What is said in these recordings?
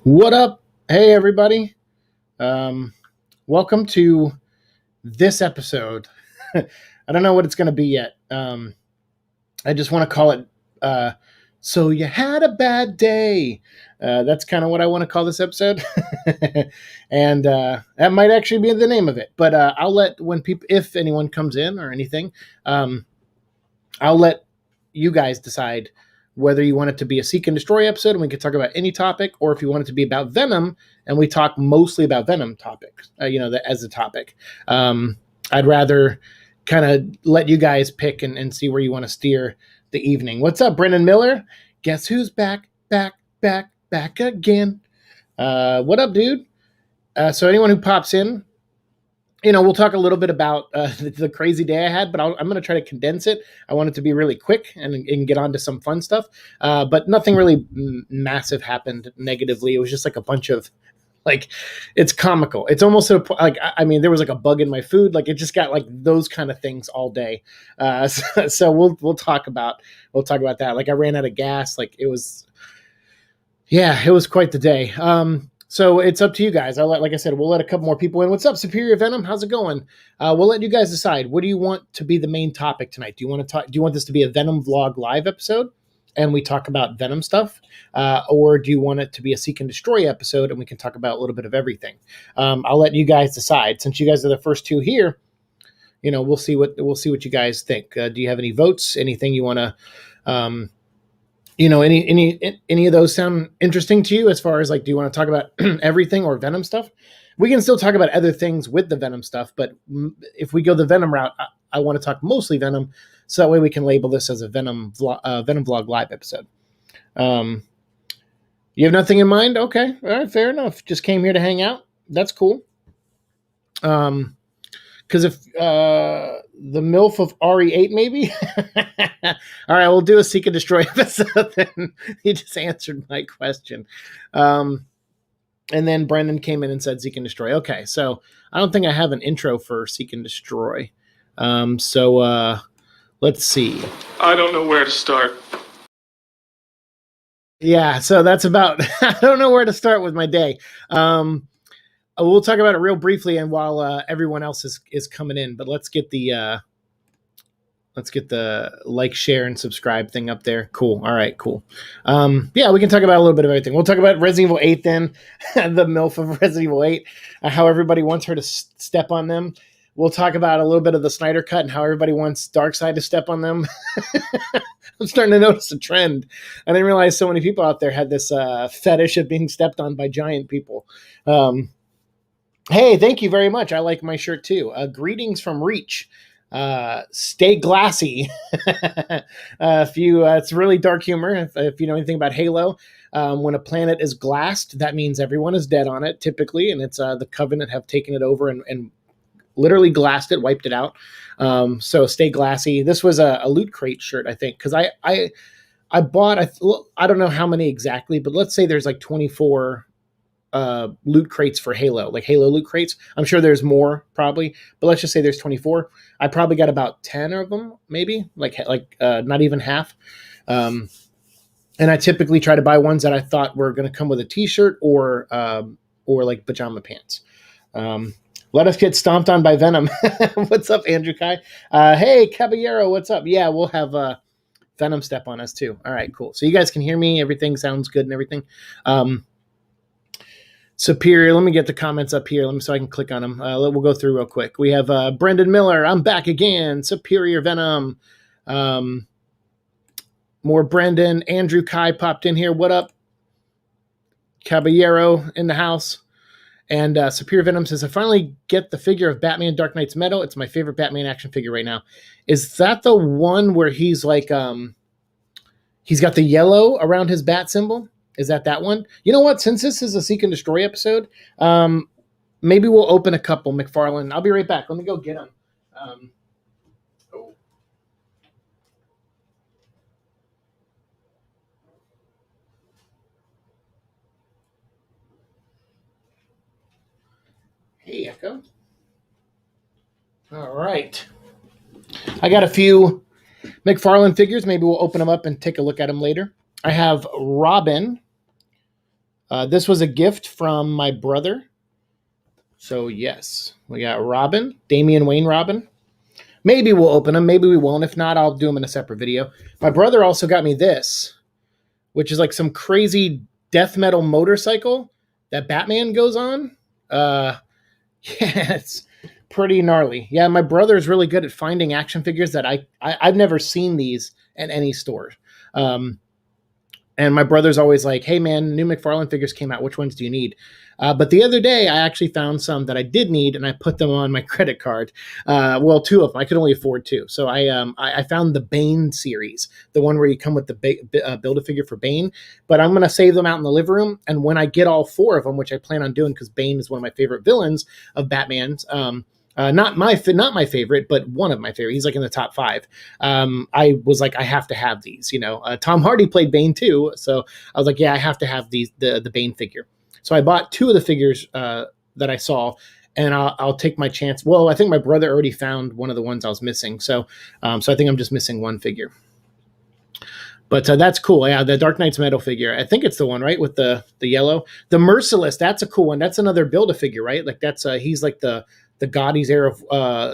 What up? Hey, everybody. Um, Welcome to this episode. I don't know what it's going to be yet. I just want to call it uh, So You Had a Bad Day. That's kind of what I want to call this episode. And that might actually be the name of it. But I'll let when people, if anyone comes in or anything, um, I'll let you guys decide whether you want it to be a seek and destroy episode and we can talk about any topic, or if you want it to be about Venom and we talk mostly about Venom topics, as a topic. I'd rather kind of let you guys pick and see where you want to steer the evening. What's up, Brendan Miller? Guess who's back, back again? What up, dude? So anyone who pops in, we'll talk a little bit about the crazy day I had, but I'm going to try to condense it. I want it to be really quick and get on to some fun stuff. But nothing really massive happened negatively. It was just like a bunch of, it's comical. It's almost there was like a bug in my food. Like it just got like those kind of things all day. So we'll talk about that. Like I ran out of gas. Like it was quite the day. So it's up to you guys. Like I said, we'll let a couple more people in. What's up, Superior Venom? How's it going? We'll let you guys decide. What do you want to be the main topic tonight? Do you want this to be a Venom vlog live episode, and we talk about Venom stuff, or do you want it to be a Seek and Destroy episode, and we can talk about a little bit of everything? I'll let you guys decide. Since you guys are the first two here, we'll see what you guys think. Do you have any votes? Anything you want to? Any of those sound interesting to you as far as like, do you want to talk about everything or Venom stuff? We can still talk about other things with the Venom stuff, but if we go the Venom route, I want to talk mostly Venom, so that way we can label this as a Venom vlog live episode. You have nothing in mind? Okay, all right, fair enough. Just came here to hang out. That's cool. Because if the MILF of RE8, maybe? All right, we'll do a Seek and Destroy episode then. He just answered my question. And then Brendan came in and said Seek and Destroy. Okay, so I don't think I have an intro for Seek and Destroy. So let's see. I don't know where to start. Yeah, so that's about... I don't know where to start with my day. We'll talk about it real briefly, and while everyone else is coming in, but let's get the like, share, and subscribe thing up there. Cool. All right, cool. We can talk about a little bit of everything. We'll talk about Resident Evil 8 then, the MILF of Resident Evil 8, how everybody wants her to step on them. We'll talk about a little bit of the Snyder Cut and how everybody wants Darkseid to step on them. I'm starting to notice a trend. I didn't realize so many people out there had this fetish of being stepped on by giant people. Hey, thank you very much. I like my shirt too. Greetings from Reach. Stay glassy. It's really dark humor. If you know anything about Halo, when a planet is glassed, that means everyone is dead on it typically, and it's the Covenant have taken it over and literally glassed it, wiped it out. So stay glassy. This was a Loot Crate shirt, I think, because I bought, I don't know how many exactly, but let's say there's like 24 loot crates for Halo, like Halo loot crates. I'm sure there's more probably, but let's just say there's 24. I probably got about 10 of them, maybe like not even half. And I typically try to buy ones that I thought were going to come with a t-shirt or like pajama pants. Let us get stomped on by Venom. What's up, Andrew Kai? Hey, Caballero, what's up? Yeah, we'll have Venom step on us too. All right, cool. So you guys can hear me. Everything sounds good and everything. Superior, let me get the comments up here so I can click on them. We'll go through real quick. We have Brendan Miller, I'm back again. Superior Venom. More Brendan. Andrew Kai popped in here. What up? Caballero in the house. And Superior Venom says, I finally get the figure of Batman Dark Knight's Metal. It's my favorite Batman action figure right now. Is that the one where he's like, he's got the yellow around his bat symbol? Is that one? You know what? Since this is a Seek and Destroy episode, maybe we'll open a couple. McFarlane. I'll be right back. Let me go get them. Hey, Echo. All right. I got a few McFarlane figures. Maybe we'll open them up and take a look at them later. I have Robin. This was a gift from my brother. So yes, we got Robin, Damian Wayne Robin. Maybe we'll open them. Maybe we won't. If not, I'll do them in a separate video. My brother also got me this, which is like some crazy death metal motorcycle that Batman goes on. Yeah, it's pretty gnarly. Yeah, my brother is really good at finding action figures that I've never seen these at any store. And my brother's always like, hey man, new McFarlane figures came out. Which ones do you need? But the other day, I actually found some that I did need, and I put them on my credit card. Well, two of them. I could only afford two. So I found the Bane series, the one where you come with the Build-A-Figure for Bane. But I'm going to save them out in the living room. And when I get all four of them, which I plan on doing because Bane is one of my favorite villains of Batman's, not my favorite, but one of my favorite. He's like in the top 5. I was like, I have to have these. Tom Hardy played Bane too, so I was like, yeah, I have to have these the Bane figure. So I bought 2 of the figures that I saw, and I'll take my chance. Well, I think my brother already found one of the ones I was missing, so I think I'm just missing one figure. But that's cool. Yeah, the Dark Knight's Metal figure. I think it's the one, right, with the yellow. The Merciless, that's a cool one. That's another Build-A-Figure, right? Like that's he's like the Goddy's heir of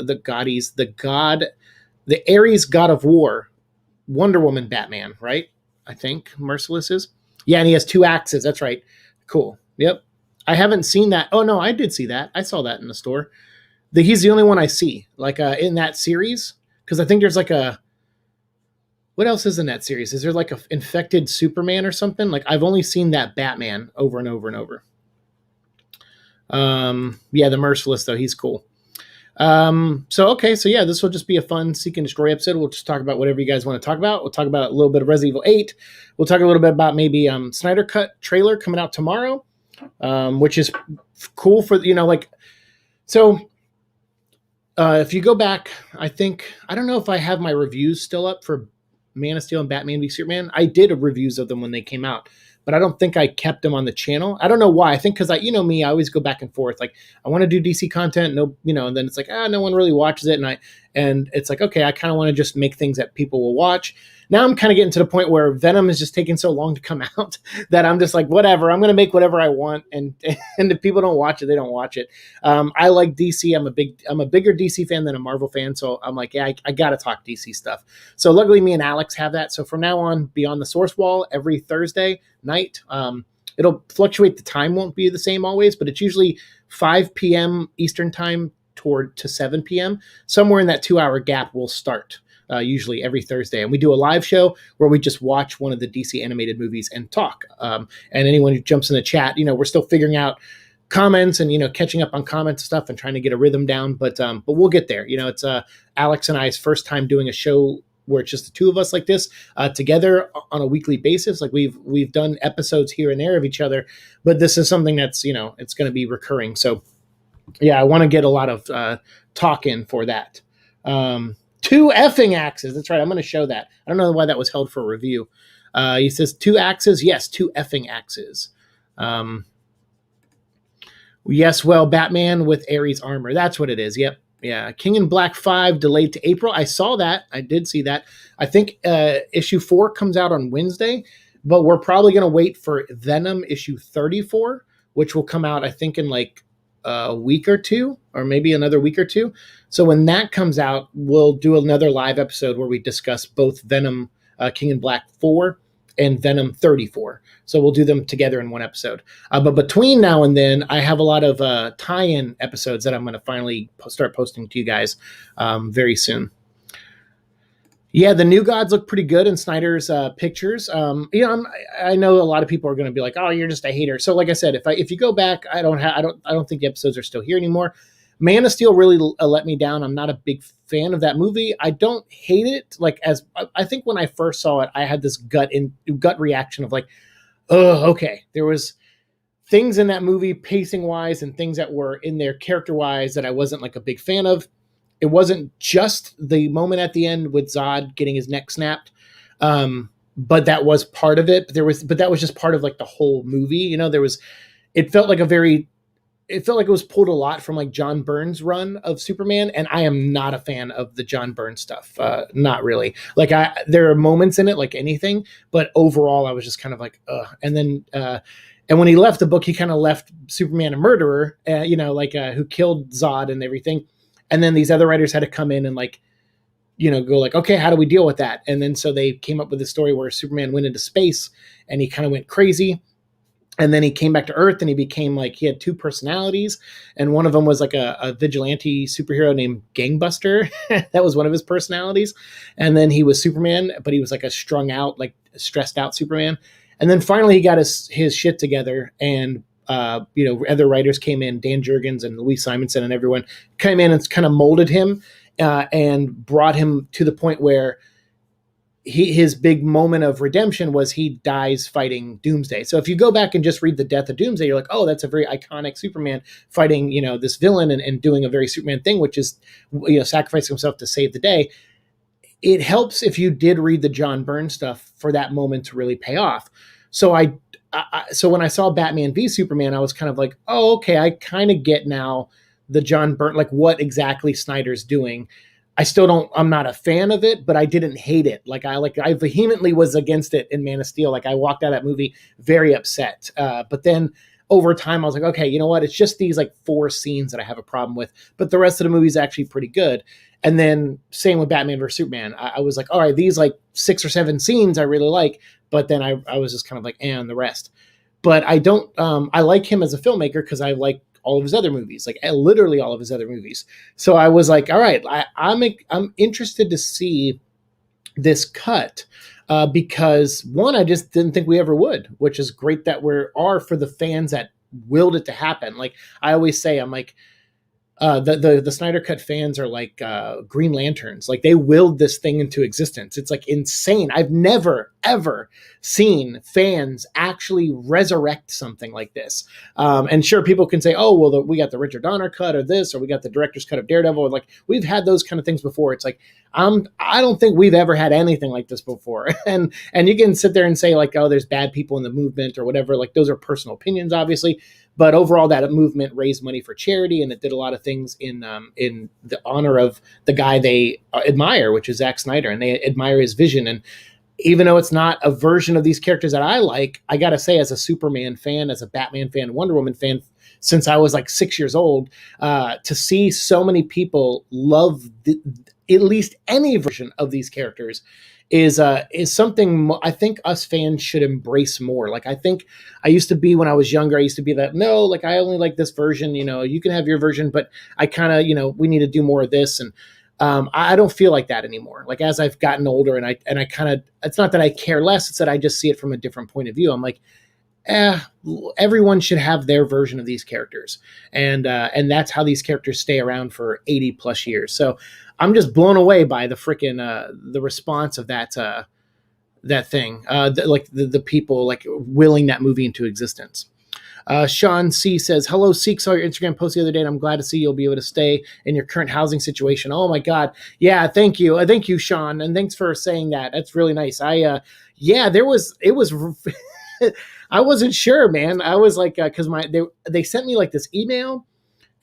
the Ares God of War, Wonder Woman Batman, right? I think Merciless is. Yeah, and he has 2 axes. That's right. Cool. Yep. I haven't seen that. Oh no, I did see that. I saw that in the store. He's the only one I see, like in that series, because I think there's like a. What else is in that series? Is there like a infected Superman or something? Like I've only seen that Batman over and over and over. Yeah, the Merciless though, he's cool. So yeah, this will just be a fun Seek and Destroy episode. We'll just talk about whatever you guys want to talk about. We'll talk about a little bit of Resident Evil 8. We'll talk a little bit about maybe Snyder Cut trailer coming out tomorrow, which is cool for so. If you go back, I don't know if I have my reviews still up for Man of Steel and Batman v Superman. I did reviews of them when they came out, but I don't think I kept them on the channel. I don't know why. I think because me, I always go back and forth. Like I want to do DC content, and then it's like, no one really watches it. And it's like, okay, I kind of want to just make things that people will watch. Now I'm kind of getting to the point where Venom is just taking so long to come out that I'm just like, whatever, I'm going to make whatever I want. And if people don't watch it, they don't watch it. I like DC. I'm a bigger DC fan than a Marvel fan. So I'm like, yeah, I got to talk DC stuff. So luckily me and Alex have that. So from now on, Beyond the Source Wall every Thursday night. It'll fluctuate. The time won't be the same always, but it's usually 5 p.m. Eastern time to 7 p.m. Somewhere in that 2-hour gap we'll start. Usually every Thursday. And we do a live show where we just watch one of the DC animated movies and talk. And anyone who jumps in the chat, we're still figuring out comments and, catching up on comments and stuff and trying to get a rhythm down. But we'll get there. It's Alex and I's first time doing a show where it's just the two of us like this together on a weekly basis. Like we've done episodes here and there of each other, but this is something that's, it's going to be recurring. So yeah, I want to get a lot of talk in for that. 2 effing axes. That's right. I'm going to show that. I don't know why that was held for review. He says 2 axes. Yes, 2 effing axes. Yes, well, Batman with Ares armor. That's what it is. Yep. Yeah. King in Black 5 delayed to April. I saw that. I did see that. I think issue 4 comes out on Wednesday, but we're probably going to wait for Venom issue 34, which will come out, I think, in like a week or 2, or maybe another week or 2. So when that comes out, we'll do another live episode where we discuss both Venom King in Black 4 and Venom 34. So we'll do them together in one episode. But between now and then, I have a lot of tie-in episodes that I'm going to finally start posting to you guys very soon. Yeah, the New Gods look pretty good in Snyder's pictures. I know a lot of people are going to be like, "Oh, you're just a hater." So, like I said, if you go back, I don't think the episodes are still here anymore. Man of Steel really let me down. I'm not a big fan of that movie. I don't hate it. I think when I first saw it, I had this gut reaction of like, oh, okay. There was things in that movie pacing wise and things that were in there character wise that I wasn't like a big fan of. It wasn't just the moment at the end with Zod getting his neck snapped, but that was part of it. But that was just part of like the whole movie. It felt like a very it felt like it was pulled a lot from like John Byrne's run of Superman, and I am not a fan of the John Byrne stuff. Not really. Like there are moments in it, like anything, but overall, I was just kind of like, ugh. And then, and when he left the book, he kind of left Superman a murderer, who killed Zod and everything. And then these other writers had to come in and like, go like, okay, how do we deal with that? And then so they came up with a story where Superman went into space and he kind of went crazy. And then he came back to Earth and he became like, he had two personalities. And one of them was like a vigilante superhero named Gangbuster. That was one of his personalities. And then he was Superman, but he was like a strung out, like stressed out Superman. And then finally he got his shit together, and other writers came in, Dan Jurgens and Louise Simonson and everyone came in and kind of molded him and brought him to the point where his big moment of redemption was he dies fighting Doomsday. So if you go back and just read the death of Doomsday, you're like, oh, that's a very iconic Superman fighting, this villain and doing a very Superman thing, which is, sacrificing himself to save the day. It helps if you did read the John Byrne stuff for that moment to really pay off. So so when I saw Batman v Superman, I was kind of like, oh, okay, I kind of get now the John Byrne, like what exactly Snyder's doing. I'm not a fan of it, but I didn't hate it. I vehemently was against it in Man of Steel. Like I walked out of that movie very upset. But then over time I was like, okay, you know what? It's just these like 4 scenes that I have a problem with, but the rest of the movie is actually pretty good. And then same with Batman vs Superman. I was like, all right, these like 6 or 7 scenes I really like, but then I was just kind of like, and the rest. But I don't, I like him as a filmmaker because I like all of his other movies, like literally all of his other movies. So I was like, all right, I'm interested to see this cut because one, I just didn't think we ever would, which is great that are for the fans that willed it to happen. Like I always say, I'm like, the Snyder Cut fans are like Green Lanterns. Like they willed this thing into existence. It's like insane. I've never, ever seen fans actually resurrect something like this. And sure, people can say, oh, well, we got the Richard Donner cut or this, or we got the director's cut of Daredevil. Or like we've had those kind of things before. It's like, I don't think we've ever had anything like this before. And you can sit there and say like, oh, there's bad people in the movement or whatever. Like those are personal opinions, obviously. But overall, that movement raised money for charity, and it did a lot of things in the honor of the guy they admire, which is Zack Snyder, and they admire his vision. And even though it's not a version of these characters that I like, I got to say, as a Superman fan, as a Batman fan, Wonder Woman fan, since I was like 6 years old, to see so many people love at least any version of these characters is something I think us fans should embrace more. Like I think I used to be when I was younger, I used to be that, no, like I only like this version, you can have your version, but I kind of, we need to do more of this. And I don't feel like that anymore. Like as I've gotten older and I kind of, it's not that I care less, it's that I just see it from a different point of view. I'm like, everyone should have their version of these characters. And that's how these characters stay around for 80 plus years. So I'm just blown away by the freaking, the response of that thing. The people like willing that movie into existence. Sean C says, hello, Seek, saw your Instagram post the other day, and I'm glad to see you'll be able to stay in your current housing situation. Oh my God. Yeah. Thank you. Thank you, Sean. And thanks for saying that. That's really nice. I wasn't sure, man. I was like, cause they sent me like this email,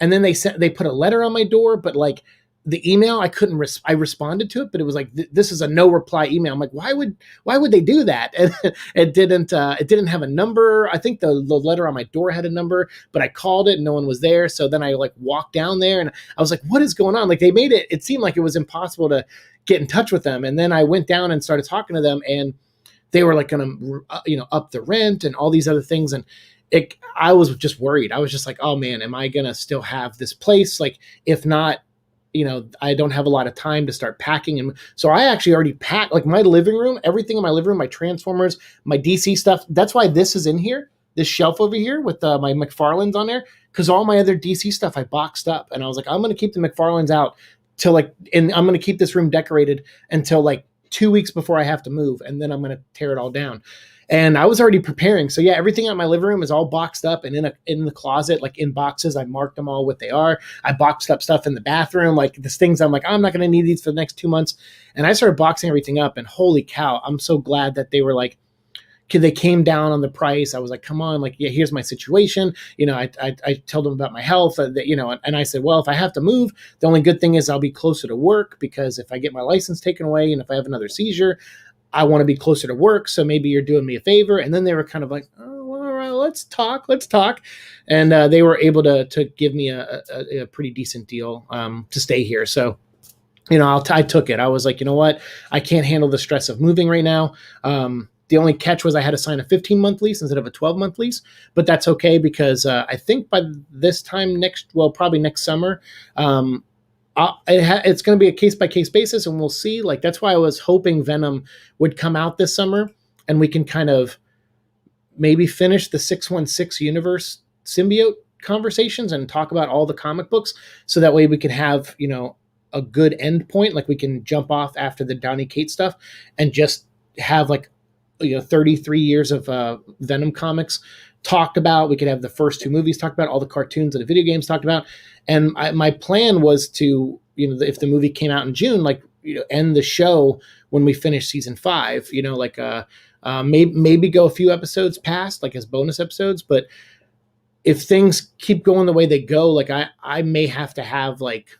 and then they put a letter on my door, but like the email, I couldn't, I responded to it, but it was like, this is a no reply email. I'm like, why would they do that? And it didn't have a number. I think the letter on my door had a number, but I called it and no one was there. So then I like walked down there and I was like, what is going on? Like they made it seemed like it was impossible to get in touch with them. And then I went down and started talking to them, and they were like going to, up the rent and all these other things. And I was just worried. I was just like, oh man, am I going to still have this place? Like, if not, I don't have a lot of time to start packing. And so I actually already packed like my living room, everything in my living room, my Transformers, my DC stuff. That's why this is in here, this shelf over here with my McFarlane's on there. Cause all my other DC stuff I boxed up, and I was like, I'm going to keep the McFarlane's out till and I'm going to keep this room decorated until like 2 weeks before I have to move. And then I'm going to tear it all down. And I was already preparing. So yeah, everything out in my living room is all boxed up and in the closet, like in boxes. I marked them all what they are. I boxed up stuff in the bathroom, like these things I'm like, I'm not going to need these for the next 2 months. And I started boxing everything up, and holy cow, I'm so glad that they were like, they came down on the price. I was like, come on, like, yeah, here's my situation. I told them about my health, and I said, well, if I have to move, the only good thing is I'll be closer to work, because if I get my license taken away and if I have another seizure, I want to be closer to work. So maybe you're doing me a favor. And then they were kind of like, oh, well, all right, let's talk. And they were able to give me a pretty decent deal to stay here. So, I took it. I was like, you know what? I can't handle the stress of moving right now. The only catch was I had to sign a 15-month lease instead of a 12-month lease, but that's okay, because I think by this time probably next summer, it's going to be a case-by-case basis, and we'll see. Like, that's why I was hoping Venom would come out this summer, and we can kind of maybe finish the 616 universe symbiote conversations and talk about all the comic books, so that way we can have, a good end point. Like, we can jump off after the Downey Kate stuff and just have, like, 33 years of Venom comics talked about. We could have the first 2 movies talked about, all the cartoons and the video games talked about. And my plan was to, if the movie came out in June, like, end the show when we finish season 5, maybe go a few episodes past, like, as bonus episodes. But if things keep going the way they go, like, I may have to have, like,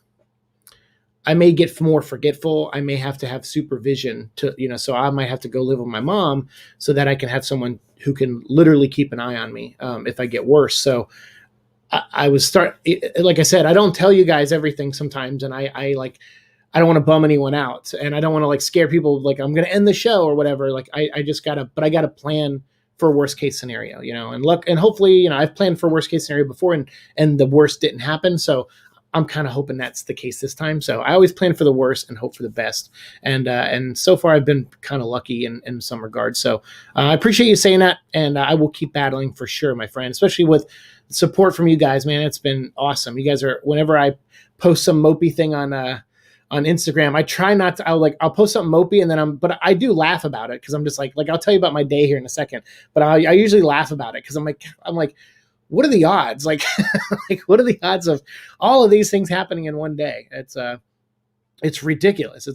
I may get more forgetful. I may have to have supervision so I might have to go live with my mom so that I can have someone who can literally keep an eye on me if I get worse. So I like I said, I don't tell you guys everything sometimes. And I don't want to bum anyone out, and I don't want to, like, scare people. Like, I'm going to end the show or whatever. Like, I got to plan for worst case scenario, and hopefully, I've planned for worst case scenario before, and the worst didn't happen. So I'm kind of hoping that's the case this time. So I always plan for the worst and hope for the best. And so far I've been kind of lucky in some regards. So I appreciate you saying that. And I will keep battling for sure, my friend, especially with support from you guys, man. It's been awesome. You guys whenever I post some mopey thing on Instagram, I try not to, I'll post something mopey, and then but I do laugh about it. Cause I'm just like, I'll tell you about my day here in a second, but I usually laugh about it. Cause I'm like, what are the odds? Like, what are the odds of all of these things happening in one day? It's ridiculous.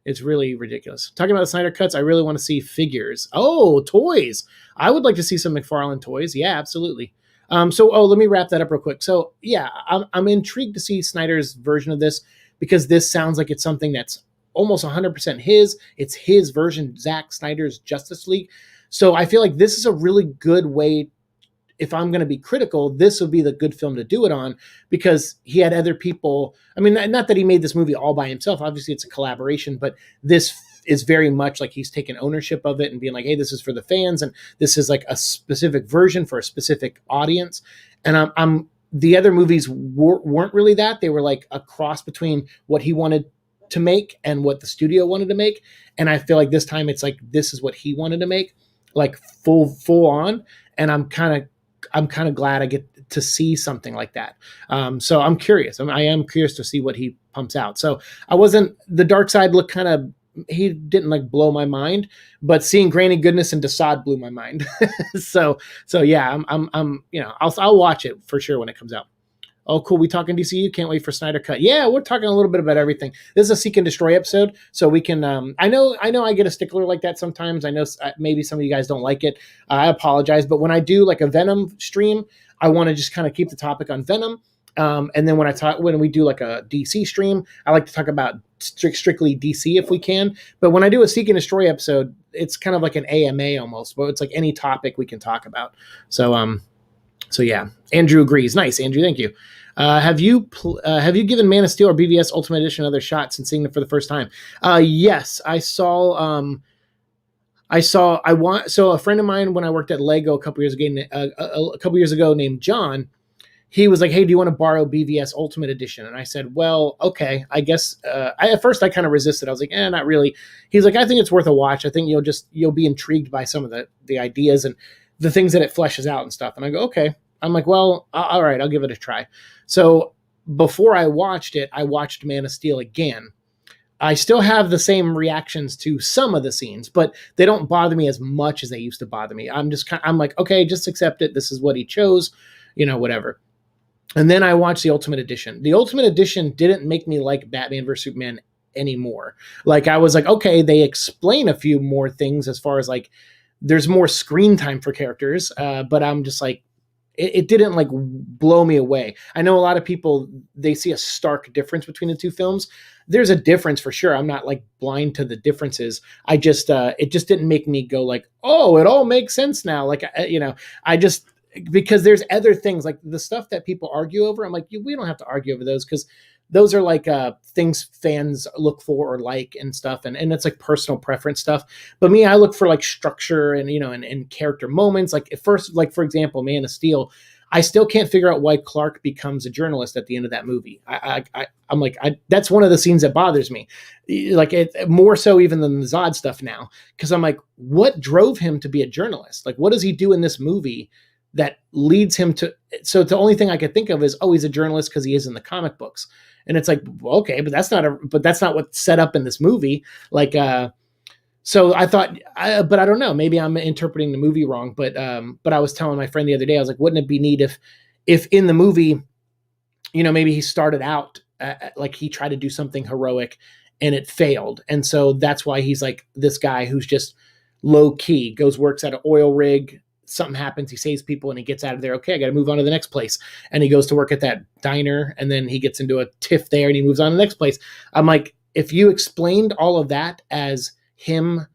It's really ridiculous. Talking about the Snyder cuts, I really want to see figures. Oh, toys. I would like to see some McFarlane toys. Yeah, absolutely. Let me wrap that up real quick. So yeah, I'm intrigued to see Snyder's version of this, because this sounds like it's something that's almost 100% his. It's his version, Zack Snyder's Justice League. So I feel like this is a really good way. If I'm going to be critical, this would be the good film to do it on, because he had other people. I mean, not that he made this movie all by himself. Obviously, it's a collaboration, but this is very much like he's taken ownership of it and being like, hey, this is for the fans, and this is like a specific version for a specific audience. And the other movies weren't really that. They were like a cross between what he wanted to make and what the studio wanted to make. And I feel like this time it's like, this is what he wanted to make, like full on. And I'm kind of glad I get to see something like that. So I'm curious. I am curious to see what he pumps out. So the Dark Side looked he didn't like blow my mind, but seeing Granny Goodness and Desaad blew my mind. so yeah, I'll watch it for sure when it comes out. Oh, cool. We talking DCU? Can't wait for Snyder Cut. Yeah, we're talking a little bit about everything. This is a Seek and Destroy episode, so we can. I know I get a stickler like that sometimes. I know maybe some of you guys don't like it. I apologize, but when I do like a Venom stream, I want to just kind of keep the topic on Venom. And then when we do like a DC stream, I like to talk about strictly DC if we can. But when I do a Seek and Destroy episode, it's kind of like an AMA almost, but it's like any topic we can talk about. So yeah, Andrew agrees. Nice, Andrew. Thank you. Have you given Man of Steel or BVS Ultimate Edition another shot since seeing them for the first time? Yes, I saw. So a friend of mine when I worked at Lego a couple years ago, named John. He was like, "Hey, do you want to borrow BVS Ultimate Edition?" And I said, "Well, okay, I guess." At first, I kind of resisted. I was like, not really." He's like, "I think it's worth a watch. I think you'll be intrigued by some of the ideas and the things that it fleshes out and stuff." And I go, "Okay." I'm like, "Well, all right, I'll give it a try." So before I watched it, I watched Man of Steel again. I still have the same reactions to some of the scenes, but they don't bother me as much as they used to bother me. I'm like, okay, just accept it. This is what he chose, whatever. And then I watched the Ultimate Edition. The Ultimate Edition didn't make me like Batman vs. Superman anymore. Like I was like, okay, they explain a few more things as far as like there's more screen time for characters, but I'm just like, it didn't like blow me away. I know a lot of people, they see a stark difference between the two films. There's a difference for sure. I'm not like blind to the differences. I just it just didn't make me go like, oh, it all makes sense now. Like, I just, because there's other things like the stuff that people argue over. I'm like, we don't have to argue over those, because those are like things fans look for or like and stuff, and it's like personal preference stuff. But me, I look for like structure and and character moments. Like at first, like for example, Man of Steel, I still can't figure out why Clark becomes a journalist at the end of that movie. I'm like, that's one of the scenes that bothers me, like it more so even than the Zod stuff now, because I'm like, what drove him to be a journalist? Like, what does he do in this movie that leads him to? So the only thing I could think of is, oh, he's a journalist because he is in the comic books. And it's like, well, okay, but that's not what's set up in this movie. Like, so I thought, but I don't know, maybe I'm interpreting the movie wrong. But I was telling my friend the other day, I was like, wouldn't it be neat if in the movie, maybe he started out like he tried to do something heroic and it failed, and so that's why he's like this guy who's just low key, works at an oil rig. Something happens, he saves people, and he gets out of there. Okay, I got to move on to the next place. And he goes to work at that diner, and then he gets into a tiff there, and he moves on to the next place. I'm like, if you explained all of that as him,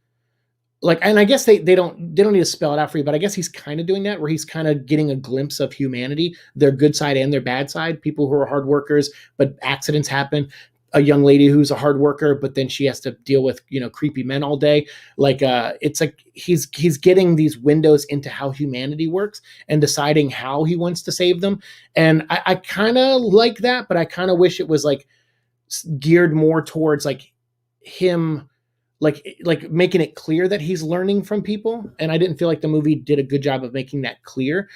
like, and I guess they don't need to spell it out for you, but I guess he's kind of doing that, where he's kind of getting a glimpse of humanity, their good side and their bad side. People who are hard workers, but accidents happen. A young lady who's a hard worker, but then she has to deal with creepy men all day. Like it's like he's getting these windows into how humanity works and deciding how he wants to save them. And I kind of like that, but I kind of wish it was like geared more towards like him, like making it clear that he's learning from people. And I didn't feel like the movie did a good job of making that clear,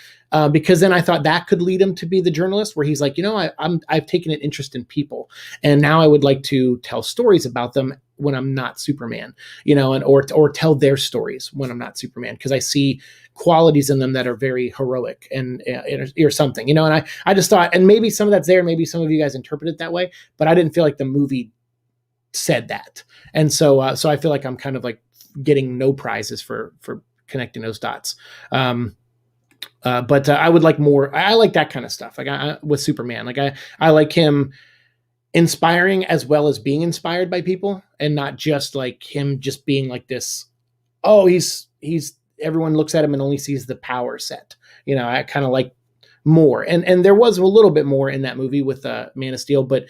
because then I thought that could lead him to be the journalist, where he's like, I've taken an interest in people, and now I would like to tell stories about them when I'm not Superman, and or tell their stories when I'm not Superman, because I see qualities in them that are very heroic and or something, and I just thought, and maybe some of that's there, maybe some of you guys interpret it that way, but I didn't feel like the movie said that. And so I feel like I'm kind of like getting no prizes for connecting those dots. But I would like more. I like that kind of stuff. Like with Superman, like I like him inspiring as well as being inspired by people, and not just like him just being like this. Oh, he's everyone looks at him and only sees the power set. I kind of like more, and there was a little bit more in that movie with Man of Steel, but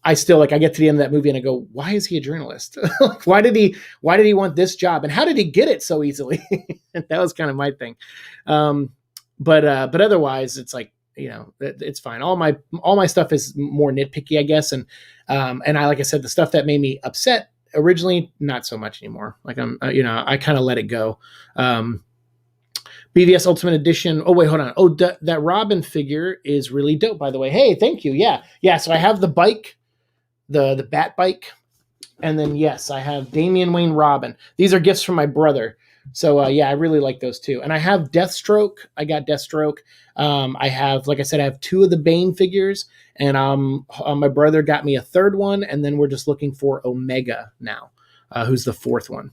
I still, like, I get to the end of that movie and I go, why is he a journalist? Like, why did he want this job, and how did he get it so easily? That was kind of my thing. But otherwise it's like, it's fine. All my stuff is more nitpicky, I guess. And like I said, the stuff that made me upset originally, not so much anymore. Like I kind of let it go. BVS Ultimate Edition. Oh, wait, hold on. Oh, that Robin figure is really dope, by the way. Hey, thank you. Yeah. So I have the bike, the Bat bike, and then yes, I have Damian Wayne Robin. These are gifts from my brother. So I really like those too. And I have Deathstroke. I got Deathstroke. I have, like I said, I have 2 of the Bane figures, and my brother got me a 3rd one, and then we're just looking for Omega now, who's the 4th one.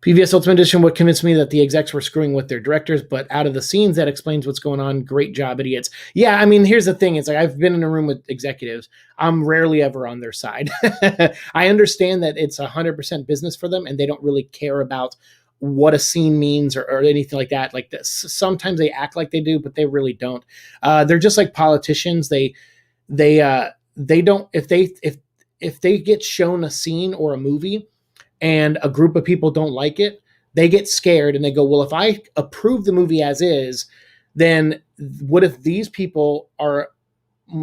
PVS Ultimate Edition, what convinced me that the execs were screwing with their directors, but out of the scenes, that explains what's going on. Great job, idiots. Yeah, I mean, here's the thing. It's like, I've been in a room with executives. I'm rarely ever on their side. I understand that it's 100% business for them, and they don't really care about what a scene means or anything like that. Like this, sometimes they act like they do, but they really don't. They're just like politicians. They don't, if they get shown a scene or a movie and a group of people don't like it, they get scared and they go, well, if I approve the movie as is, then what if these people are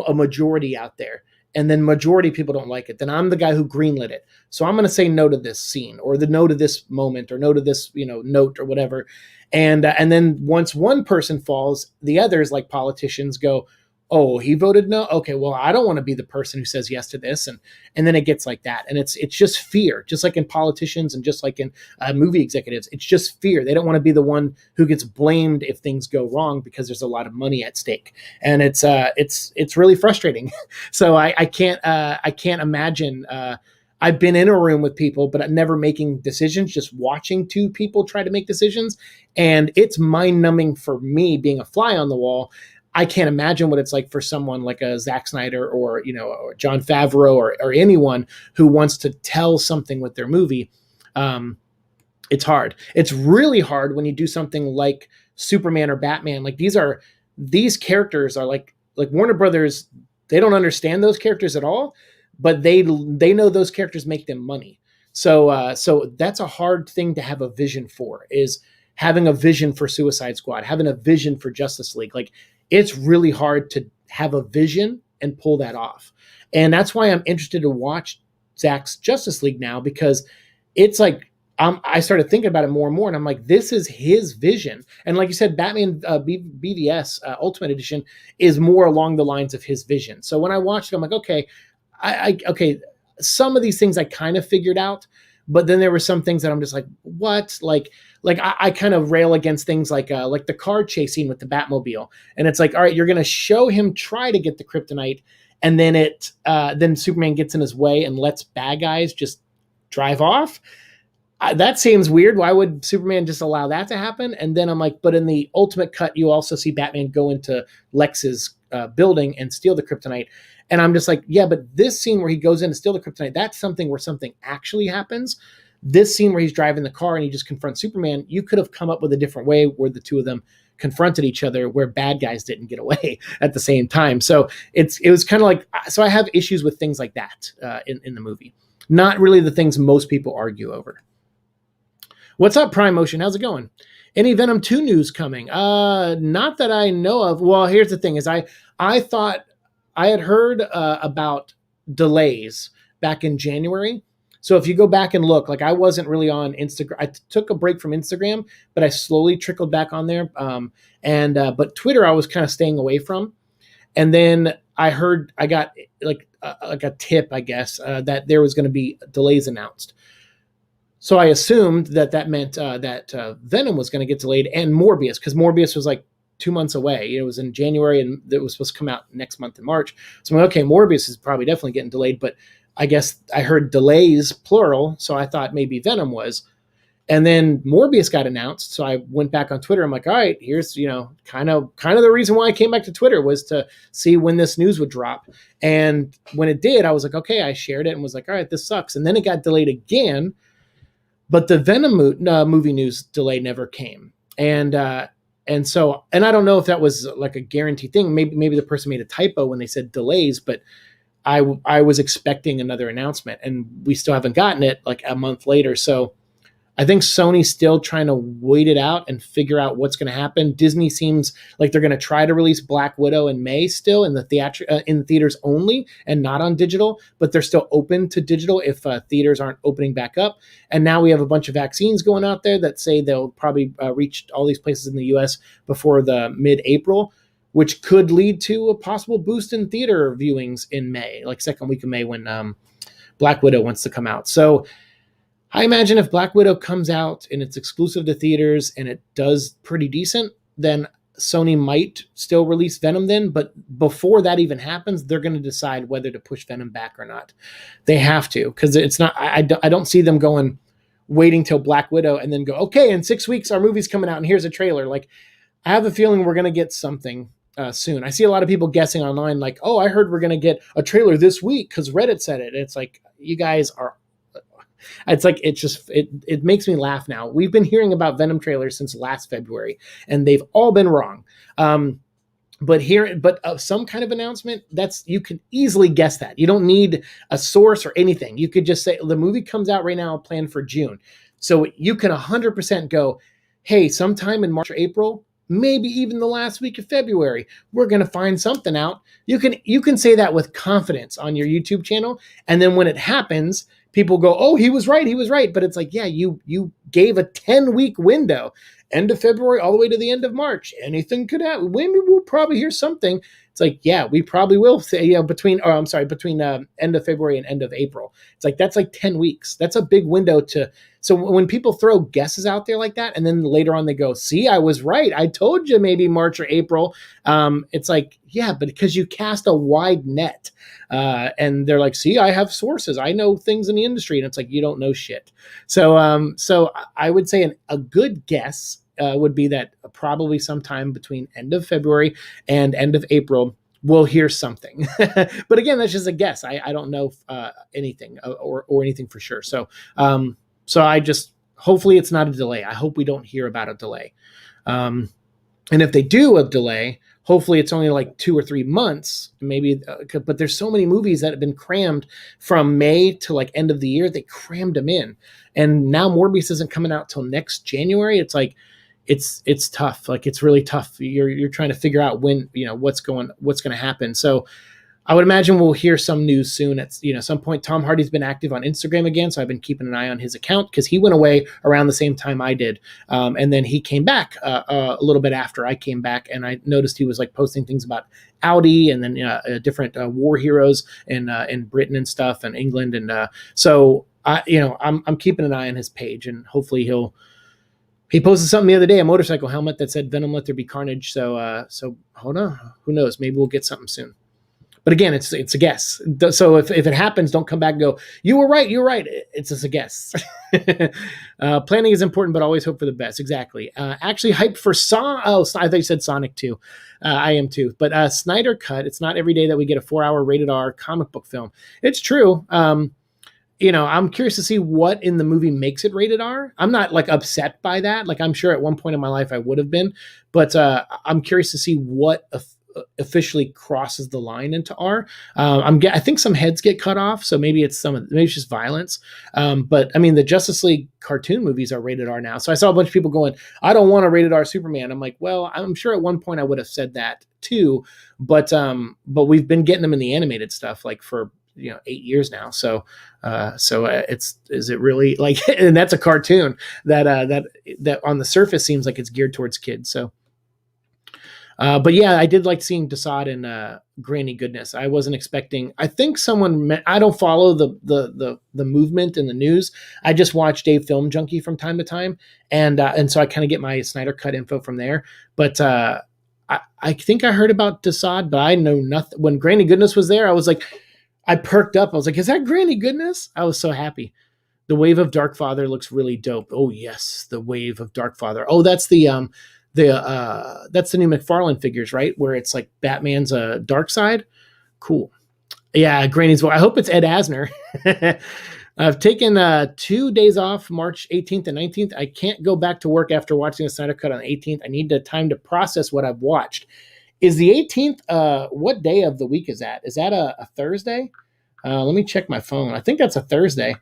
a majority out there, and then majority of people don't like it? Then I'm the guy who greenlit it. So I'm going to say no to this scene, or the no to this moment, or no to this, note or whatever. And then once one person falls, the others, like politicians, go, oh, he voted no. Okay, well, I don't want to be the person who says yes to this, and then it gets like that, and it's just fear, just like in politicians and just like in movie executives. It's just fear. They don't want to be the one who gets blamed if things go wrong, because there's a lot of money at stake, and it's really frustrating. So I can't imagine I've been in a room with people, but never making decisions, just watching two people try to make decisions. And it's mind numbing for me being a fly on the wall. I can't imagine what it's like for someone like a Zack Snyder or, or Jon Favreau or anyone who wants to tell something with their movie. It's hard. It's really hard when you do something like Superman or Batman. Like these characters are like Warner Brothers. They don't understand those characters at all, but they know those characters make them money. So that's a hard thing to have a vision for, is having a vision for Suicide Squad, having a vision for Justice League. Like, it's really hard to have a vision and pull that off. And that's why I'm interested to watch Zack's Justice League now, because it's like, I started thinking about it more and more, and I'm like, this is his vision. And like you said, Batman BVS Ultimate Edition is more along the lines of his vision. So when I watched it, I'm like, okay, okay, some of these things I kind of figured out, but then there were some things that I'm just like, what? Like I kind of rail against things like the car chase scene with the Batmobile, and it's like, all right, you're going to show him try to get the kryptonite, and then then Superman gets in his way and lets bad guys just drive off. That seems weird. Why would Superman just allow that to happen? And then I'm like, but in the ultimate cut, you also see Batman go into Lex's building and steal the kryptonite. And I'm just like, yeah, but this scene where he goes in to steal the kryptonite, that's something where something actually happens. This scene where he's driving the car and he just confronts Superman, you could have come up with a different way where the two of them confronted each other, where bad guys didn't get away at the same time. So it was kind of like, so I have issues with things like that in the movie. Not really the things most people argue over. What's up, Prime Motion? How's it going? Any Venom 2 news coming? Not that I know of. Well, here's the thing: is I thought I had heard about delays back in January. So if you go back and look, like, I wasn't really on Instagram. I took a break from Instagram, but I slowly trickled back on there. But Twitter, I was kind of staying away from. And then I got like a tip, I guess, that there was going to be delays announced. So I assumed that meant that Venom was going to get delayed, and Morbius, because Morbius was like 2 months away. It was in January, and it was supposed to come out next month in March. So I'm like, okay, Morbius is probably definitely getting delayed, but I guess I heard delays, plural, so I thought maybe Venom was. And then Morbius got announced, so I went back on Twitter. I'm like, all right, here's, kind of the reason why I came back to Twitter was to see when this news would drop. And when it did, I was like, okay, I shared it and was like, all right, this sucks. And then it got delayed again. But the Venom movie news delay never came, and I don't know if that was like a guaranteed thing. Maybe the person made a typo when they said delays, but I was expecting another announcement, and we still haven't gotten it like a month later. So I think Sony's still trying to wait it out and figure out what's going to happen. Disney seems like they're going to try to release Black Widow in May still in the in theaters only and not on digital, but they're still open to digital if theaters aren't opening back up. And now we have a bunch of vaccines going out there that say they'll probably reach all these places in the US before the mid-April, which could lead to a possible boost in theater viewings in May, like second week of May when Black Widow wants to come out. So I imagine if Black Widow comes out and it's exclusive to theaters and it does pretty decent, then Sony might still release Venom then. But before that even happens, they're going to decide whether to push Venom back or not. They have to, because it's not. I don't see them waiting till Black Widow and then go, okay, in 6 weeks our movie's coming out and here's a trailer. Like, I have a feeling we're going to get something soon. I see a lot of people guessing online, like, oh, I heard we're going to get a trailer this week because Reddit said it. It's like, you guys are. It's like, it makes me laugh now. We've been hearing about Venom trailers since last February, and they've all been wrong. But some kind of announcement, you can easily guess that. You don't need a source or anything. You could just say the movie comes out right now, planned for June. So you can 100% go, hey, sometime in March or April, maybe even the last week of February, we're going to find something out. You can say that with confidence on your YouTube channel. And then when it happens, people go, oh, he was right. But it's like, yeah, you gave a 10-week window, end of February all the way to the end of March. Anything could happen. Maybe we'll probably hear something. It's like, yeah, we probably will say, between, between end of February and end of April. It's like, that's like 10 weeks. That's a big window to, so when people throw guesses out there like that, and then later on they go, see, I was right. I told you maybe March or April. It's like, yeah, but because you cast a wide net, and they're like, see, I have sources. I know things in the industry. And it's like, you don't know shit. So I would say a good guess would be that probably sometime between end of February and end of April, we'll hear something. But again, that's just a guess. I don't know anything or anything for sure. So I just, hopefully it's not a delay. I hope we don't hear about a delay. And if they do a delay, hopefully it's only like 2 or 3 months, maybe. But there's so many movies that have been crammed from May to like end of the year. They crammed them in, and now Morbius isn't coming out till next January. It's like, it's tough. Like, it's really tough. You're trying to figure out when, what's going to happen. So I would imagine we'll hear some news soon at some point. Tom Hardy's been active on Instagram again, so I've been keeping an eye on his account because he went away around the same time I did, and then he came back a little bit after I came back, and I noticed he was like posting things about Audi and then different war heroes in Britain and stuff and England, and so I'm keeping an eye on his page, and hopefully he posted something the other day, a motorcycle helmet that said "Venom, let there be carnage." So hold on, who knows? Maybe we'll get something soon. But again, it's a guess. So if it happens, don't come back and go, you were right. It's just a guess. Planning is important, but always hope for the best. Exactly. Actually, hyped for I thought you said Sonic too. I am too. But Snyder Cut, it's not every day that we get a 4-hour rated R comic book film. It's true. I'm curious to see what in the movie makes it rated R. I'm not like upset by that. Like, I'm sure at one point in my life I would have been, but I'm curious to see what officially crosses the line into R. I think some heads get cut off, so maybe it's just violence. But I mean, the Justice League cartoon movies are rated R now. So I saw a bunch of people going, "I don't want a rated R Superman." I'm like, well, I'm sure at one point I would have said that too, but we've been getting them in the animated stuff like for 8 years now. So is it really like? And that's a cartoon that on the surface seems like it's geared towards kids. So. But yeah, I did like seeing Desaad and Granny Goodness. I wasn't expecting. I think I don't follow the movement in the news. I just watch Dave Film Junkie from time to time, and so I kind of get my Snyder Cut info from there. But I think I heard about Desaad, but I know nothing. When Granny Goodness was there, I was like, I perked up. I was like, is that Granny Goodness? I was so happy. The Wave of Darkfather looks really dope. Oh yes, the Wave of Darkfather. Oh, that's that's the new McFarlane figures, right? Where it's like Batman's dark side. Cool. Yeah, Granny's. I hope it's Ed Asner. I've taken 2 days off, March 18th and 19th. I can't go back to work after watching the Snyder Cut on the 18th. I need the time to process what I've watched. Is the 18th, what day of the week is that? Is that a Thursday? Let me check my phone. I think that's a Thursday.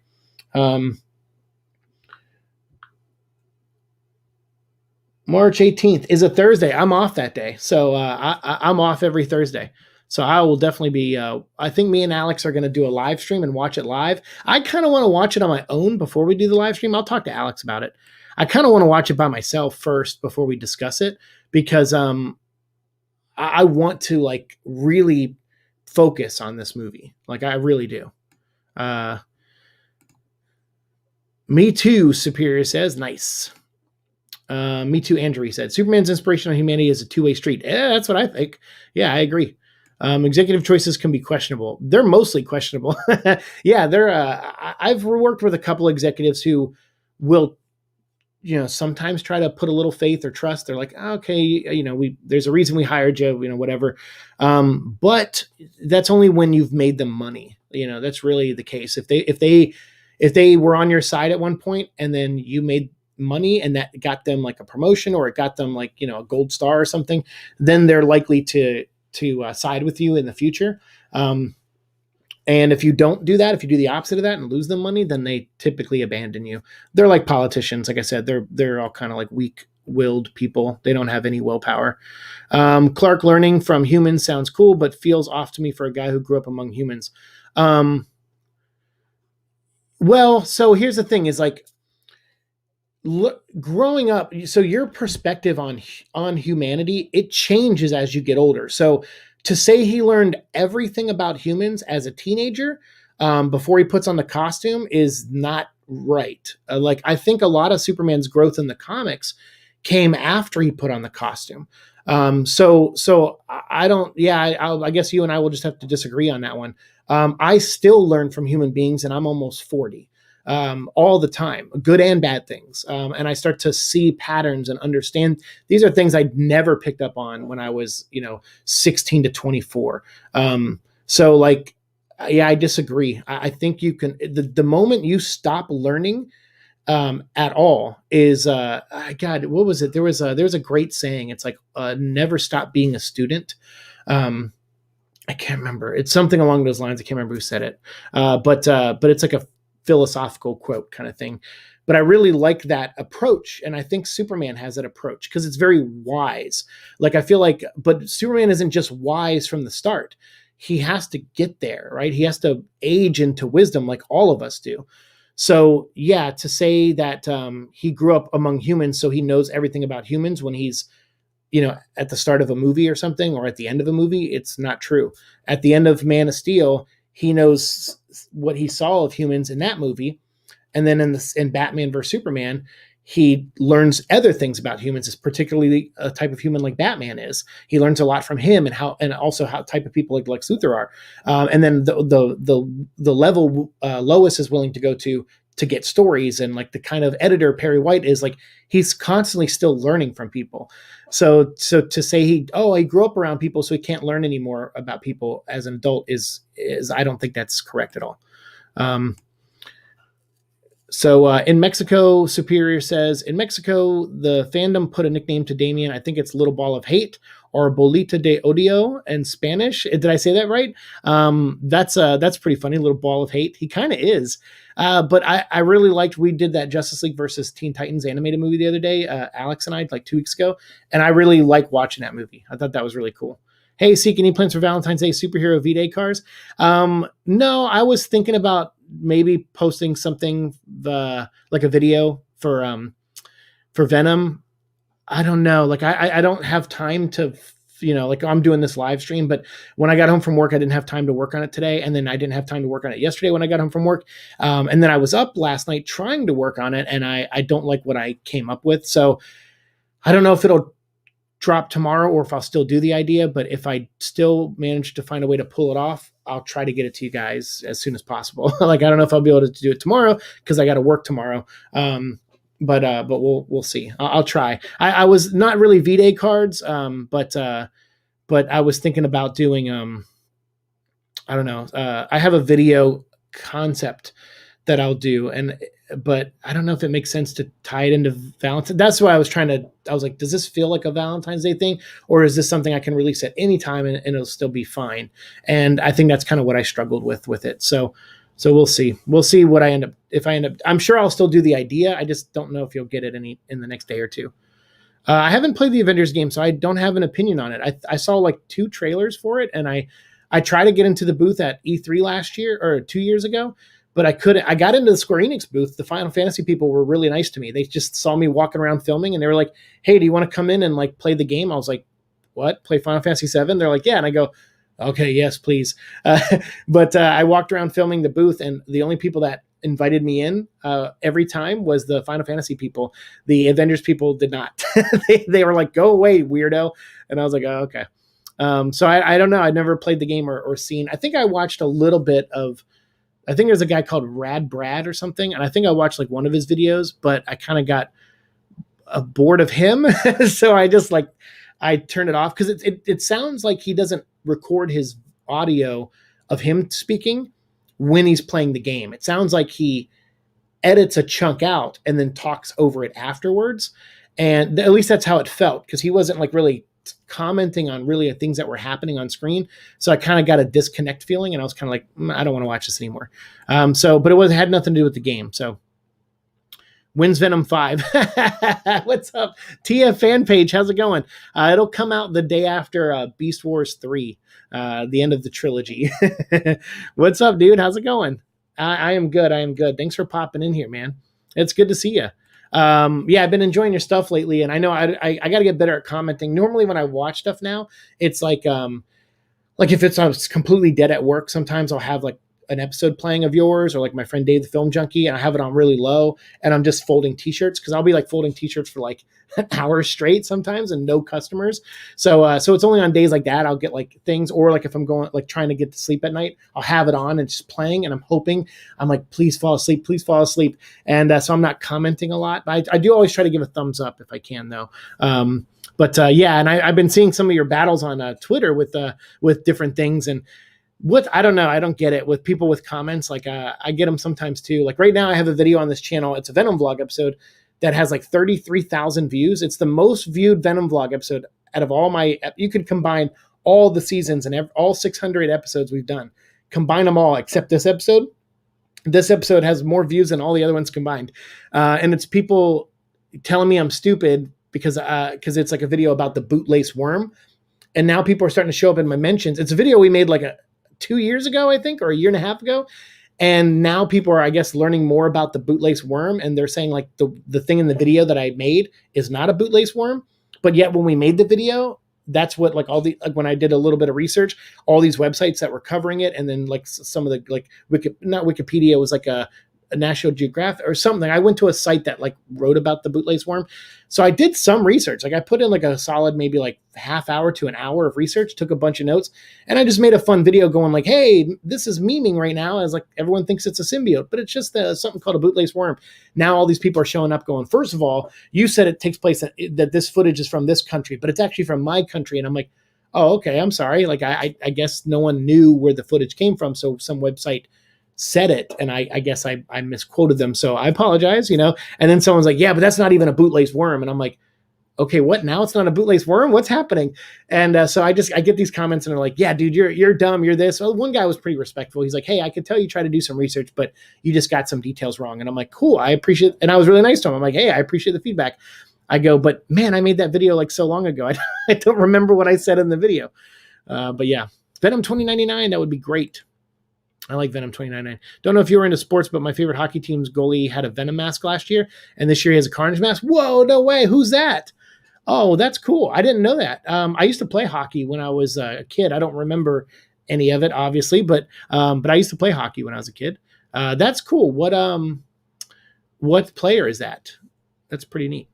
March 18th is a Thursday. I'm off that day. So I'm off every Thursday. So I will definitely be, I think me and Alex are going to do a live stream and watch it live. I kind of want to watch it on my own before we do the live stream. I'll talk to Alex about it. I kind of want to watch it by myself first before we discuss it because I want to like really focus on this movie. Like I really do. Me too, Superior says. Nice. Me too, Andrew said. Superman's inspiration on humanity is a two-way street. That's what I think. Yeah, I agree. Executive choices can be questionable. They're mostly questionable. Yeah, I've worked with a couple executives who will, sometimes try to put a little faith or trust. They're like, okay, there's a reason we hired you, whatever. But that's only when you've made them money. That's really the case. If they were on your side at one point and then you made money and that got them like a promotion or it got them like, a gold star or something, then they're likely to side with you in the future. And if you don't do that, if you do the opposite of that and lose them money, then they typically abandon you. They're like politicians. Like I said, they're all kind of like weak-willed people. They don't have any willpower. Clark learning from humans sounds cool, but feels off to me for a guy who grew up among humans. Well, so here's the thing is like, growing up, so your perspective on humanity, it changes as you get older. So to say he learned everything about humans as a teenager before he puts on the costume is not right. Like, I think a lot of Superman's growth in the comics came after he put on the costume. So I don't. Yeah, I guess you and I will just have to disagree on that one. I still learn from human beings, and I'm almost 40. All the time, good and bad things. And I start to see patterns and understand these are things I'd never picked up on when I was, 16 to 24. So like, yeah, I disagree. I think you can, the moment you stop learning at all is, God, what was it? There's a great saying. It's like, never stop being a student. I can't remember. It's something along those lines. I can't remember who said it. But it's like a philosophical quote kind of thing. But I really like that approach. And I think Superman has that approach because it's very wise. Like, I feel like, but Superman isn't just wise from the start. He has to get there, right? He has to age into wisdom like all of us do. So yeah, to say that he grew up among humans, so he knows everything about humans when he's at the start of a movie or something, or at the end of a movie, it's not true. At the end of Man of Steel, he knows what he saw of humans in that movie. And then in Batman versus Superman, he learns other things about humans, particularly a type of human like Batman is. He learns a lot from him, and also how type of people like Lex Luthor are. And then the level Lois is willing to go to get stories, and like the kind of editor Perry White is, like, he's constantly still learning from people. So to say he grew up around people, so he can't learn anymore about people as an adult is I don't think that's correct at all. So in Mexico, Superior says, in Mexico, the fandom put a nickname to Damian. I think it's Little Ball of Hate or Bolita de Odio in Spanish. Did I say that right? That's pretty funny, Little Ball of Hate. He kind of is. But I really liked, we did that Justice League versus Teen Titans animated movie the other day, Alex and I, like 2 weeks ago. And I really like watching that movie. I thought that was really cool. Hey, Seek, any plans for Valentine's Day superhero V-Day cars? No, I was thinking about maybe posting something like a video for Venom. I don't know. Like, I don't have time to, like, I'm doing this live stream, but when I got home from work, I didn't have time to work on it today. And then I didn't have time to work on it yesterday when I got home from work. And then I was up last night trying to work on it, and I don't like what I came up with. So I don't know if it'll drop tomorrow or if I'll still do the idea, but if I still manage to find a way to pull it off, I'll try to get it to you guys as soon as possible. Like, I don't know if I'll be able to do it tomorrow because I got to work tomorrow. But we'll see. I'll try. I was not really V-Day cards, but I was thinking about doing, I don't know. I have a video concept that I'll do, but I don't know if it makes sense to tie it into Valentine's. That's why I was like, does this feel like a Valentine's Day thing, or is this something I can release at any time and it'll still be fine? And I think that's kind of what I struggled with it. So we'll see. We'll see what if I end up, I'm sure I'll still do the idea. I just don't know if you'll get it in the next day or two. I haven't played the Avengers game, so I don't have an opinion on it. I saw like 2 trailers for it, and I tried to get into the booth at E3 last year or 2 years ago, but I couldn't. I got into the Square Enix booth. The Final Fantasy people were really nice to me. They just saw me walking around filming, and they were like, "Hey, do you want to come in and like play the game?" I was like, "What? Play Final Fantasy 7?" They're like, "Yeah," and I go, "Okay, yes, please." But I walked around filming the booth, and the only people that invited me in every time was the Final Fantasy people. The Avengers people did not. they were like, "Go away, weirdo," and I was like, "Oh, okay." So I don't know. I never played the game or seen. I think I watched a little bit of. I think there's a guy called Rad Brad or something, and I think I watched like one of his videos, but I kind of got bored of him, so I turned it off because it sounds like he doesn't record his audio of him speaking when he's playing the game. It sounds like he edits a chunk out and then talks over it afterwards, and at least that's how it felt, because he wasn't like really commenting on really things that were happening on screen. So I kind of got a disconnect feeling, and I was kind of like, I don't want to watch this anymore. But it had nothing to do with the game. So when's Venom 5? What's up? TF fan page. How's it going? It'll come out the day after Beast Wars 3, the end of the trilogy. What's up, dude? How's it going? I am good. Thanks for popping in here, man. It's good to see you. I've been enjoying your stuff lately, and I know I got to get better at commenting. Normally when I watch stuff now, it's like, like if it's completely dead at work, sometimes I'll have like an episode playing of yours, or like my friend Dave the Film Junkie, and I have it on really low, and I'm just folding t-shirts, because I'll be like folding t-shirts for like an hour straight sometimes and no customers. So it's only on days like that I'll get like things, or like if I'm going like trying to get to sleep at night, I'll have it on and just playing, and I'm hoping, I'm like, please fall asleep, please fall asleep. And so I'm not commenting a lot, but I do always try to give a thumbs up if I can, though. But yeah, and I've been seeing some of your battles on Twitter with different things, and what, I don't know, I don't get it with people with comments. Like I get them sometimes too. Like right now, I have a video on this channel. It's a Venom vlog episode that has like 33,000 views. It's the most viewed Venom vlog episode out of all my. You could combine all the seasons and all 600 episodes we've done, combine them all except this episode. This episode has more views than all the other ones combined, and it's people telling me I'm stupid because it's like a video about the bootlace worm, and now people are starting to show up in my mentions. It's a video we made like 2 years ago, I think, or a year and a half ago. And now people are, I guess, learning more about the bootlace worm. And they're saying like the thing in the video that I made is not a bootlace worm. But yet when we made the video, that's what like when I did a little bit of research, all these websites that were covering it. And then like some of the like not Wikipedia, was like a National Geographic or something. I went to a site that like wrote about the bootlace worm. So I did some research. Like I put in like a solid, maybe like half hour to an hour of research, took a bunch of notes, and I just made a fun video going like, hey, this is memeing right now as like everyone thinks it's a symbiote, but it's just something called a bootlace worm. Now all these people are showing up going, first of all, you said it takes place that this footage is from this country, but it's actually from my country. And I'm like, oh, okay, I'm sorry. Like I guess no one knew where the footage came from. So some website said it, and I guess I misquoted them, so I apologize, And then someone's like, yeah, but that's not even a bootlace worm, and I'm like, okay, what now? It's not a bootlace worm? What's happening? And so I get these comments, and they're like, yeah, dude, you're dumb, you're this. Well, one guy was pretty respectful. He's like, hey, I could tell you try to do some research, but you just got some details wrong. And I'm like, cool, I appreciate it. And I was really nice to him. I'm like, hey, I appreciate the feedback. I go, but man, I made that video like so long ago. I don't remember what I said in the video. But yeah, Venom 2099, that would be great. I like Venom 2099. Don't know if you were into sports, but my favorite hockey team's goalie had a Venom mask last year, and this year he has a Carnage mask. Whoa, no way. Who's that? Oh, that's cool. I didn't know that. I used to play hockey when I was a kid. I don't remember any of it, obviously, but I used to play hockey when I was a kid. That's cool. What player is that? That's pretty neat.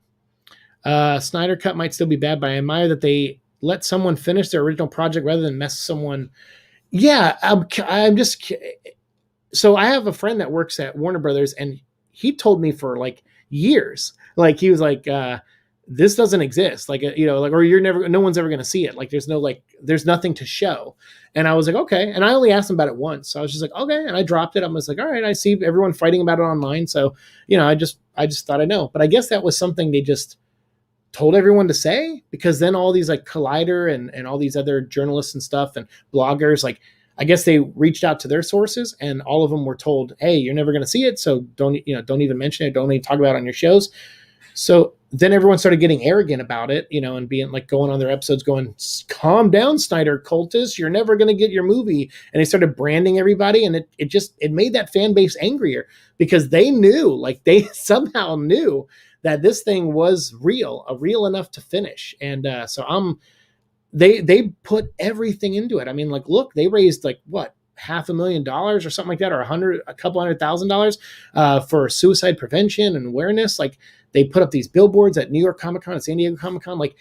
Snyder Cut might still be bad, but I admire that they let someone finish their original project rather than mess someone. Yeah, I'm just. So I have a friend that works at Warner Brothers, and he told me for like years, like he was like, "This doesn't exist," like like, or no one's ever going to see it. Like, there's nothing to show. And I was like, okay. And I only asked him about it once, so I was just like, okay. And I dropped it. I was like, all right. I see everyone fighting about it online, so I just thought I know. But I guess that was something they just told everyone to say, because then all these like Collider and all these other journalists and stuff and bloggers, like I guess they reached out to their sources, and all of them were told, hey, you're never going to see it, so don't even mention it, don't even talk about it on your shows. So then everyone started getting arrogant about it, and being like going on their episodes going, calm down, Snyder cultists, you're never going to get your movie. And they started branding everybody, and it made that fan base angrier, because they knew, like they somehow knew that this thing was real enough to finish. And so they put everything into it. I mean, like, look, they raised like what, $500,000 or something like that, or a couple $100,000 for suicide prevention and awareness. Like they put up these billboards at New York Comic Con and San Diego Comic Con. Like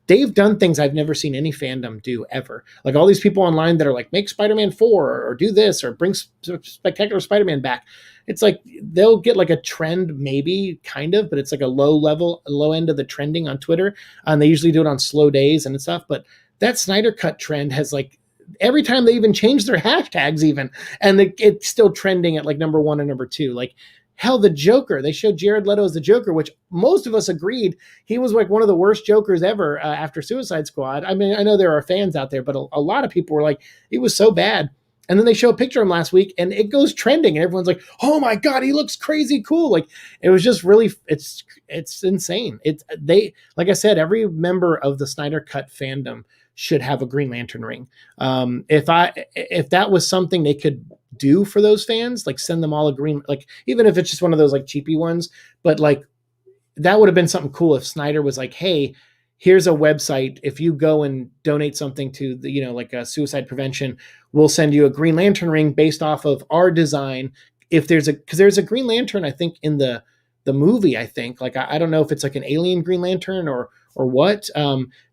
they've done things I've never seen any fandom do ever. Like all these people online that are like, make Spider-Man 4 or do this or bring Spectacular Spider-Man back. It's like they'll get like a trend, maybe kind of, but it's like a low end of the trending on Twitter. And they usually do it on slow days and stuff. But that Snyder Cut trend has like, every time they even change their hashtags even, and it's still trending at like number 1 and number 2. Like hell, the Joker, they showed Jared Leto as the Joker, which most of us agreed he was like one of the worst Jokers ever after Suicide Squad. I mean, I know there are fans out there, but a lot of people were like, he was so bad. And then they show a picture of him last week, and it goes trending, and everyone's like, "Oh my god, he looks crazy cool!" Like it was just really, it's insane. Like I said, every member of the Snyder Cut fandom should have a Green Lantern ring. If that was something they could do for those fans, like send them all a green, like even if it's just one of those like cheapy ones, but like that would have been something cool if Snyder was like, "Hey, here's a website. If you go and donate something to the, like a suicide prevention, we'll send you a Green Lantern ring based off of our design. If because there's a Green Lantern, I think in the movie, I think, like, I don't know if it's like an alien Green Lantern or what.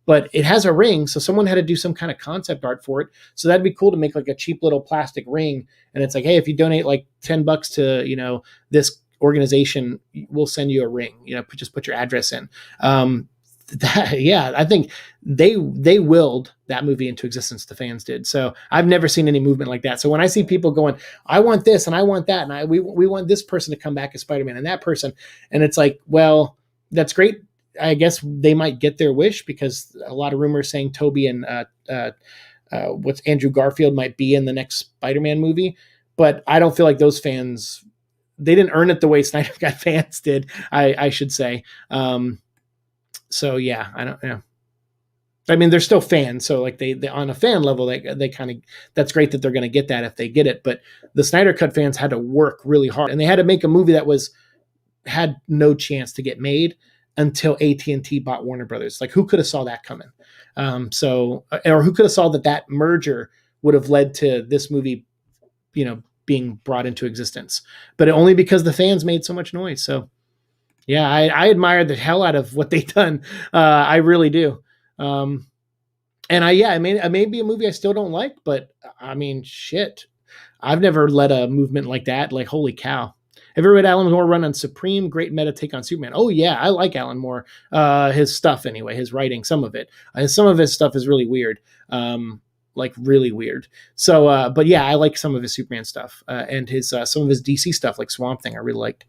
But it has a ring, so someone had to do some kind of concept art for it. So that'd be cool to make like a cheap little plastic ring, and it's like, hey, if you donate like $10 to this organization, we'll send you a ring. Just put your address in. I think they willed that movie into existence. The fans did. So I've never seen any movement like that. So when I see people going, I want this and I want that, and we want this person to come back as Spider-Man and that person, and it's like, well, that's great. I guess they might get their wish, because a lot of rumors saying Toby and what's Andrew Garfield might be in the next Spider-Man movie. But I don't feel like those fans, they didn't earn it the way Snyder Cut fans did, I should say. So yeah, I don't know. I mean, they're still fans. So like they on a fan level, they kind of, that's great that they're going to get that if they get it. But the Snyder Cut fans had to work really hard, and they had to make a movie that had no chance to get made until AT&T bought Warner Brothers. Like, who could have saw that coming? Or who could have saw that merger would have led to this movie, being brought into existence? But only because the fans made so much noise. So yeah, I admire the hell out of what they've done. I really do. And it may be a movie I still don't like, but I mean, shit, I've never led a movement like that. Like, holy cow. Have you ever read Alan Moore run on Supreme? Great meta take on Superman. Oh yeah, I like Alan Moore. His stuff anyway, his writing, some of it. Some of his stuff is really weird. Like really weird. So, but yeah, I like some of his Superman stuff, and his some of his DC stuff, like Swamp Thing, I really liked.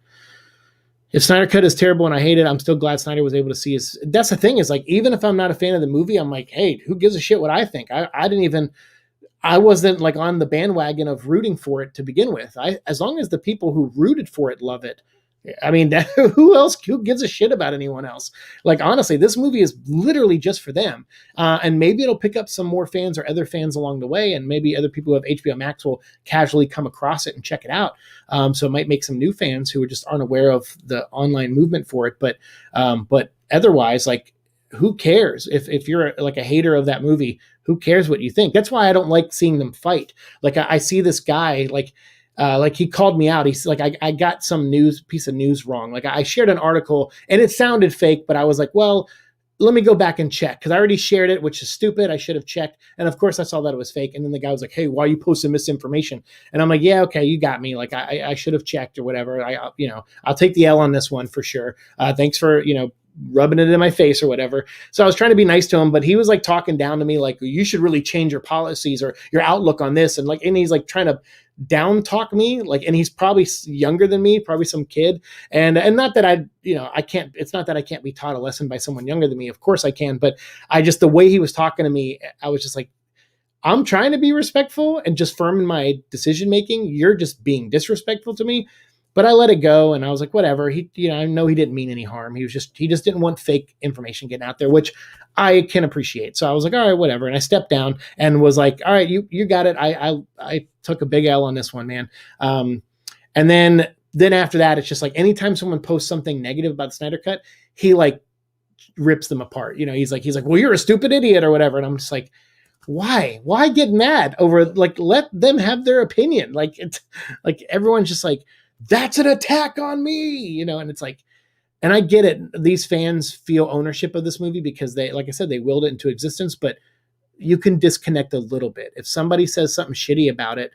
If Snyder Cut is terrible and I hate it, I'm still glad Snyder was able to see his. That's the thing, is like, even if I'm not a fan of the movie, I'm like, hey, who gives a shit what I think? I wasn't like on the bandwagon of rooting for it to begin with. As long as the people who rooted for it love it, I mean, who gives a shit about anyone else? Like, honestly, this movie is literally just for them. And maybe it'll pick up some more fans or other fans along the way. And maybe other people who have HBO Max will casually come across it and check it out. So it might make some new fans who just aren't aware of the online movement for it. But otherwise, like, who cares if you're like a hater of that movie? Who cares what you think? That's why I don't like seeing them fight. Like, I see this guy, like he called me out. He's like, I got some piece of news wrong. Like, I shared an article and it sounded fake, but I was like, well, let me go back and check, because I already shared it, which is stupid. I should have checked. And of course I saw that it was fake. And then the guy was like, hey, why are you posting misinformation? And I'm like, yeah, okay, you got me. Like, I should have checked or whatever. I'll take the L on this one for sure. Thanks for, rubbing it in my face or whatever. So I was trying to be nice to him, but he was like talking down to me, like, you should really change your policies or your outlook on this. And he's like trying to down talk me, like, and he's probably younger than me, probably some kid. And not that I can't, it's not that I can't be taught a lesson by someone younger than me. Of course I can. But the way he was talking to me, I was just like, I'm trying to be respectful and just firm in my decision making. You're just being disrespectful to me. But I let it go, and I was like, whatever. I know he didn't mean any harm. He just didn't want fake information getting out there, which I can appreciate. So I was like, all right, whatever. And I stepped down and was like, all right, you got it. I took a big L on this one, man. And then after that, it's just like, anytime someone posts something negative about the Snyder Cut, he like rips them apart. He's like, well, you're a stupid idiot or whatever. And I'm just like, why get mad over, like, let them have their opinion. Like, it's like, everyone's just like, that's an attack on me, and it's like, and I get it. These fans feel ownership of this movie because they, like I said, they willed it into existence, but you can disconnect a little bit. If somebody says something shitty about it,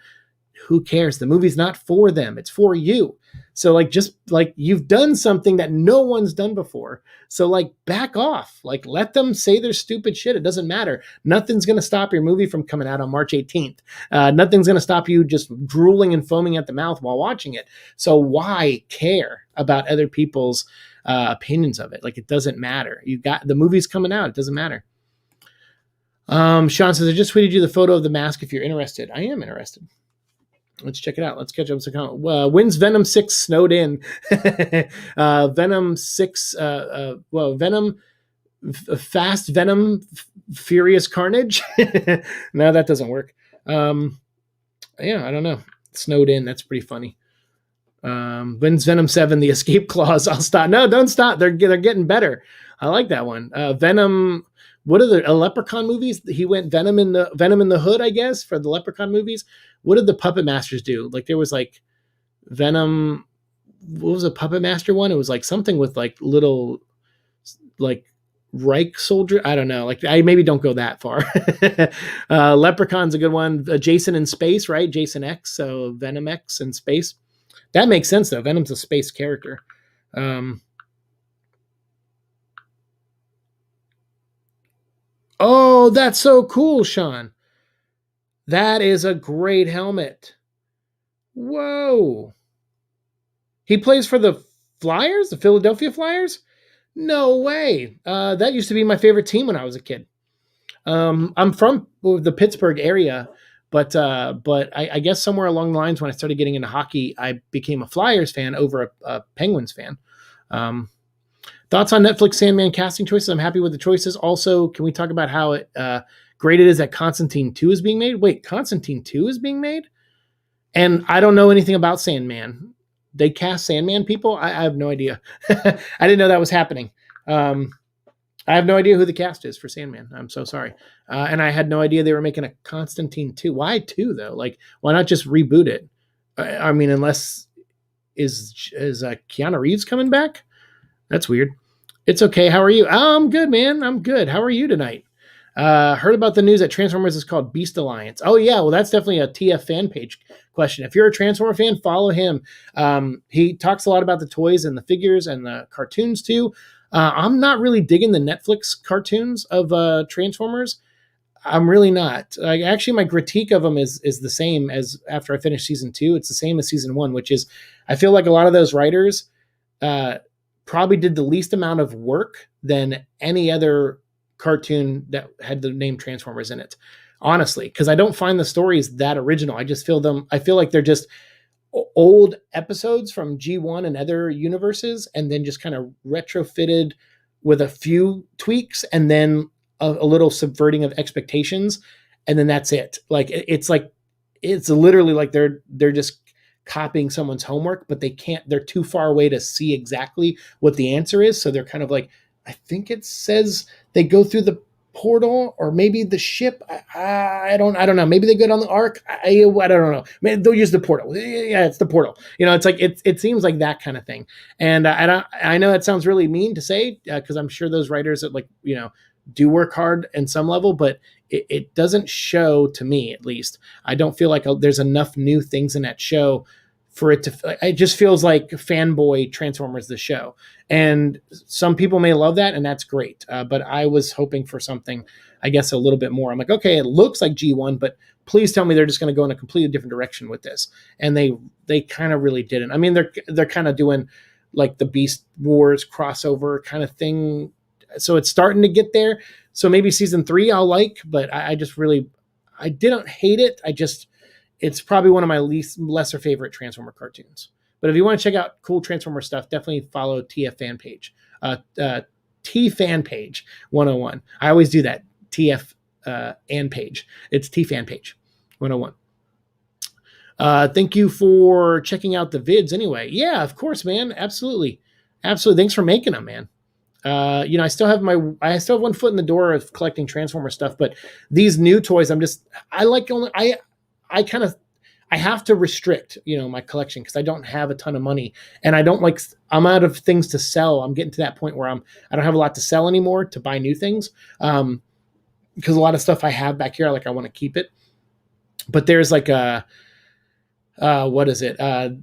who cares? The movie's not for them. It's for you. So like, just like, you've done something that no one's done before. So like, back off, like, let them say their stupid shit. It doesn't matter. Nothing's going to stop your movie from coming out on March 18th. Nothing's going to stop you just drooling and foaming at the mouth while watching it. So why care about other people's opinions of it? Like, it doesn't matter. The movie's coming out. It doesn't matter. Sean says, I just tweeted you the photo of the mask if you're interested. I am interested. Let's check it out. Let's catch up with some. When's Venom 6 snowed in? Venom 6, Venom, Fast Venom, Furious Carnage? No, that doesn't work. Yeah, I don't know. Snowed in, that's pretty funny. When's Venom 7, the escape clause? I'll stop. No, don't stop. They're getting better. I like that one. Venom. What are the Leprechaun movies? He went Venom in the Hood, I guess, for the Leprechaun movies. What did the Puppet Masters do? Like there was like Venom. What was a Puppet Master one? It was like something with like little like Reich soldier. I don't know. Like I maybe don't go that far. Leprechaun's a good one. Jason in space, right? Jason X. So Venom X in space. That makes sense though. Venom's a space character. Oh, that's so cool, Sean. That is a great helmet. Whoa. He plays for the Flyers, the Philadelphia Flyers? No way. That used to be my favorite team when I was a kid. I'm from the Pittsburgh area, but I guess somewhere along the lines when I started getting into hockey, I became a Flyers fan over a Penguins fan. Thoughts on Netflix Sandman casting choices? I'm happy with the choices. Also, can we talk about how great it is that Constantine 2 is being made? Wait, Constantine 2 is being made? And I don't know anything about Sandman. They cast Sandman people? I have no idea. I didn't know that was happening. I have no idea who the cast is for Sandman. I'm so sorry. And I had no idea they were making a Constantine 2. Why 2, though? Like, why not just reboot it? I mean, unless is Keanu Reeves coming back? That's weird. It's okay. How are you? Oh, I'm good, man. I'm good. How are you tonight? Heard about the news that Transformers is called Beast Alliance. Oh, yeah. Well, that's definitely a TF fan page question. If you're a Transformer fan, follow him. He talks a lot about the toys and the figures and the cartoons, too. I'm not really digging the Netflix cartoons of Transformers. I'm really not. Actually, my critique of them is the same as after I finished season 2. It's the same as season 1, which is I feel like a lot of those writers probably did the least amount of work than any other cartoon that had the name Transformers in it. Honestly, because I don't find the stories that original. I feel like they're just old episodes from G1 and other universes, and then just kind of retrofitted with a few tweaks and then a little subverting of expectations. And then that's it. It's literally like they're just copying someone's homework, but they're too far away to see exactly what the answer is. So they're kind of like, I think it says they go through the portal or maybe the ship. I don't know. Maybe they go on the ark. I don't know. Maybe they'll use the portal. Yeah, it's the portal. It's like, it seems like that kind of thing. And I know that sounds really mean to say, cause I'm sure those writers that do work hard in some level, but it doesn't show to me, at least. I don't feel like there's enough new things in that show for it to, it just feels like fanboy Transformers, the show. And some people may love that, and that's great. But I was hoping for something, I guess, a little bit more. I'm like, okay, it looks like G1, but please tell me they're just going to go in a completely different direction with this. And they kind of really didn't. I mean, they're kind of doing like the Beast Wars crossover kind of thing. So it's starting to get there. So maybe season 3 I'll like, but I didn't hate it. It's probably one of my lesser favorite Transformer cartoons. But if you want to check out cool Transformer stuff, definitely follow TF fan page. T fan page 101. I always do that. TF and page. It's T fan page 101. Thank you for checking out the vids anyway. Yeah, of course, man. Absolutely. Thanks for making them, man. I still have one foot in the door of collecting Transformer stuff, but these new toys, I have to restrict, my collection because I don't have a ton of money, and I'm out of things to sell. I'm getting to that point where I don't have a lot to sell anymore to buy new things. Because a lot of stuff I have back here, I want to keep it, but there's like what is it? I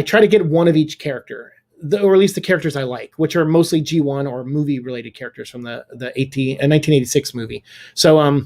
try to get one of each character. Or at least the characters I like, which are mostly G1 or movie related characters from the 1986 movie. So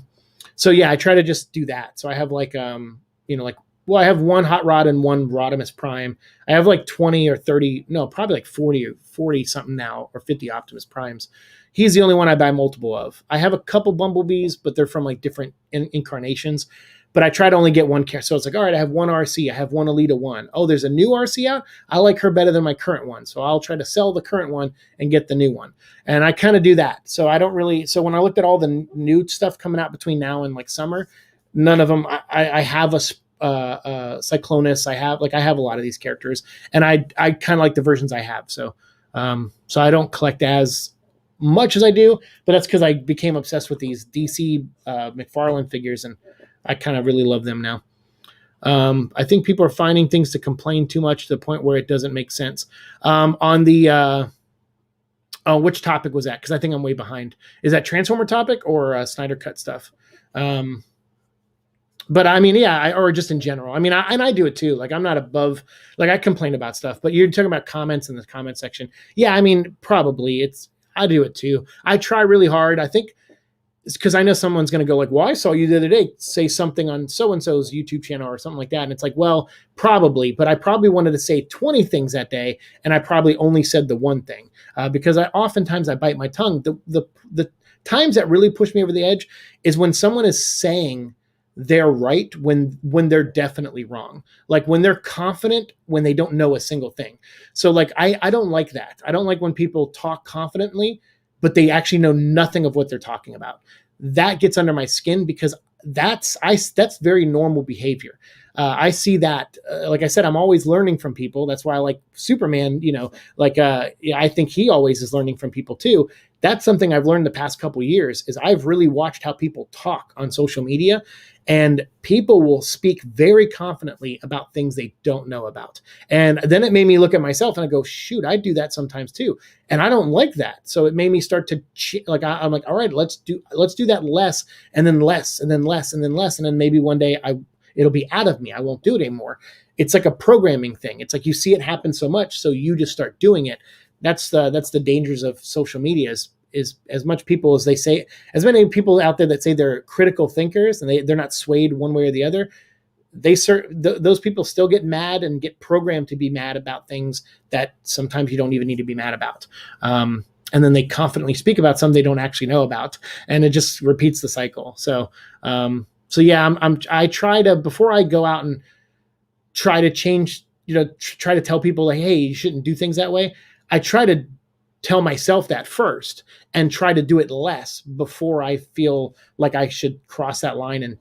yeah, I try to just do that. So I have I have one Hot Rod and one Rodimus Prime. I have like 20 or 30, no, probably like 40 something now, or 50 Optimus Primes. He's the only one I buy multiple of. I have a couple Bumblebees, but they're from like different incarnations. But I try to only get one character. So it's like, all right, I have one RC. I have one Alita 1. Oh, there's a new RC out? I like her better than my current one. So I'll try to sell the current one and get the new one. And I kind of do that. So so when I looked at all the new stuff coming out between now and like summer, none of them, I have a Cyclonus. I have a lot of these characters, and I kind of like the versions I have. So I don't collect as much as I do, but that's because I became obsessed with these DC McFarlane figures, and I kind of really love them now. I think people are finding things to complain too much to the point where it doesn't make sense. On the which topic was that? Because I think I'm way behind. Is that Transformer topic or Snyder Cut stuff? But I mean, yeah, or just in general. I mean, I do it too. Like, I'm not above, like, I complain about stuff, but you're talking about comments in the comment section. Yeah, I mean, probably I do it too. I try really hard. I think it's because I know someone's going to go like, well, I saw you the other day say something on so-and-so's YouTube channel or something like that. And it's like, well, probably, but I probably wanted to say 20 things that day. And I probably only said the one thing because oftentimes I bite my tongue. The times that really push me over the edge is when someone is saying they're right when they're definitely wrong. Like when they're confident when they don't know a single thing. So like, I don't like that. I don't like when people talk confidently, but they actually know nothing of what they're talking about. That gets under my skin because that's very normal behavior. I see that, like I said, I'm always learning from people. That's why I like Superman, I think he always is learning from people too. That's something I've learned the past couple of years is I've really watched how people talk on social media, and people will speak very confidently about things they don't know about. And then it made me look at myself and I go, shoot, I do that sometimes too. And I don't like that. So it made me start to I'm like, all right, let's do that less and then less and then less and then less. And then maybe one day it'll be out of me. I won't do it anymore. It's like a programming thing. It's like you see it happen so much, so you just start doing it. That's the dangers of social media is as much people as they say, as many people out there that say they're critical thinkers and they're not swayed one way or the other. Those people still get mad and get programmed to be mad about things that sometimes you don't even need to be mad about. And then they confidently speak about something they don't actually know about, and it just repeats the cycle. So yeah, I try to, before I go out and try to change, try to tell people like, hey, you shouldn't do things that way. I try to tell myself that first and try to do it less before I feel like I should cross that line.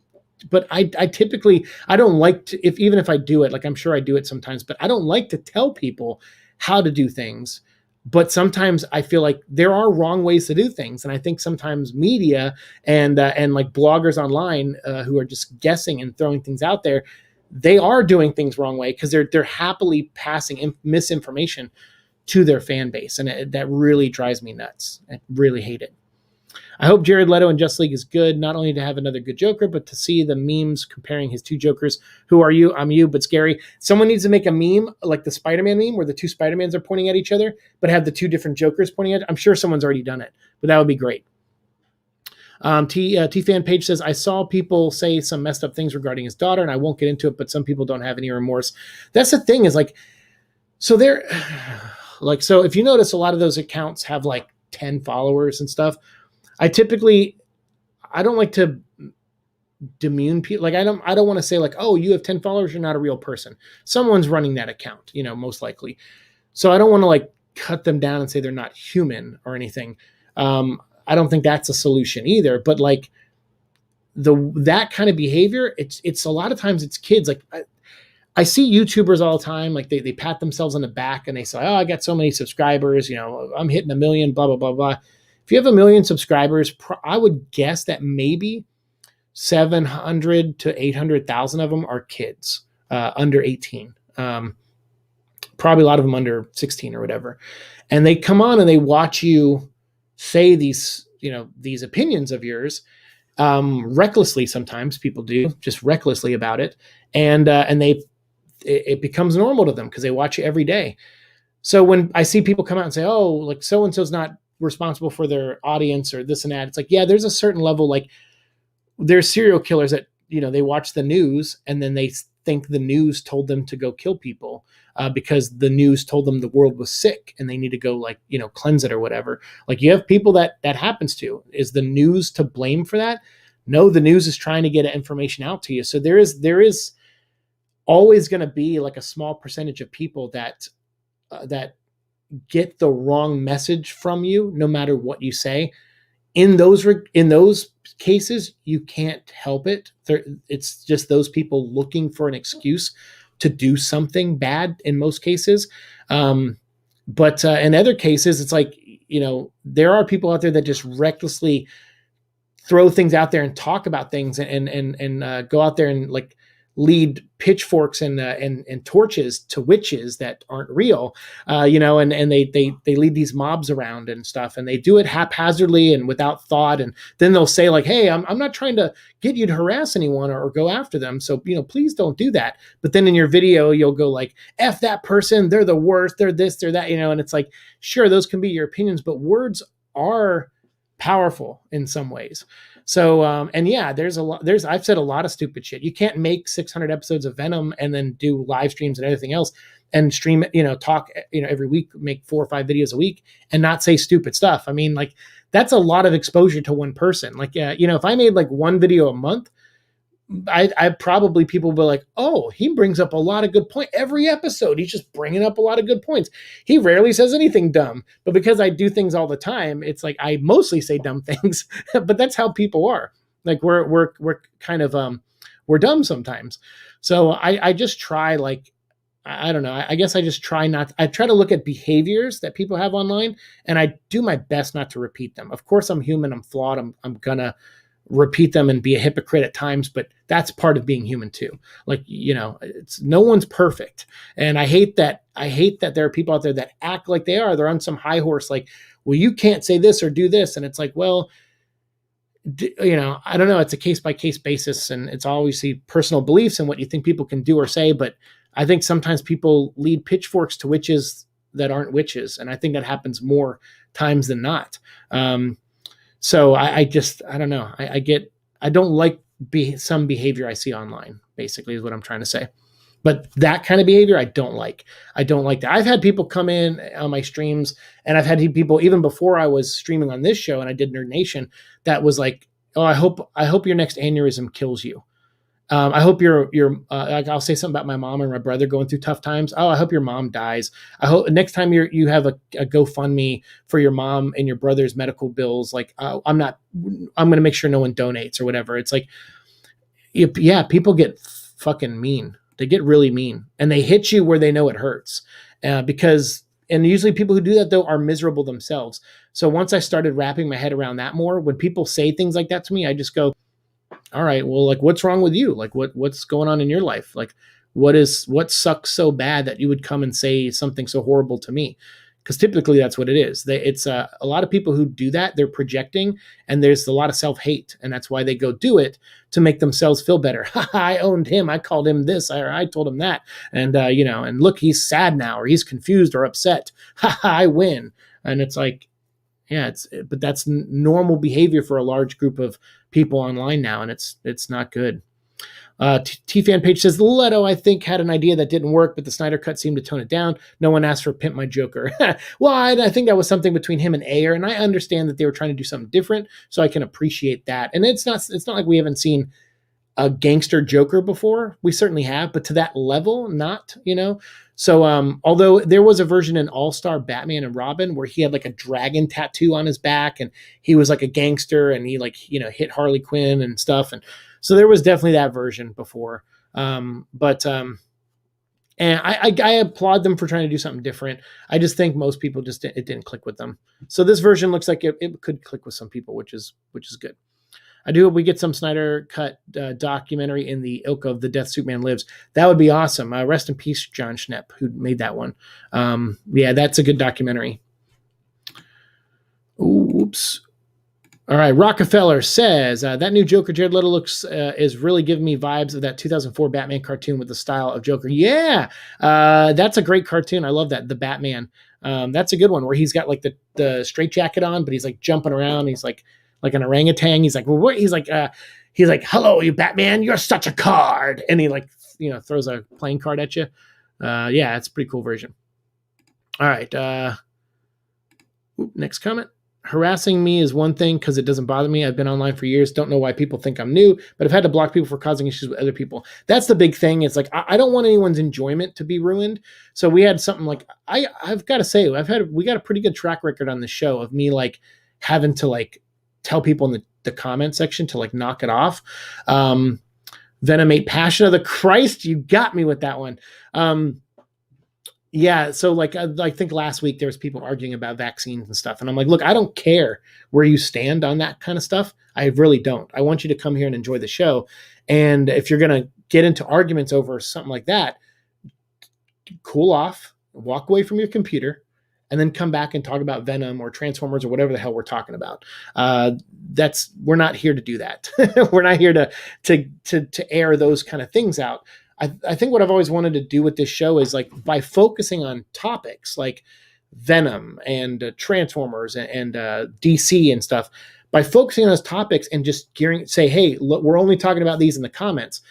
But I typically, I don't like to, even if I do it, like I'm sure I do it sometimes, but I don't like to tell people how to do things. But sometimes I feel like there are wrong ways to do things. And I think sometimes media and like bloggers online who are just guessing and throwing things out there, they are doing things wrong way because they're happily passing misinformation to their fan base. And that really drives me nuts. I really hate it. I hope Jared Leto in Justice League is good, not only to have another good Joker, but to see the memes comparing his two Jokers. Who are you? I'm you, but scary. Someone needs to make a meme like the Spider-Man meme where the two Spider-Mans are pointing at each other, but have the two different Jokers pointing at. I'm sure someone's already done it, but that would be great. T-Fan Page says, I saw people say some messed up things regarding his daughter, and I won't get into it, but some people don't have any remorse. That's the thing is like, so they're like, so if you notice a lot of those accounts have like 10 followers and stuff, I don't like to demean people. Like I don't want to say like, oh, you have 10 followers, you're not a real person. Someone's running that account, most likely. So I don't want to like cut them down and say they're not human or anything. I don't think that's a solution either. But like that kind of behavior, it's a lot of times it's kids. Like I see YouTubers all the time, like they pat themselves on the back and they say, oh, I got so many subscribers, I'm hitting 1 million, blah, blah, blah, blah. If you have 1 million subscribers, I would guess that maybe 700 to 800,000 of them are kids under 18. Probably a lot of them under 16 or whatever. And they come on and they watch you say these opinions of yours recklessly. Sometimes people do, just recklessly about it. And it becomes normal to them because they watch you every day. So when I see people come out and say, oh, like so-and-so's not responsible for their audience or this and that, it's like, yeah, there's a certain level, like there's serial killers that, they watch the news and then they think the news told them to go kill people because the news told them the world was sick and they need to go like, cleanse it or whatever. Like you have people that happens to. Is the news to blame for that? No, the news is trying to get information out to you. So there is always going to be like a small percentage of people that get the wrong message from you, no matter what you say. In those cases, you can't help it. It's just those people looking for an excuse to do something bad in most cases. But in other cases, it's like there are people out there that just recklessly throw things out there and talk about things and go out there and like lead pitchforks and torches to witches that aren't real, and they lead these mobs around and stuff, and they do it haphazardly and without thought, and then they'll say like, hey, I'm not trying to get you to harass anyone or go after them, so please don't do that. But then in your video you'll go like, F that person, they're the worst, they're this, they're that, and it's like, sure, those can be your opinions, but words are powerful in some ways. So, and yeah, I've said a lot of stupid shit. You can't make 600 episodes of Venom and then do live streams and everything else and stream, talk, every week, make 4 or 5 videos a week and not say stupid stuff. I mean, like, that's a lot of exposure to one person. Like, if I made like 1 video a month, I probably, people will be like, oh, he brings up a lot of good points every episode. He's just bringing up a lot of good points. He rarely says anything dumb, but because I do things all the time, it's like I mostly say dumb things. But that's how people are. Like we're kind of we're dumb sometimes. So I just try, like, I don't know. I guess I just try I try to look at behaviors that people have online, and I do my best not to repeat them. Of course, I'm human. I'm flawed. I'm gonna repeat them and be a hypocrite at times, but that's part of being human too. Like, it's no one's perfect. And I hate that there are people out there that act like they're on some high horse. Like, well, you can't say this or do this. And it's like, well, I don't know. It's a case by case basis, and it's obviously personal beliefs and what you think people can do or say. But I think sometimes people lead pitchforks to witches that aren't witches. And I think that happens more times than not. So I don't know. I don't like some behavior I see online, basically, is what I'm trying to say. But that kind of behavior, I don't like. I don't like that. I've had people come in on my streams, and I've had people even before I was streaming on this show and I did Nerd Nation, that was like, oh, I hope your next aneurysm kills you. I hope I'll say something about my mom and my brother going through tough times. Oh, I hope your mom dies. I hope next time you have a GoFundMe for your mom and your brother's medical bills. Like, I'm going to make sure no one donates or whatever. It's like, yeah, people get fucking mean. They get really mean, and they hit you where they know it hurts, and usually people who do that though are miserable themselves. So once I started wrapping my head around that more, when people say things like that to me, I just go, all right, well, like, what's wrong with you? Like, what's going on in your life? Like, what sucks so bad that you would come and say something so horrible to me? Because typically that's what it is. It's a lot of people who do that. They're projecting, and there's a lot of self-hate, and that's why they go do it to make themselves feel better. I owned him. I called him this, or I told him that. And, and look, he's sad now, or he's confused or upset. I win. And it's like, yeah, but that's normal behavior for a large group of people online now, and it's not good. T-Fan Page says, Leto, I think, had an idea that didn't work, but the Snyder Cut seemed to tone it down. No one asked for Pimp My Joker. Well, I think that was something between him and Ayer, and I understand that they were trying to do something different, so I can appreciate that. And it's not like we haven't seen a gangster Joker before. We certainly have, but to that level, not, So although there was a version in All-Star Batman and Robin where he had like a dragon tattoo on his back, and he was like a gangster, and he hit Harley Quinn and stuff. And so there was definitely that version before. And I applaud them for trying to do something different. I just think most people it didn't click with them. So this version looks like it could click with some people, which is good. I do hope we get some Snyder Cut documentary in the ilk of The Death Superman Lives. That would be awesome. Rest in peace, John Schnepp, who made that one. Yeah, that's a good documentary. Oops. All right, Rockefeller says, that new Joker Jared Leto looks is really giving me vibes of that 2004 Batman cartoon with the style of Joker. Yeah, that's a great cartoon. I love that, the Batman. That's a good one where he's got like the straitjacket on, but he's like jumping around. He's like an orangutan. He's like, well, what? He's like, hello, you Batman, you're such a card. And he throws a playing card at you. Yeah, it's a pretty cool version. All right. Next comment. Harassing me is one thing because it doesn't bother me. I've been online for years. Don't know why people think I'm new, but I've had to block people for causing issues with other people. That's the big thing. It's like, I don't want anyone's enjoyment to be ruined. So we had something like, I've got to say, we got a pretty good track record on the show of me like having to like tell people in the comment section to like knock it off. Venom 8 Passion of the Christ. You got me with that one. Yeah, so like I think last week there was people arguing about vaccines and stuff, and I'm like, look, I don't care where you stand on that kind of stuff. I really don't. I want you to come here and enjoy the show, and if you're gonna get into arguments over something like that, cool off, walk away from your computer, and then come back and talk about Venom or Transformers or whatever the hell we're talking about. That's we're not here to do that. We're not here to air those kind of things out. I think what I've always wanted to do with this show is like by focusing on topics like Venom and Transformers and DC and stuff. By focusing on those topics and just say, hey, look, we're only talking about these in the comments.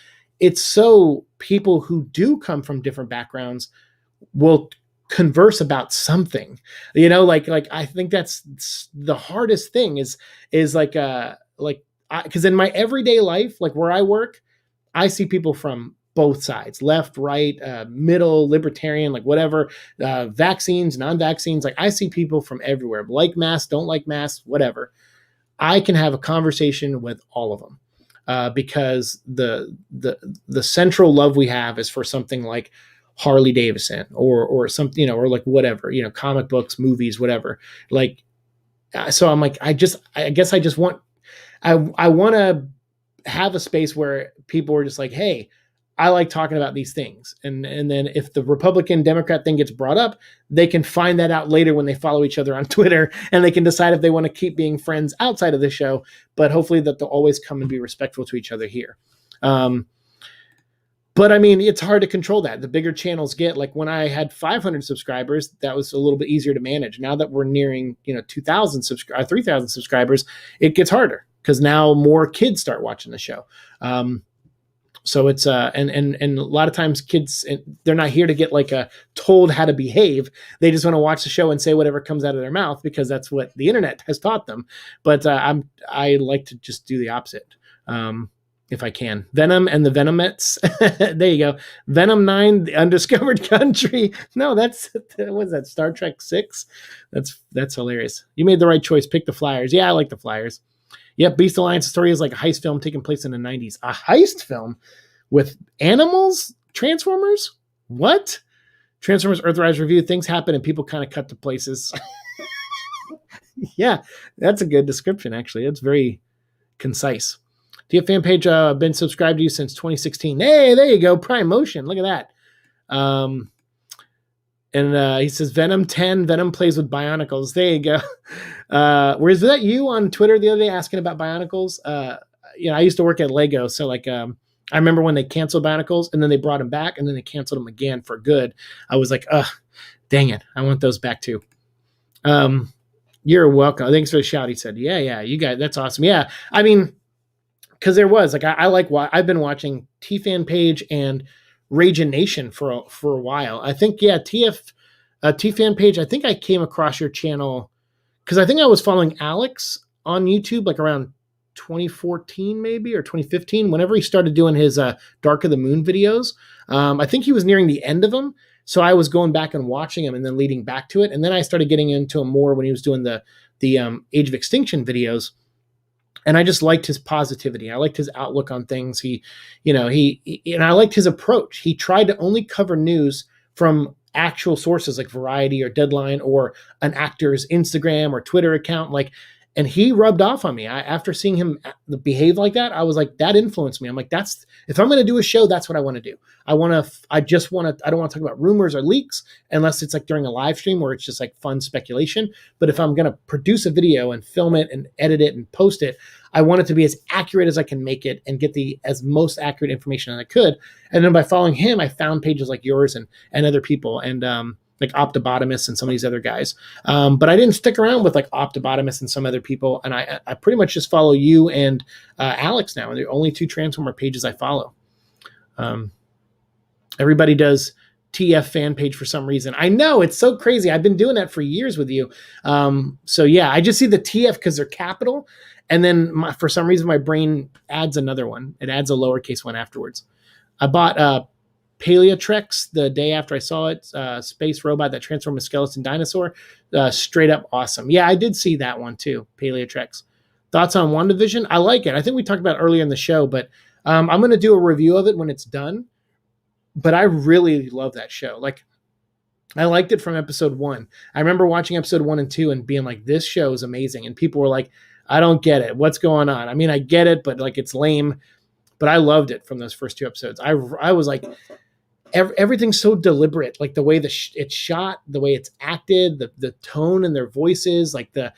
It's so people who do come from different backgrounds will converse about something, like I think that's the hardest thing is like because in my everyday life, like where I work, I see people from both sides, left, right, middle, libertarian, like whatever, vaccines, non-vaccines. Like I see people from everywhere, like masks, don't like masks, whatever. I can have a conversation with all of them because the central love we have is for something like Harley Davidson or something, or like whatever, comic books, movies, whatever. Like, so I'm like, I guess I just want, I want to have a space where people are just like, hey, I like talking about these things. And then if the Republican Democrat thing gets brought up, they can find that out later when they follow each other on Twitter, and they can decide if they want to keep being friends outside of the show, but hopefully that they'll always come and be respectful to each other here. But I mean, it's hard to control that. The bigger channels get, like when I had 500 subscribers, that was a little bit easier to manage. Now that we're nearing, 2,000 3,000 subscribers, it gets harder because now more kids start watching the show. So it's and a lot of times kids, they're not here to get like told how to behave. They just want to watch the show and say whatever comes out of their mouth because that's what the internet has taught them. But I like to just do the opposite. If I can. Venom and the Venomettes. There you go. Venom 9, The Undiscovered Country. No, what's that, Star Trek 6? That's hilarious. You made the right choice. Pick the Flyers. Yeah, I like the Flyers. Yep, Beast Alliance story is like a heist film taking place in the 90s. A heist film with animals? Transformers? What? Transformers Earthrise review. Things happen and people kind of cut to places. Yeah, that's a good description, actually. It's very concise. DF fan page, been subscribed to you since 2016. Hey, there you go. Prime Motion. Look at that. And he says, Venom 10, Venom plays with Bionicles. There you go. Was that you on Twitter the other day asking about Bionicles? I used to work at Lego. So like, I remember when they canceled Bionicles and then they brought them back and then they canceled them again for good. I was like, dang it. I want those back too. You're welcome. Thanks for the shout. He said, yeah, you guys, that's awesome. Yeah. I mean, because there was like I've been watching T-Fan Page and Ragin' Nation for a while. I think T-Fan Page. I think I came across your channel because I think I was following Alex on YouTube like around 2014 maybe or 2015. Whenever he started doing his Dark of the Moon videos, I think he was nearing the end of them. So I was going back and watching him and then leading back to it, and then I started getting into him more when he was doing the Age of Extinction videos. And I just liked his positivity. I liked his outlook on things. He and I liked his approach. He tried to only cover news from actual sources like Variety or Deadline or an actor's Instagram or Twitter account. And he rubbed off on me. After seeing him behave like that, I was like, that influenced me. I'm like, if I'm going to do a show, that's what I want to do. I don't want to talk about rumors or leaks unless it's like during a live stream where it's just like fun speculation. But if I'm going to produce a video and film it and edit it and post it, I want it to be as accurate as I can make it and get as most accurate information as I could. And then by following him, I found pages like yours and other people and like Optobotomus and some of these other guys. But I didn't stick around with like Optobotomus and some other people. And I pretty much just follow you and Alex now. And they're only two Transformer pages I follow. Everybody does TF fan page for some reason. I know, it's so crazy. I've been doing that for years with you. So yeah, I just see the TF because they're capital. And then for some reason, my brain adds another one. It adds a lowercase one afterwards. I bought Paleotrex the day after I saw it. Space robot that transformed a skeleton dinosaur. Straight up awesome. Yeah, I did see that one too, Paleotrex. Thoughts on WandaVision? I like it. I think we talked about it earlier in the show, but I'm going to do a review of it when it's done. But I really love that show. Like, I liked it from episode 1. I remember watching episode 1 and 2 and being like, this show is amazing. And people were like, I don't get it. What's going on? I mean, I get it, but like it's lame. But I loved it from those first 2 episodes. I was like, everything's so deliberate, like the way it's shot, the way it's acted, the tone in their voices, like the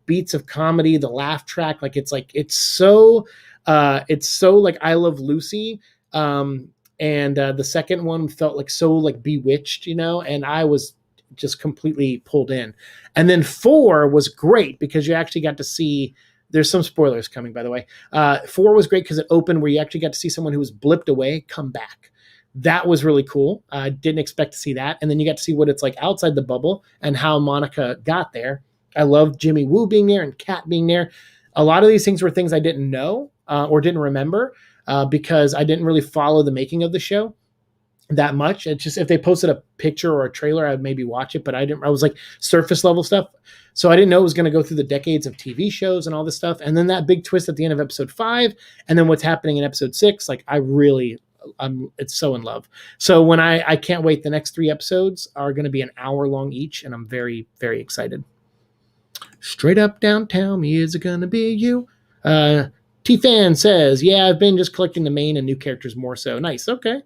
beats of comedy, the laugh track, like it's so like I Love Lucy. And the second one felt like so like bewitched, and I was just completely pulled in. And then 4 was great because you actually got to see, there's some spoilers coming, by the way. 4 was great because it opened where you actually got to see someone who was blipped away come back. That was really cool. I didn't expect to see that. And then you got to see what it's like outside the bubble and how Monica got there. I loved Jimmy Woo being there and Kat being there. A lot of these things were things I didn't know or didn't remember because I didn't really follow the making of the show that much. It's just if they posted a picture or a trailer, I'd maybe watch it, but I was like surface level stuff. So I didn't know it was going to go through the decades of TV shows and all this stuff. And then that big twist at the end of episode 5, and then what's happening in episode 6, like it's so in love. So when I can't wait. The next 3 episodes are going to be an hour long each, and I'm very, very excited. Straight up downtown, is it going to be you? T-Fan says, yeah, I've been just collecting the main and new characters more so. Nice. Okay.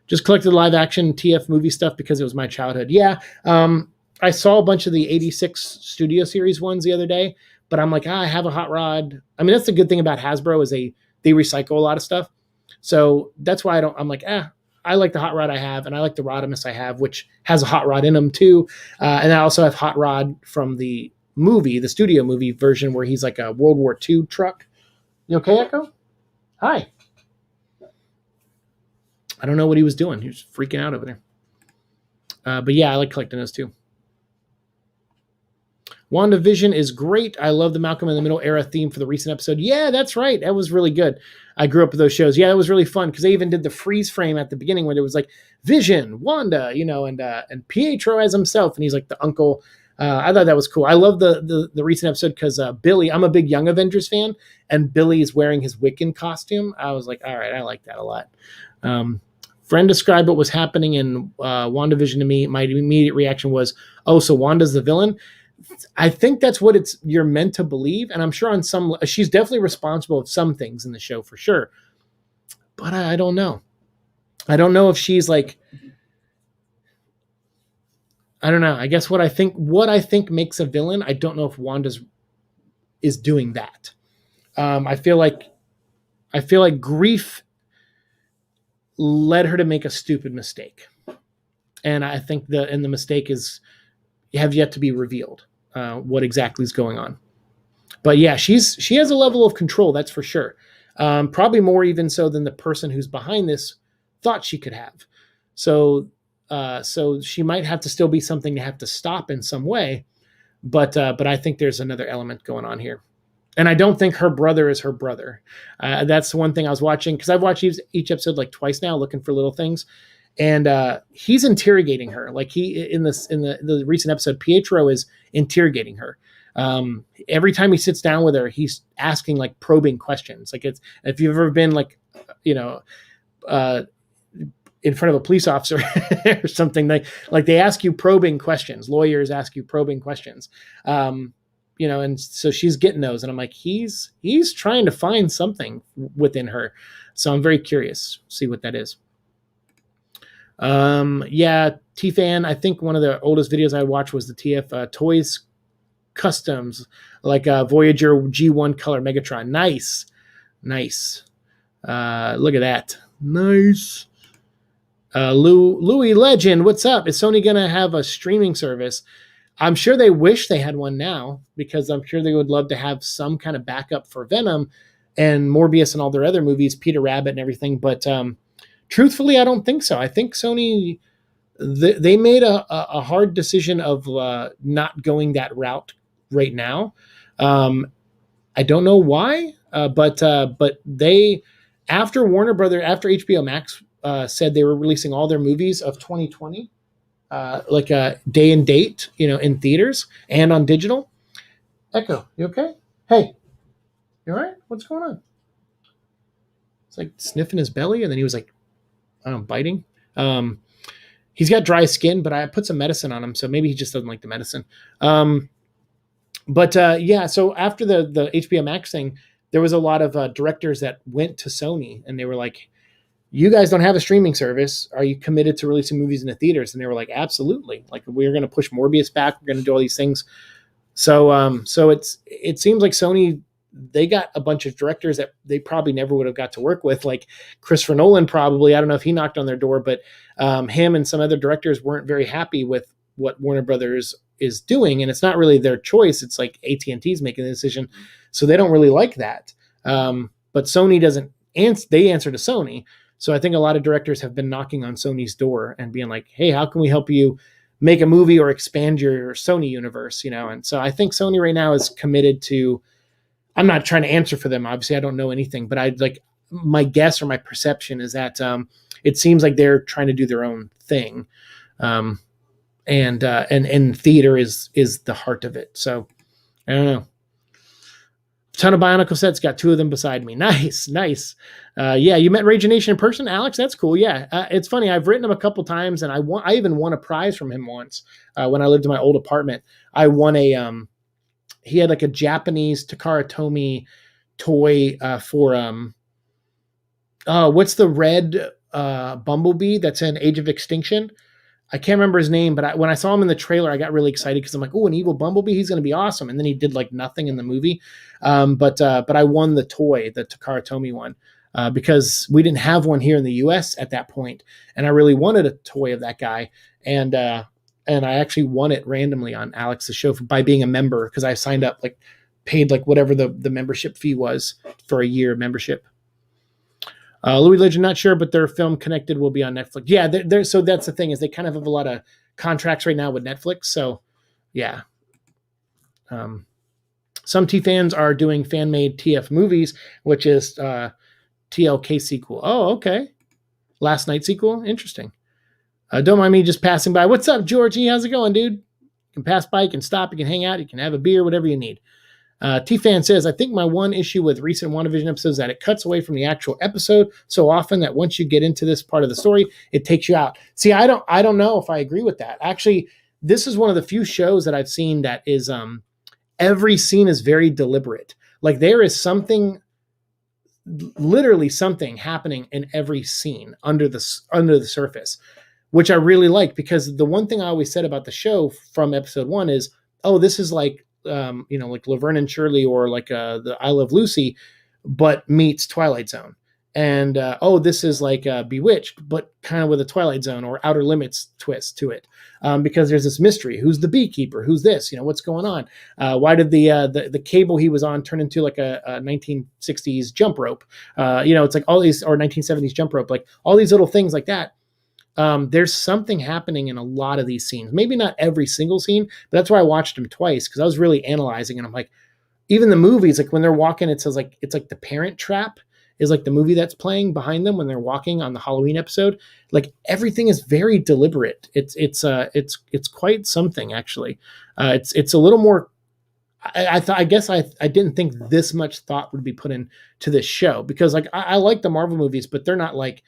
Just collected live action TF movie stuff because it was my childhood. Yeah. I saw a bunch of the 86 studio series ones the other day, but I'm like, I have a hot rod. I mean, that's the good thing about Hasbro is they recycle a lot of stuff. So that's why I'm like, I like the hot rod I have, and I like the Rodimus I have, which has a hot rod in them too. And I also have hot rod from the movie, the studio movie version where he's like a World War II truck. You okay, Echo? Hi. I don't know what he was doing. He was freaking out over there. But yeah, I like collecting those too. WandaVision is great. I love the Malcolm in the Middle era theme for the recent episode. Yeah, that's right. That was really good. I grew up with those shows. Yeah, that was really fun because they even did the freeze frame at the beginning where there was like Vision, Wanda, and Pietro as himself, and he's like the uncle. I thought that was cool. I love the recent episode because Billy, I'm a big Young Avengers fan, and Billy is wearing his Wiccan costume. I was like, all right, I like that a lot. Friend described what was happening in WandaVision to me. My immediate reaction was, oh, so Wanda's the villain? I think that's what you're meant to believe. And I'm sure on some, she's definitely responsible of some things in the show for sure. But I don't know. I don't know if she's like, I don't know. I guess what I think makes a villain, I don't know if Wanda's is doing that. I feel like grief led her to make a stupid mistake. And I think the mistake have yet to be revealed what exactly is going on. But yeah, she has a level of control, that's for sure. Probably more even so than the person who's behind this thought she could have. So she might have to still be something to have to stop in some way. But I think there's another element going on here. And I don't think her brother is her brother. That's one thing I was watching because I've watched each episode like twice now, looking for little things. And he's interrogating her. Like in the recent episode, Pietro is interrogating her. Every time he sits down with her, he's asking like probing questions. Like if you've ever been like, in front of a police officer or something, like they ask you probing questions. Lawyers ask you probing questions. And so she's getting those, and I'm like, he's trying to find something within her. So I'm very curious, see what that is. Yeah, T-Fan, I think one of the oldest videos I watched was the TF Toys Customs, like Voyager G1 Color Megatron. Nice. Look at that. Nice. Louis Legend, what's up? Is Sony going to have a streaming service? I'm sure they wish they had one now because I'm sure they would love to have some kind of backup for Venom and Morbius and all their other movies, Peter Rabbit and everything. But truthfully, I don't think so. I think Sony, they made a hard decision of not going that route right now. I don't know why, but they, after HBO Max said they were releasing all their movies of 2020, like a day and date, in theaters and on digital. Echo, you okay? Hey, you all right? What's going on? It's like sniffing his belly, and then he was like, I don't know, biting. He's got dry skin, but I put some medicine on him, so maybe he just doesn't like the medicine. Yeah, so after the HBO Max thing, there was a lot of directors that went to Sony, and they were like, you guys don't have a streaming service. Are you committed to releasing movies in the theaters? And they were like, absolutely. Like, we're going to push Morbius back. We're going to do all these things. So it seems like Sony, they got a bunch of directors that they probably never would have got to work with, like Christopher Nolan. Probably, I don't know if he knocked on their door, but him and some other directors weren't very happy with what Warner Brothers is doing, and it's not really their choice. It's like AT&T's making the decision, so they don't really like that. But Sony doesn't. They answer to Sony. So I think a lot of directors have been knocking on Sony's door and being like, hey, how can we help you make a movie or expand your Sony universe? And so I think Sony right now is committed to, I'm not trying to answer for them. Obviously, I don't know anything, but I'd like, my guess or my perception is that it seems like they're trying to do their own thing. And theater is the heart of it. So I don't know. Ton of Bionicle sets, got 2 of them beside me. Nice. Yeah, you met Rage Nation in person, Alex? That's cool. Yeah, it's funny. I've written him a couple times, and I even won a prize from him once when I lived in my old apartment. I won he had like a Japanese Takara Tomy toy for what's the red bumblebee that's in Age of Extinction? I can't remember his name, but when I saw him in the trailer, I got really excited because I'm like, oh, an evil Bumblebee, he's going to be awesome. And then he did like nothing in the movie. But I won the toy, the Takara Tomy one, because we didn't have one here in the US at that point. And I really wanted a toy of that guy. And I actually won it randomly on Alex's show by being a member, because I signed up, like paid like whatever the membership fee was for a year membership. Louis Legend, not sure, but their film Connected will be on Netflix. Yeah, so that's the thing, is they kind of have a lot of contracts right now with Netflix. So, yeah. Some T fans are doing fan-made TF movies, which is TLK sequel. Oh, okay. Last Night sequel. Interesting. Don't mind me just passing by. What's up, Georgie? How's it going, dude? You can pass by, you can stop, you can hang out, you can have a beer, whatever you need. T-Fan says, I think my one issue with recent WandaVision episodes is that it cuts away from the actual episode so often that once you get into this part of the story, it takes you out. See, I don't know if I agree with that. Actually, this is one of the few shows that I've seen that is every scene is very deliberate. Like, there is literally something happening in every scene under the surface, which I really like, because the one thing I always said about the show from episode 1 is, oh, this is like, like Laverne and Shirley, or like the I Love Lucy, but meets Twilight Zone. And this is like Bewitched, but kind of with a Twilight Zone or Outer Limits twist to it, because there's this mystery. Who's the beekeeper? Who's this? What's going on? Why did the cable he was on turn into like a 1960s jump rope? It's like all these, or 1970s jump rope, like all these little things like that. There's something happening in a lot of these scenes. Maybe not every single scene, but that's why I watched them twice, because I was really analyzing, and I'm like, even the movies, like when they're walking, it says like, it's like The Parent Trap is like the movie that's playing behind them when they're walking on the Halloween episode. Like, everything is very deliberate. It's quite something, actually. It's a little more. I guess I didn't think this much thought would be put into this show, because like I like the Marvel movies, but they're not like,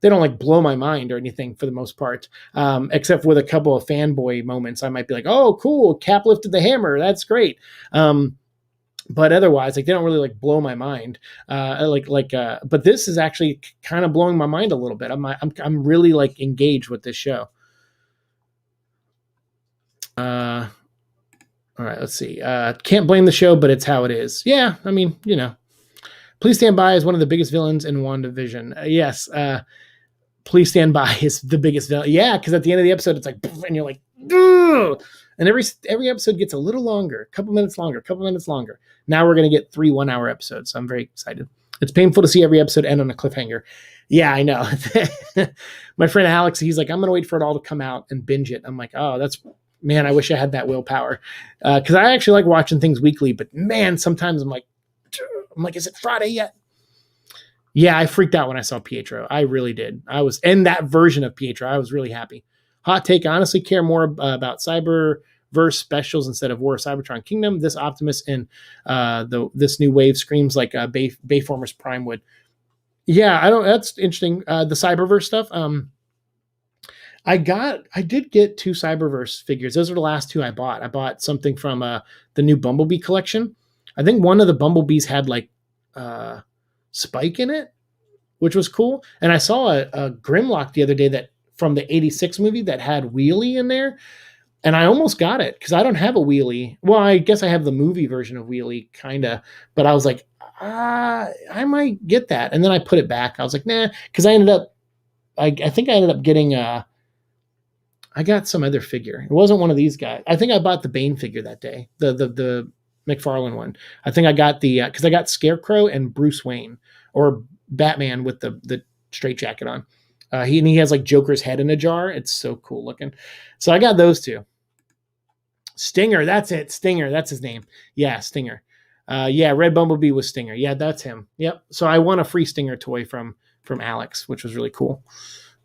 they don't like blow my mind or anything for the most part, except with a couple of fanboy moments. I might be like, oh, cool, Cap lifted the hammer, that's great. But otherwise, like, they don't really like blow my mind. But this is actually kind of blowing my mind a little bit. I'm really like engaged with this show. All right, let's see. Can't blame the show, but it's how it is. Yeah, I mean, Please Stand By is one of the biggest villains in WandaVision. Yes. Please Stand By is the biggest villain. Yeah, because at the end of the episode, it's like, and you're like, ugh! And every episode gets a little longer, a couple minutes longer. Now we're going to get 3 1-hour episodes, so I'm very excited. It's painful to see every episode end on a cliffhanger. Yeah, I know. My friend Alex, he's like, I'm going to wait for it all to come out and binge it. I'm like, oh, man, I wish I had that willpower. Because I actually like watching things weekly, but man, sometimes I'm like, is it Friday yet? Yeah, I freaked out when I saw Pietro. I really did. I was in that version of Pietro. I was really happy. Hot take, I honestly care more about Cyberverse specials instead of War of Cybertron Kingdom. This Optimus in this new wave screams like Bayformers Prime would. Yeah, that's interesting. The Cyberverse stuff. I did get 2 Cyberverse figures. Those are the last 2 I bought. I bought something from the new Bumblebee collection. I think one of the Bumblebees had like Spike in it, which was cool. And I saw a Grimlock the other day that from the '86 movie that had Wheelie in there, and I almost got it because I don't have a Wheelie. Well, I guess I have the movie version of Wheelie, kind of, but I was like, I might get that, and then I put it back. I was like, nah, because I ended up, I think I ended up getting I got some other figure. It wasn't one of these guys. I think I bought the Bane figure that day, the McFarlane one. I think I got the because I got Scarecrow and Bruce Wayne, or Batman with the straight jacket on. He has like Joker's head in a jar. It's so cool looking. So I got those 2. Stinger, that's it. Stinger, that's his name. Yeah, Stinger. Yeah, Red Bumblebee was Stinger. Yeah, that's him. Yep. So I won a free Stinger toy from Alex, which was really cool.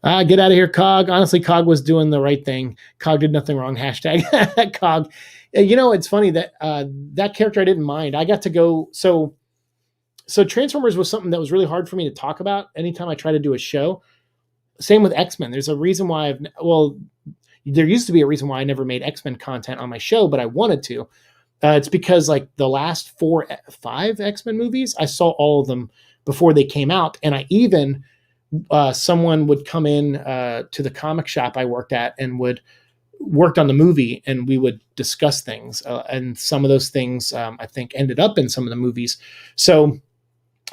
Get out of here, Cog. Honestly, Cog was doing the right thing. Cog did nothing wrong. Hashtag Cog. It's funny that that character I didn't mind. I got to go. So Transformers was something that was really hard for me to talk about anytime I try to do a show. Same with X-Men. There's a reason why there used to be a reason why I never made X-Men content on my show, but I wanted to. It's because like the last 5 X-Men movies, I saw all of them before they came out. And I even, someone would come in to the comic shop I worked at and worked on the movie, and we would discuss things. And some of those things, I think, ended up in some of the movies. So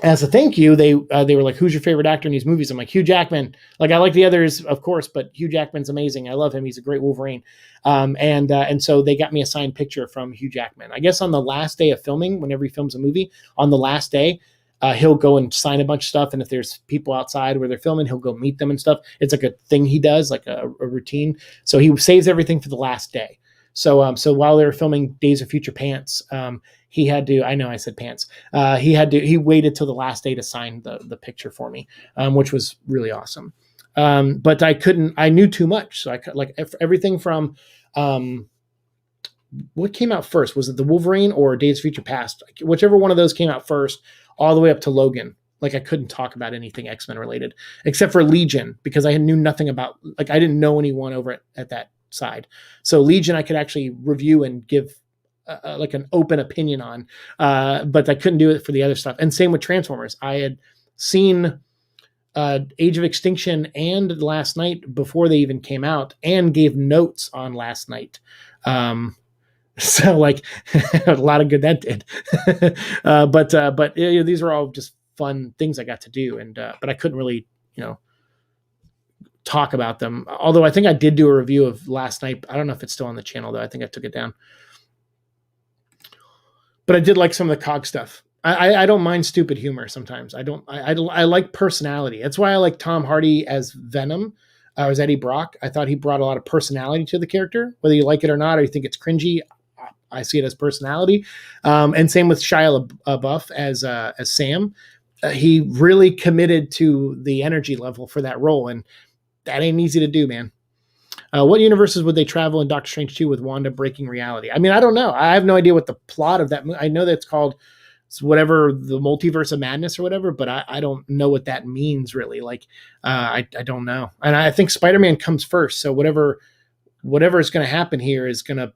as a thank you, they were like, "Who's your favorite actor in these movies?" I'm like, Hugh Jackman. Like, I like the others, of course, but Hugh Jackman's amazing. I love him. He's a great Wolverine. And so they got me a signed picture from Hugh Jackman. I guess on the last day of filming, whenever he films a movie, on the last day, he'll go and sign a bunch of stuff. And if there's people outside where they're filming, he'll go meet them and stuff. It's like a thing he does, like a routine. So he saves everything for the last day. So while they were filming Days of Future Pants, he had to, I know I said pants. He waited till the last day to sign the picture for me, which was really awesome. But I knew too much. So I could, like, everything from, what came out first? Was it the Wolverine or Days of Future Past? Whichever one of those came out first, all the way up to Logan. Like, I couldn't talk about anything X-Men related except for Legion, because I knew nothing about, like, I didn't know anyone over at that side. So Legion, I could actually review and give like an open opinion on, but I couldn't do it for the other stuff. And same with Transformers. I had seen Age of Extinction and Last Night before they even came out, and gave notes on Last Night. So like a lot of good that did. But these were all just fun things I got to do, and but I couldn't really talk about them. Although I think I did do a review of Last Night. I don't know if it's still on the channel though. I think I took it down. But I did like some of the Cog stuff. I don't mind stupid humor sometimes. I like personality. That's why I like Tom Hardy as Venom, or as Eddie Brock. I thought he brought a lot of personality to the character, whether you like it or not, or you think it's cringy. I see it as personality. And same with Shia LaBeouf as Sam. He really committed to the energy level for that role, and that ain't easy to do, man. What universes would they travel in Doctor Strange 2 with Wanda breaking reality? I mean, I don't know. I have no idea what the plot of that. I know that's called whatever, the Multiverse of Madness or whatever, but I don't know what that means really. Like, I don't know. And I think Spider-Man comes first. So whatever is going to happen here is going to,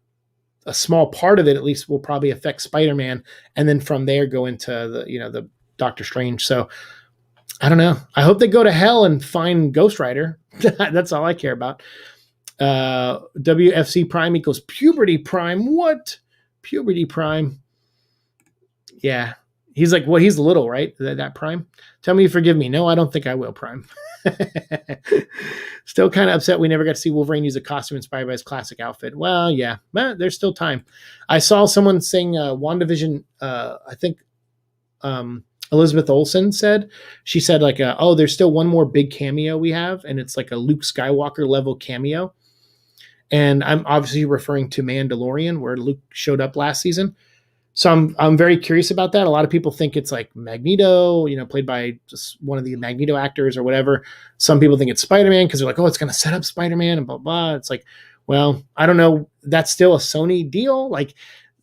a small part of it at least, will probably affect Spider-Man. And then from there go into the Doctor Strange. So I don't know. I hope they go to hell and find Ghost Rider. That's all I care about. WFC Prime equals Puberty Prime. What? Puberty Prime. Yeah. He's like, well, he's little, right? That Prime. Tell me you forgive me. No, I don't think I will, Prime. Still kind of upset we never got to see Wolverine use a costume inspired by his classic outfit. Well, yeah. Well, there's still time. I saw someone saying WandaVision, I think Elizabeth Olsen said, she said like, oh, there's still one more big cameo we have, and it's like a Luke Skywalker level cameo. And I'm obviously referring to Mandalorian, where Luke showed up last season. So I'm very curious about that. A lot of people think it's like Magneto, played by just one of the Magneto actors or whatever. Some people think it's Spider-Man because they're like, oh, it's going to set up Spider-Man and blah, blah. It's like, well, I don't know. That's still a Sony deal. Like,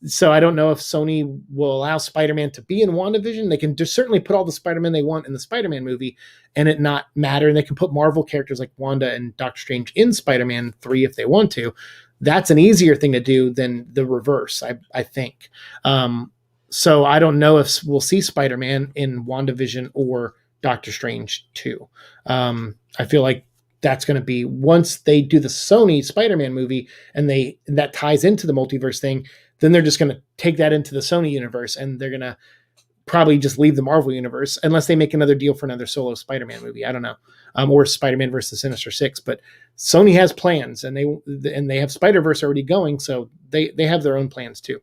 So I don't know if Sony will allow Spider-Man to be in WandaVision. They can just certainly put all the Spider-Man they want in the Spider-Man movie and it not matter. And they can put Marvel characters like Wanda and Doctor Strange in Spider-Man 3 if they want to. That's an easier thing to do than the reverse, I think. So I don't know if we'll see Spider-Man in WandaVision or Doctor Strange 2. I feel like that's going to be once they do the Sony Spider-Man movie and that ties into the multiverse thing, then they're just going to take that into the Sony universe and they're going to probably just leave the Marvel universe unless they make another deal for another solo Spider-Man movie. I don't know. Or Spider-Man versus Sinister Six, but Sony has plans and they have Spider-Verse already going. So they have their own plans too.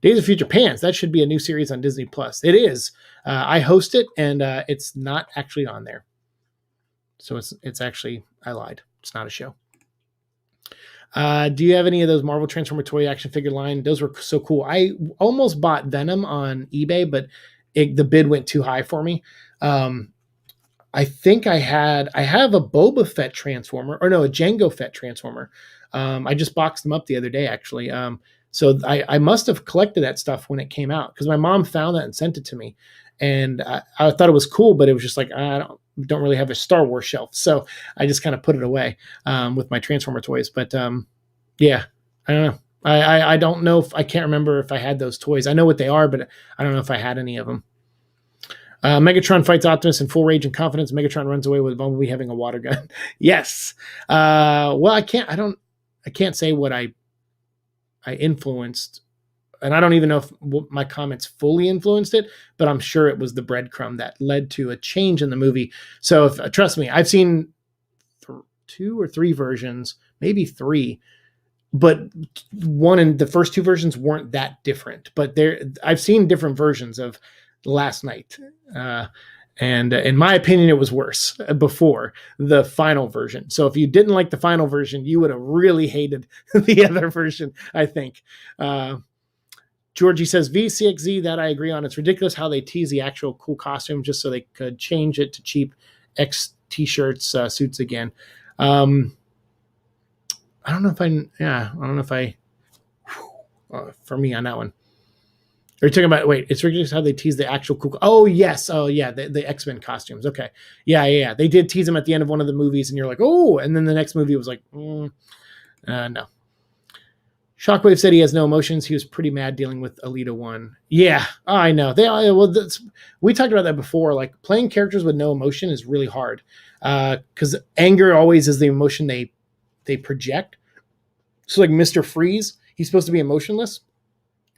Days of Future Pants, that should be a new series on Disney Plus. It is. I host it and it's not actually on there. So it's actually, I lied. It's not a show. Do you have any of those Marvel Transformatory action figure line? Those were so cool. I almost bought Venom on eBay, but the bid went too high for me. I think I have a Boba Fett Transformer, or no, a Jango Fett Transformer. I just boxed them up the other day, actually. So I must have collected that stuff when it came out because my mom found that and sent it to me. And I thought it was cool, but it was just like, I don't really have a Star Wars shelf. So I just kind of put it away with my Transformer toys. But yeah, I don't know. I don't know I can't remember if I had those toys. I know what they are, but I don't know if I had any of them. Megatron fights Optimus in full rage and confidence. Megatron runs away with Bumblebee having a water gun. Yes. Well, I can't say what I influenced, and I don't even know if my comments fully influenced it, but I'm sure it was the breadcrumb that led to a change in the movie. So trust me, I've seen 2 or 3 versions, maybe 3, but one and the first 2 versions weren't that different, but I've seen different versions of Last Night. And in my opinion, it was worse before the final version. So if you didn't like the final version, you would have really hated the other version, I think. Georgie says, VCXZ, that I agree on. It's ridiculous how they tease the actual cool costume just so they could change it to cheap X t-shirts, suits again. I don't know if I, for me on that one. Are you talking about, it's ridiculous how they tease the actual cool. Oh, yes. Oh, yeah. The X-Men costumes. Okay. Yeah. They did tease them at the end of one of the movies and you're like, oh, and then the next movie was like, no. Shockwave said he has no emotions. He was pretty mad dealing with Alita 1. Yeah, I know. We talked about that before. Like playing characters with no emotion is really hard because anger always is the emotion they project. So like Mr. Freeze, he's supposed to be emotionless,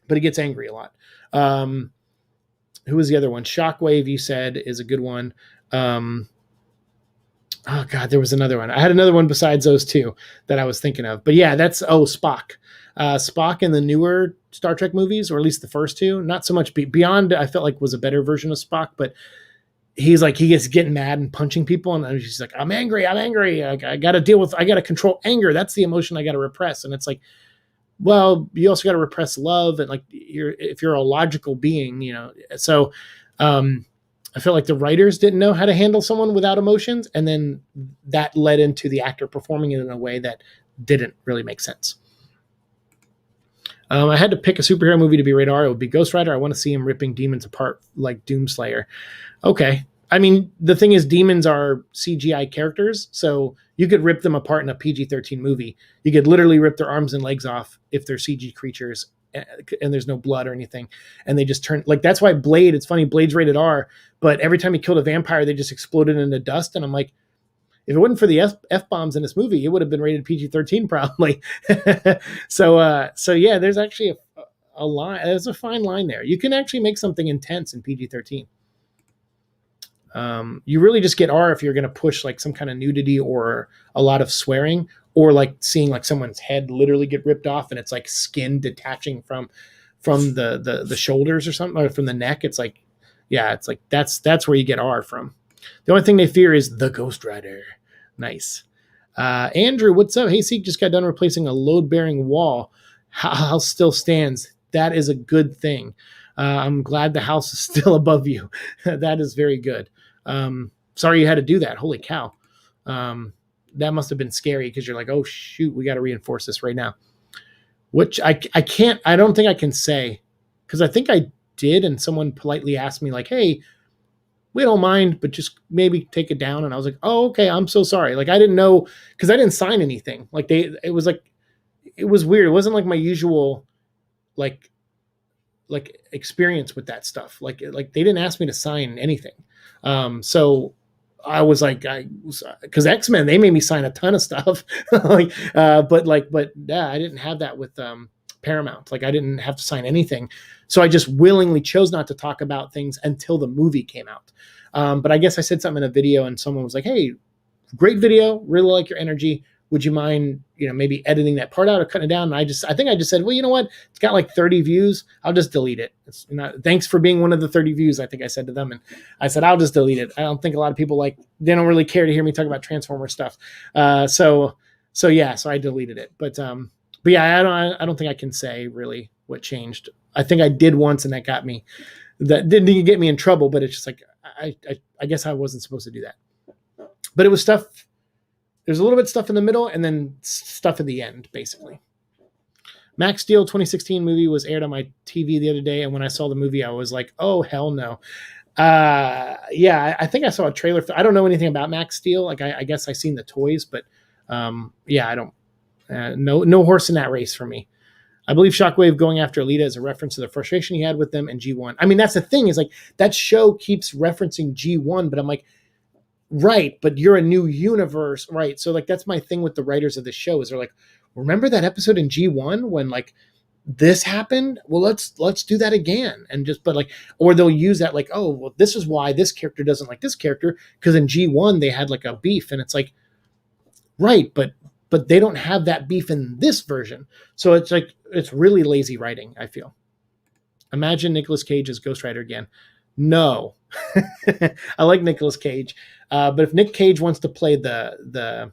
but he gets angry a lot. Who was the other one? Shockwave, you said, is a good one. Oh God, there was another one. I had another one besides those 2 that I was thinking of. But yeah, that's Spock. Spock in the newer Star Trek movies, or at least the first 2, not so much. Beyond, I felt like was a better version of Spock, but he gets getting mad and punching people, and he's like, I'm angry. I got to control anger. That's the emotion I got to repress. And it's like, well, you also got to repress love, and like if you're a logical being, So I feel like the writers didn't know how to handle someone without emotions, and then that led into the actor performing it in a way that didn't really make sense. I had to pick a superhero movie to be rated R. It would be Ghost Rider. I want to see him ripping demons apart like Doomslayer. Okay. I mean, the thing is, demons are CGI characters, so you could rip them apart in a PG-13 movie. You could literally rip their arms and legs off if they're CG creatures and there's no blood or anything. And they just turn, like, that's why Blade, it's funny, Blade's rated R, but every time he killed a vampire, they just exploded into dust. And I'm like, if it wasn't for the F-bombs in this movie, it would have been rated PG-13 probably. So yeah, there's actually a line. There's a fine line there. You can actually make something intense in PG-13. You really just get R if you're going to push like some kind of nudity or a lot of swearing, or like seeing like someone's head literally get ripped off and it's like skin detaching from the shoulders or something, or from the neck. It's like, yeah, it's like that's where you get R from. The only thing they fear is the Ghost Rider. Nice. Andrew, what's up? Hey, Seek just got done replacing a load-bearing wall. House still stands. That is a good thing. I'm glad the house is still above you. That is very good. Sorry you had to do that. Holy cow. That must have been scary because you're like, oh, shoot, we got to reinforce this right now. which I can't, I don't think I can say, because I think I did, and someone politely asked me like, hey, we don't mind, but just maybe take it down. And I was like, oh, okay, I'm so sorry. Like I didn't know, because I didn't sign anything. Like it was like, it was weird. It wasn't like my usual like experience with that stuff. Like they didn't ask me to sign anything. So I was like, because X-Men, they made me sign a ton of stuff. But yeah, I didn't have that with Paramount. Like I didn't have to sign anything. So I just willingly chose not to talk about things until the movie came out. But I guess I said something in a video and someone was like, hey, great video, really like your energy. Would you mind, maybe editing that part out or cutting it down? And I think I just said, well, you know what? It's got like 30 views. I'll just delete it. It's not, thanks for being one of the 30 views. I think I said to them, and I said, I'll just delete it. I don't think a lot of people they don't really care to hear me talk about Transformer stuff. So I deleted it. But yeah, I don't think I can say really what changed. I think I did once, and that didn't get me in trouble. But it's just like I guess I wasn't supposed to do that. But it was stuff. There's a little bit of stuff in the middle and then stuff in the end, basically. Max Steel 2016 movie was aired on my TV the other day, and when I saw the movie, I was like, oh, hell no. Yeah, I think I saw a trailer. I don't know anything about Max Steel. Like, I guess I've seen the toys, but yeah, I don't. No horse in that race for me. I believe Shockwave going after Alita is a reference to the frustration he had with them in G1. I mean, that's the thing, is like that show keeps referencing G1, but I'm like, right, but you're a new universe, right? So like that's my thing with the writers of the show, is they're like, remember that episode in G1 when like this happened? Well, let's do that again. And just, but like, or they'll use that like, oh, well, this is why this character doesn't like this character, because in G1 they had like a beef, and it's like, right, but they don't have that beef in this version. So it's like, it's really lazy writing, I feel. Imagine Nicolas Cage as Ghost Rider again. No. I like Nicolas Cage. But if Nick Cage wants to play the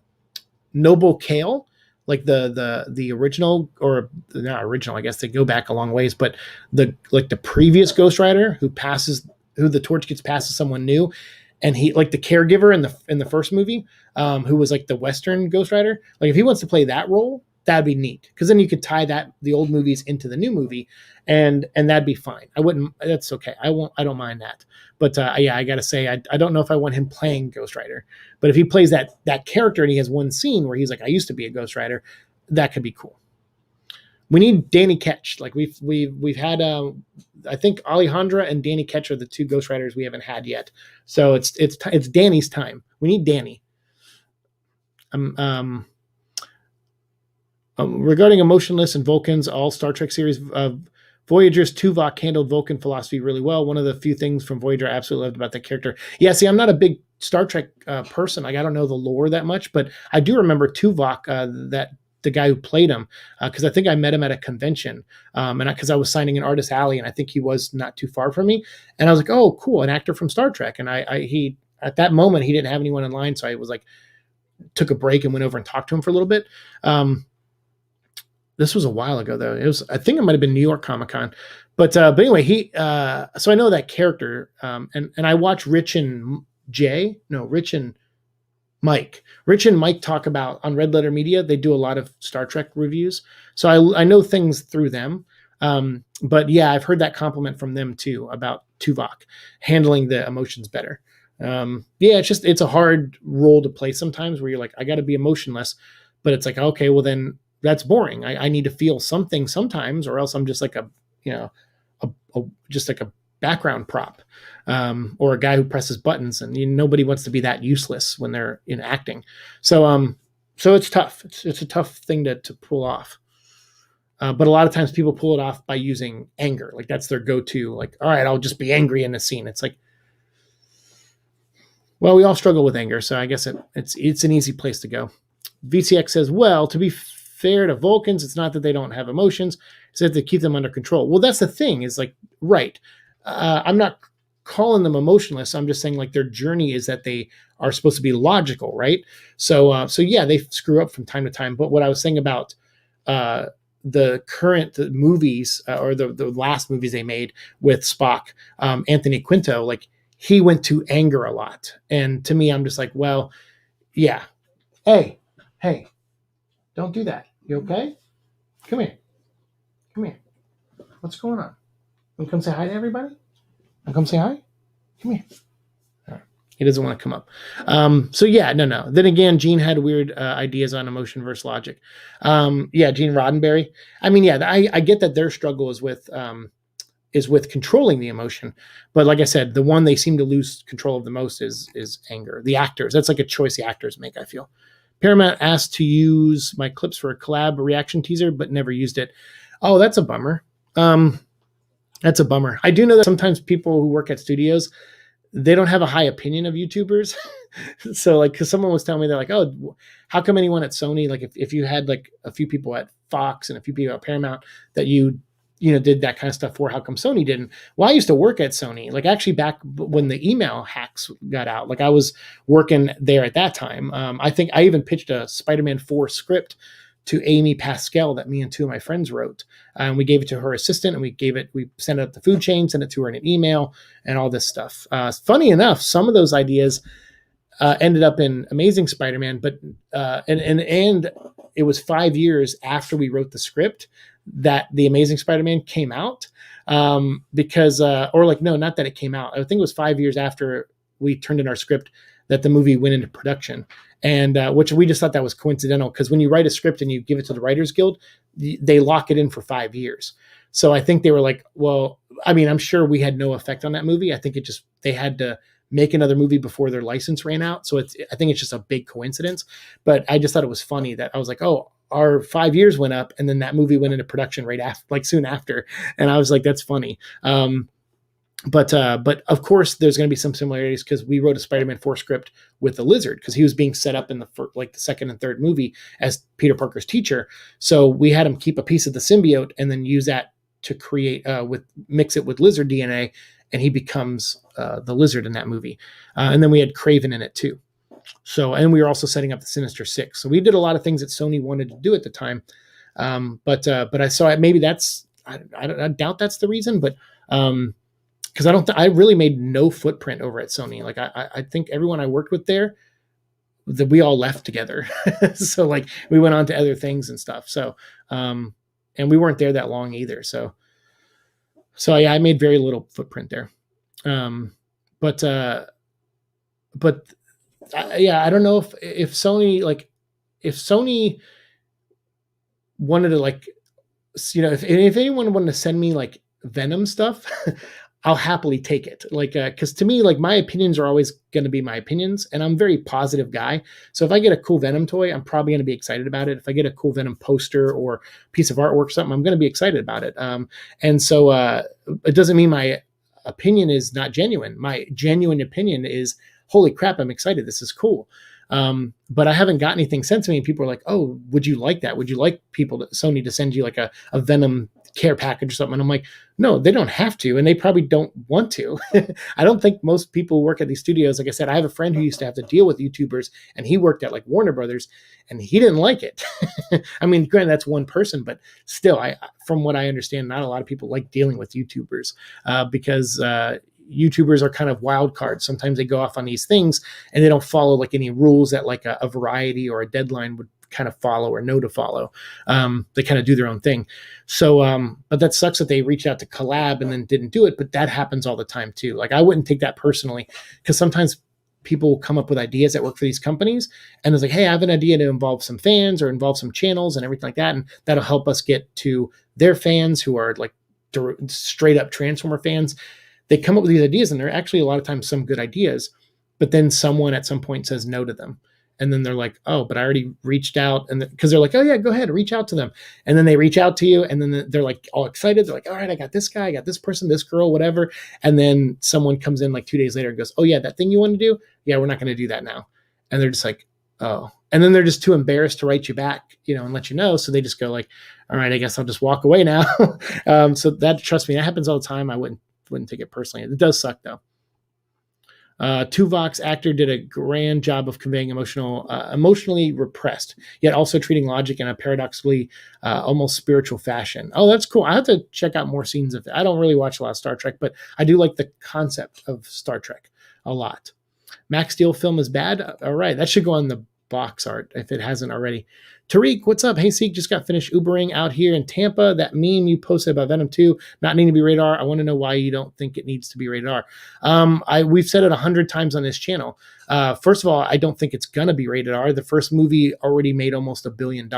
Noble Kale, like the original, or not original, I guess they go back a long ways, but the previous Ghost Rider who the torch gets passed to someone new, and he, like the caregiver in the first movie, who was like the Western Ghost Rider, like if he wants to play that role, that'd be neat, because then you could tie the old movies into the new movie, and that'd be fine. That's okay. I don't mind that. But yeah, I gotta say, I don't know if I want him playing Ghost Rider. But if he plays that character and he has one scene where he's like, I used to be a Ghost Rider, that could be cool. We need Danny Ketch. Like we've had, I think Alejandra and Danny Ketch are the two Ghost Riders we haven't had yet. So it's Danny's time. We need Danny. Regarding Emotionless and Vulcans, all Star Trek series, Voyager's Tuvok handled Vulcan philosophy really well. One of the few things from Voyager I absolutely loved about the character. Yeah, see, I'm not a big Star Trek person. Like, I don't know the lore that much, but I do remember Tuvok, that the guy who played him, because I think I met him at a convention, and because I was signing in Artist Alley, and I think he was not too far from me, and I was like, oh, cool, an actor from Star Trek, and he at that moment he didn't have anyone in line, so I was like, took a break and went over and talked to him for a little bit. This was a while ago, though. I think it might have been New York Comic Con, but anyway, so I know that character, and I watch Rich and Mike talk about on Red Letter Media. They do a lot of Star Trek reviews, so I know things through them. But yeah, I've heard that compliment from them too about Tuvok handling the emotions better. Yeah, it's a hard role to play sometimes, where you're like, I got to be emotionless, but it's like, okay, well then that's boring. I need to feel something sometimes, or else I'm just like just like a background prop, or a guy who presses buttons, and nobody wants to be that useless when they're in acting. So it's tough. It's a tough thing to pull off. But a lot of times people pull it off by using anger. Like that's their go-to. Like, all right, I'll just be angry in the scene. It's like, well, we all struggle with anger, so I guess it's an easy place to go. VCX says, well, to be fair to Vulcans, it's not that they don't have emotions, it's that they keep them under control. Well, that's the thing, is like, right. I'm not calling them emotionless. I'm just saying like their journey is that they are supposed to be logical, right? So yeah, they screw up from time to time. But what I was saying about the current movies, or the last movies they made with Spock, Anthony Quinto, like he went to anger a lot. And to me, I'm just like, well, yeah. Hey, don't do that. You okay? Come here. Come here. What's going on? Want to come say hi to everybody? Want to come say hi? Come here. He doesn't want to come up. So yeah, no. Then again, Gene had weird ideas on emotion versus logic. Gene Roddenberry. I mean, yeah, I get that their struggle is with controlling the emotion, but like I said, the one they seem to lose control of the most is anger. The actors. That's like a choice the actors make, I feel. Paramount asked to use my clips for a collab reaction teaser, but never used it. Oh, that's a bummer. That's a bummer. I do know that sometimes people who work at studios, they don't have a high opinion of YouTubers. So like, cause someone was telling me, they're like, oh, how come anyone at Sony, like if you had like a few people at Fox and a few people at Paramount that you did that kind of stuff for, how come Sony didn't? Well, I used to work at Sony, like actually back when the email hacks got out, like I was working there at that time. I think I even pitched a Spider-Man 4 script to Amy Pascal that me and two of my friends wrote. We gave it to her assistant, and we sent it up the food chain, sent it to her in an email, and all this stuff. Funny enough, some of those ideas ended up in Amazing Spider-Man, but and it was 5 years after we wrote the script that the Amazing Spider-Man came out. Because not that it came out. I think it was 5 years after we turned in our script that the movie went into production. And which we just thought that was coincidental, because when you write a script and you give it to the Writers Guild, they lock it in for 5 years. So I think they were like, well, I mean, I'm sure we had no effect on that movie. I think they had to make another movie before their license ran out. So I think it's just a big coincidence. But I just thought it was funny that I was like, oh, our 5 years went up, and then that movie went into production right after, like soon after. And I was like, that's funny. But of course, there's going to be some similarities, because we wrote a Spider-Man 4 script with the Lizard, because he was being set up in the second and third movie as Peter Parker's teacher. So we had him keep a piece of the symbiote and then use that to create mix it with Lizard DNA, and he becomes the Lizard in that movie. And then we had Kraven in it too. So, and we were also setting up the Sinister Six. So we did a lot of things that Sony wanted to do at the time. But I saw maybe that's I doubt that's the reason, but. Because I really made no footprint over at Sony. Like I think everyone I worked with there, that we all left together. So like we went on to other things and stuff. So, and we weren't there that long either. So yeah, I made very little footprint there. But I don't know if Sony wanted to if anyone wanted to send me like Venom stuff, I'll happily take it. Like, cause to me, like my opinions are always going to be my opinions, and I'm a very positive guy. So if I get a cool Venom toy, I'm probably going to be excited about it. If I get a cool Venom poster or piece of artwork, or something, I'm going to be excited about it. And so, it doesn't mean my opinion is not genuine. My genuine opinion is, holy crap, I'm excited. This is cool. But I haven't got anything sent to me. And people are like, oh, would you like that? Would you like Sony to send you like a Venom care package or something? And I'm like, no, they don't have to, and they probably don't want to. I don't think most people who work at these studios, like I said, I have a friend who used to have to deal with YouTubers, and he worked at like Warner Brothers, and he didn't like it. I mean, granted, that's one person, but still, from what I understand, not a lot of people like dealing with YouTubers, because YouTubers are kind of wild cards. Sometimes they go off on these things and they don't follow like any rules that like a Variety or a Deadline would kind of follow or know to follow. They kind of do their own thing. So, but that sucks that they reached out to collab and then didn't do it. But that happens all the time too. Like I wouldn't take that personally, because sometimes people will come up with ideas that work for these companies, and it's like, hey, I have an idea to involve some fans or involve some channels and everything like that, and that'll help us get to their fans who are like straight up Transformer fans. They come up with these ideas, and they're actually a lot of times some good ideas, but then someone at some point says no to them. And then they're like, oh, but I already reached out. And because they're like, oh yeah, go ahead, reach out to them. And then they reach out to you, and then they're like all excited. They're like, all right, I got this guy, I got this person, this girl, whatever. And then someone comes in like 2 days later and goes, oh yeah, that thing you want to do? Yeah, we're not going to do that now. And they're just like, oh. And then they're just too embarrassed to write you back, and let you know. So they just go like, all right, I guess I'll just walk away now. So that, trust me, that happens all the time. I wouldn't take it personally. It does suck though. Tuvok's actor did a grand job of conveying emotionally repressed, yet also treating logic in a paradoxically almost spiritual fashion. Oh, that's cool. I have to check out more scenes of it. I don't really watch a lot of Star Trek, but I do like the concept of Star Trek a lot. Max Steel film is bad. All right, that should go on the box art if it hasn't already. Tariq, what's up? Hey, Seek, just got finished Ubering out here in Tampa. That meme you posted about Venom 2 not needing to be rated R. I want to know why you don't think it needs to be rated R. We've said it 100 times on this channel. First of all, I don't think it's going to be rated R. The first movie already made almost $1 billion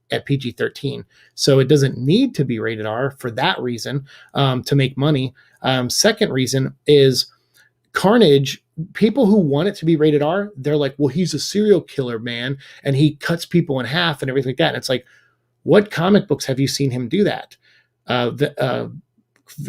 at PG-13. So it doesn't need to be rated R for that reason, to make money. Second reason is Carnage. People who want it to be rated R, they're like, well, he's a serial killer, man, and he cuts people in half and everything like that. And it's like, what comic books have you seen him do that? The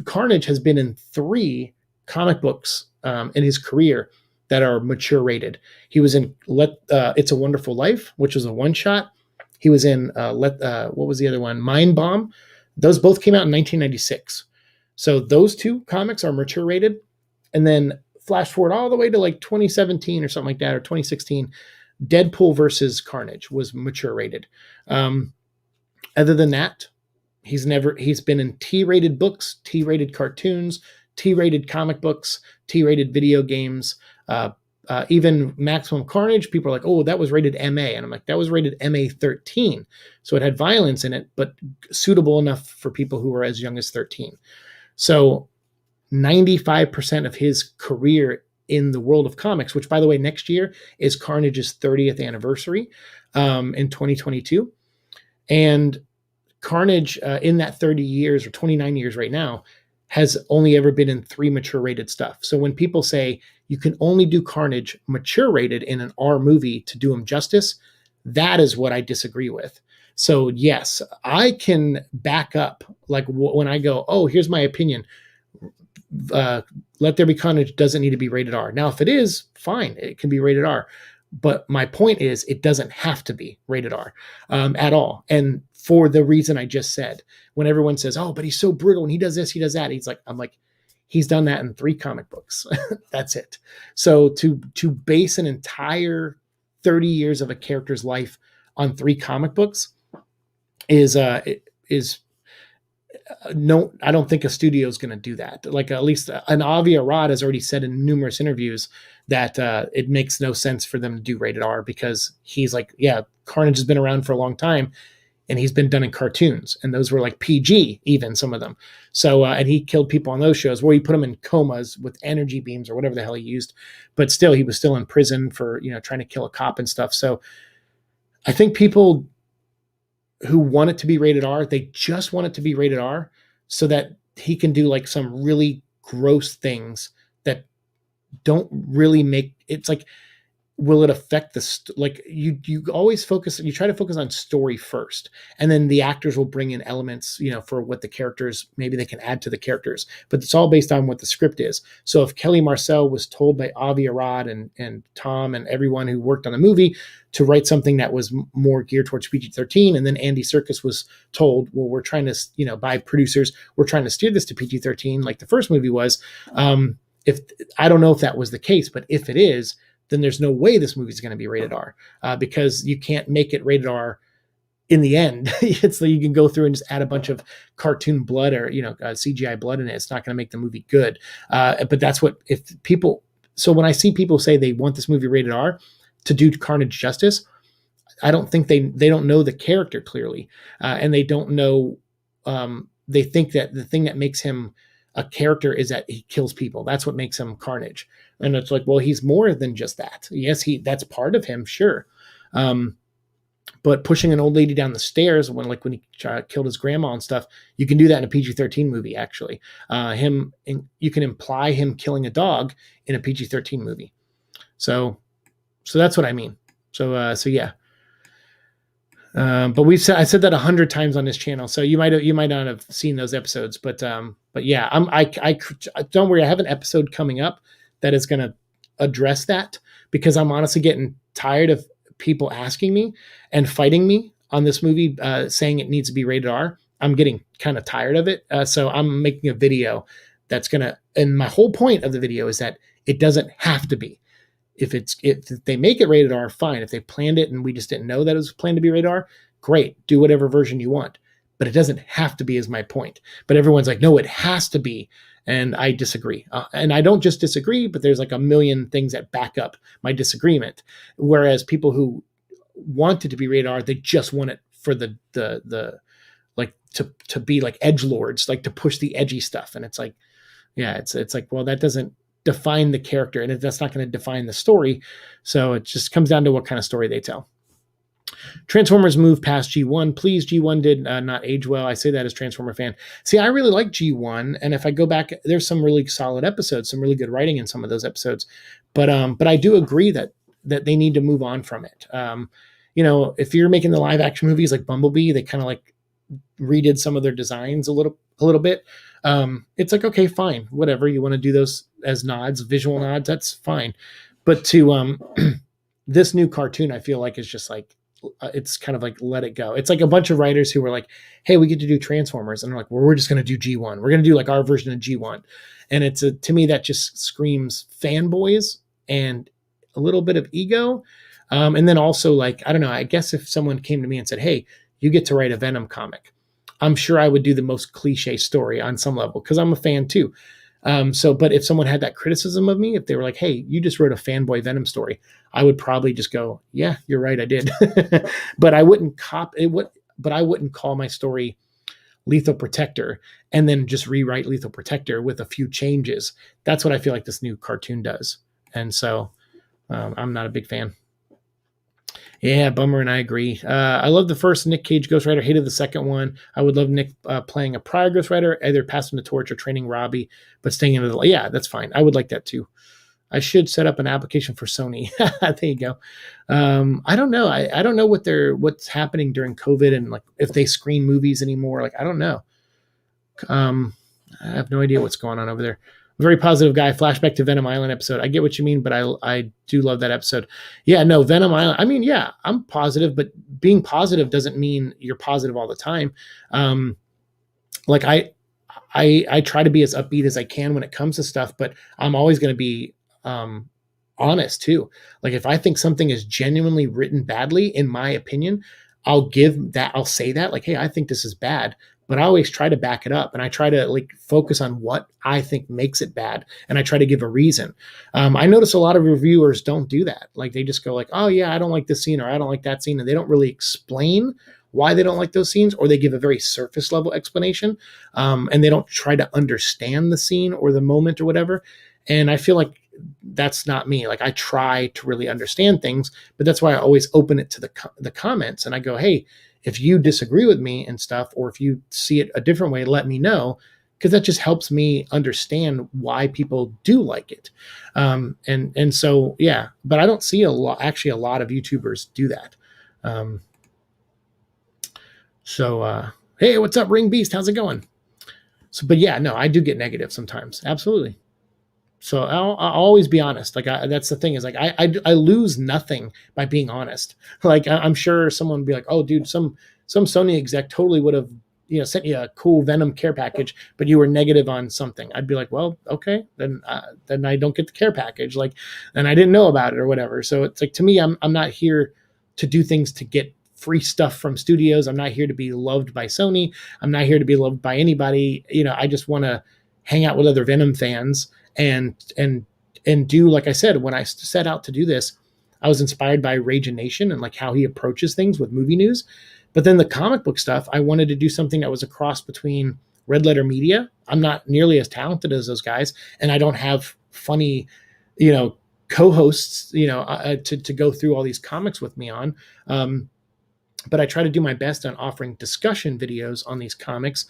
Carnage has been in 3 comic books in his career that are mature rated. He was in It's a Wonderful Life, which was a one-shot. He was in what was the other one? Mind Bomb. Those both came out in 1996. So those 2 comics are mature rated. And then flash forward all the way to like 2017 or something like that, or 2016, Deadpool versus Carnage was mature rated. Other than that, he's been in T-rated books, T-rated cartoons, T-rated comic books, T-rated video games, even Maximum Carnage. People are like, oh, that was rated MA. And I'm like, that was rated MA-13. So it had violence in it, but suitable enough for people who were as young as 13. So 95% of his career in the world of comics, which, by the way, next year is Carnage's 30th anniversary in 2022. And Carnage in that 30 years or 29 years right now has only ever been in 3 mature rated stuff. So when people say you can only do Carnage mature rated in an R movie to do him justice, that is what I disagree with. So yes, I can back up, like when I go, oh, here's my opinion. Let There Be Carnage doesn't need to be rated R. Now, if it is, fine, it can be rated R. But my point is, it doesn't have to be rated R at all. And for the reason I just said, when everyone says, oh, but he's so brutal and he does this, he does that, I'm like, he's done that in 3 comic books. That's it. So to base an entire 30 years of a character's life on 3 comic books is no, I don't think a studio is going to do that. Like, at least an Avi Arad has already said in numerous interviews that it makes no sense for them to do rated R, because he's like, yeah, Carnage has been around for a long time and he's been done in cartoons, and those were like PG, even some of them. So, and he killed people on those shows where he put them in comas with energy beams or whatever the hell he used, but still, he was still in prison for, trying to kill a cop and stuff. So I think people who want it to be rated R, they just want it to be rated R so that he can do like some really gross things that don't really make it's like, will it affect you always focus, you try to focus on story first, and then the actors will bring in elements, for what the characters, maybe they can add to the characters, but it's all based on what the script is. So if Kelly Marcel was told by Avi Arad and Tom and everyone who worked on the movie to write something that was more geared towards PG-13, and then Andy Serkis was told, well, we're trying to, by producers, we're trying to steer this to PG-13 like the first movie was. If I don't know if that was the case, but if it is, then there's no way this movie is going to be rated R, because you can't make it rated R in the end. It's like you can go through and just add a bunch of cartoon blood or, CGI blood in it. It's not going to make the movie good. But that's so when I see people say they want this movie rated R to do Carnage justice, I don't think they don't know the character clearly. And they don't know, they think that the thing that makes him a character is that he kills people. That's what makes him Carnage. And it's like, well, he's more than just that. Yes, that's part of him, sure. But pushing an old lady down the stairs when he killed his grandma and stuff, you can do that in a PG-13 movie, actually. You can imply him killing a dog in a PG-13 movie. So that's what I mean. So yeah. But I said that 100 times on this channel, so you might not have seen those episodes, but yeah, I don't worry. I have an episode coming up that is going to address that, because I'm honestly getting tired of people asking me and fighting me on this movie, saying it needs to be rated R. I'm getting kind of tired of it. So I'm making a video that's and my whole point of the video is that it doesn't have to be. If they make it rated R, fine. If they planned it and we just didn't know that it was planned to be rated R, great. Do whatever version you want. But it doesn't have to be, is my point. But everyone's like, no, it has to be. And I disagree. And I don't just disagree, but there's like a million things that back up my disagreement. Whereas people who want it to be rated R, they just want it for the like to be like edgelords, like to push the edgy stuff. And it's like, yeah, it's like, well, that doesn't define the character, and that's not going to define the story. So it just comes down to what kind of story they tell. Transformers moved past G1. Please, G1 did not age well. I say that as Transformer fan. See, I really like G1, and if I go back, there's some really solid episodes, some really good writing in some of those episodes. But I do agree that they need to move on from it. If you're making the live action movies like Bumblebee, they kind of like redid some of their designs a little bit. It's like, okay, fine, whatever, you want to do those as nods, visual nods, that's fine. But to this new cartoon, I feel like is just like, it's kind of like let it go. It's like a bunch of writers who were like, hey, we get to do Transformers, and they're like, well, we're just going to do G1. We're going to do like our version of G1. And it's to me that just screams fanboys and a little bit of ego. And then also, like, I don't know, I guess if someone came to me and said, hey, you get to write a Venom comic, I'm sure I would do the most cliche story on some level because I'm a fan too. But if someone had that criticism of me, if they were like, hey, you just wrote a fanboy Venom story, I would probably just go, yeah, you're right, I did. But I wouldn't I wouldn't call my story Lethal Protector and then just rewrite Lethal Protector with a few changes. That's what I feel like this new cartoon does. And so I'm not a big fan. Yeah, bummer, and I agree. I love the first Nick Cage Ghost Rider, hated the second one. I would love Nick playing a prior Ghost Rider, either passing the torch or training Robbie, but staying into the... Yeah, that's fine. I would like that too. I should set up an application for Sony. There you go. I don't know. I don't know what's happening during COVID and like if they screen movies anymore. Like, I don't know. I have no idea what's going on over there. Very positive guy. Flashback to Venom Island episode. I get what you mean, but I do love that episode. Yeah, no, Venom Island. I mean, yeah, I'm positive, but being positive doesn't mean you're positive all the time. Like I try to be as upbeat as I can when it comes to stuff, but I'm always going to be honest too. Like if I think something is genuinely written badly, in my opinion, I'll say that like, hey, I think this is bad. But I always try to back it up, and I try to like focus on what I think makes it bad, and I try to give a reason. I notice a lot of reviewers don't do that. Like they just go like, oh yeah, I don't like this scene, or I don't like that scene, and they don't really explain why they don't like those scenes, or they give a very surface level explanation, and they don't try to understand the scene or the moment or whatever. And I feel like that's not me. Like I try to really understand things, but that's why I always open it to the comments, and I go, hey, if you disagree with me and stuff, or if you see it a different way, let me know, because that just helps me understand why people do like it. And so, yeah, but I don't see a lot of YouTubers do that. Hey, what's up, Ring Beast? How's it going? So, but yeah, no, I do get negative sometimes. Absolutely. So I'll always be honest. Like that's the thing is like I lose nothing by being honest. Like I'm sure someone would be like, oh, dude, some Sony exec totally would have sent you a cool Venom care package, but you were negative on something. I'd be like, well, okay, then I don't get the care package. Like, and I didn't know about it or whatever. So it's like to me, I'm not here to do things to get free stuff from studios. I'm not here to be loved by Sony. I'm not here to be loved by anybody. I just want to hang out with other Venom fans. And do, like I said, when I set out to do this, I was inspired by Rage Nation and like how he approaches things with movie news. But then the comic book stuff, I wanted to do something that was a cross between Red Letter Media. I'm not nearly as talented as those guys, and I don't have funny, co-hosts, to go through all these comics with me on. But I try to do my best on offering discussion videos on these comics.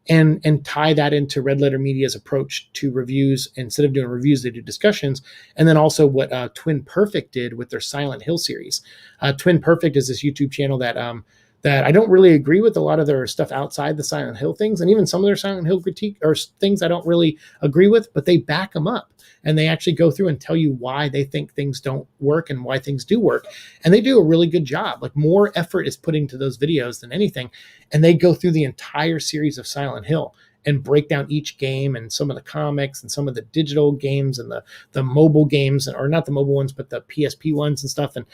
And tie that into Red Letter Media's approach to reviews. Instead of doing reviews, they do discussions. And then also what Twin Perfect did with their Silent Hill series. Twin Perfect is this YouTube channel that I don't really agree with a lot of their stuff outside the Silent Hill things. And even some of their Silent Hill critique or things I don't really agree with, but they back them up. And they actually go through and tell you why they think things don't work and why things do work. And they do a really good job. Like more effort is put into those videos than anything. And they go through the entire series of Silent Hill and break down each game and some of the comics and some of the digital games and the mobile games, or not the mobile ones, but the PSP ones and stuff. And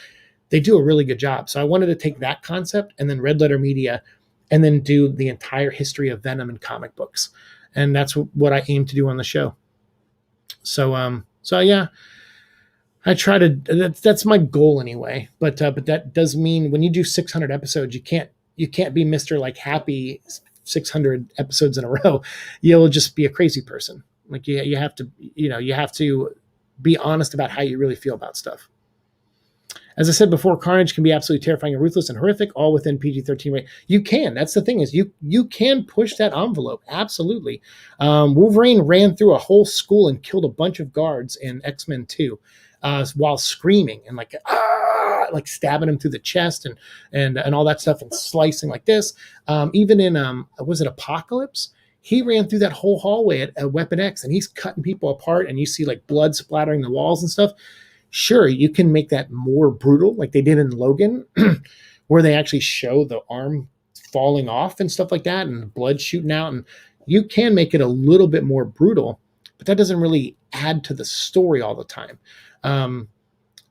they do a really good job. So I wanted to take that concept and then Red Letter Media and then do the entire history of Venom in comic books. And that's what I aim to do on the show. So yeah, I try to. That's my goal anyway. But that does mean when you do 600 episodes, you can't be Mr. like happy 600 episodes in a row. You'll just be a crazy person. Like you have to, you have to be honest about how you really feel about stuff. As I said before, Carnage can be absolutely terrifying and ruthless and horrific, all within PG-13 rate. You can. That's the thing, is you can push that envelope. Absolutely. Wolverine ran through a whole school and killed a bunch of guards in X-Men 2 while screaming and like stabbing him through the chest and all that stuff and slicing like this. Even in was it Apocalypse? He ran through that whole hallway at Weapon X and he's cutting people apart and you see like blood splattering the walls and stuff. Sure, you can make that more brutal, like they did in Logan, where they actually show the arm falling off and stuff like that and blood shooting out. And you can make it a little bit more brutal, but that doesn't really add to the story all the time.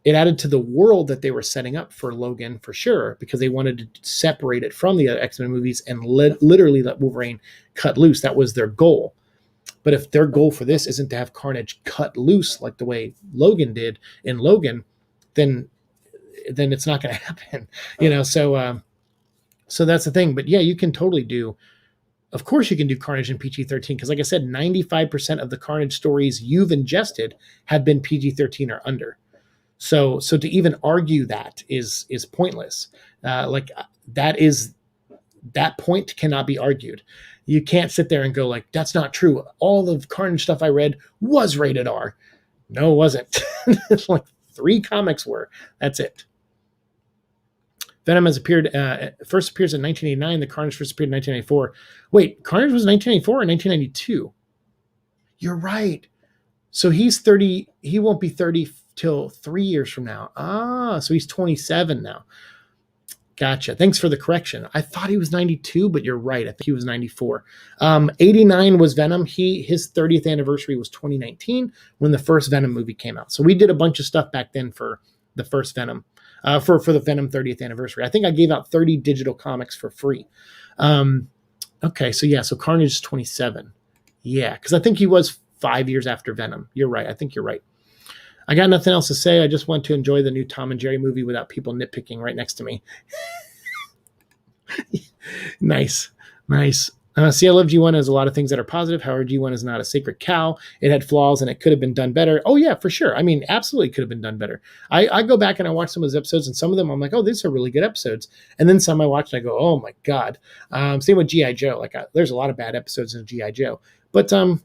It added to the world that they were setting up for Logan for sure, because they wanted to separate it from the other X-Men movies and literally let Wolverine cut loose. That was their goal. But if their goal for this isn't to have Carnage cut loose like the way Logan did in Logan, then it's not going to happen, So that's the thing. But yeah, you can totally do. Of course, you can do Carnage in PG-13 because, like I said, 95% of the Carnage stories you've ingested have been PG-13 or under. So to even argue that is pointless. That point cannot be argued. You can't sit there and go like, that's not true. All the Carnage stuff I read was rated R. No, it wasn't. Like 3 comics were. That's it. Venom first appears in 1989. The Carnage first appeared in 1994. Wait, Carnage was 1994 or 1992? You're right. So he's 30. He won't be 30 till 3 years from now. So he's 27 now. Gotcha. Thanks for the correction. I thought he was 92, but you're right. I think he was 94. 89 was Venom. His 30th anniversary was 2019 when the first Venom movie came out. So we did a bunch of stuff back then for the first Venom, for the Venom 30th anniversary. I think I gave out 30 digital comics for free. Okay, so Carnage is 27. Yeah, because I think he was 5 years after Venom. You're right. I think you're right. I got nothing else to say. I just want to enjoy the new Tom and Jerry movie without people nitpicking right next to me. Nice. See, I love G1 as a lot of things that are positive. However, G1 is not a sacred cow. It had flaws and it could have been done better. Oh, yeah, for sure. I mean, absolutely could have been done better. I go back and I watch some of those episodes, and some of them I'm like, oh, these are really good episodes. And then some I watch and I go, oh, my God. Same with G.I. Joe. There's a lot of bad episodes in G.I. Joe. But, so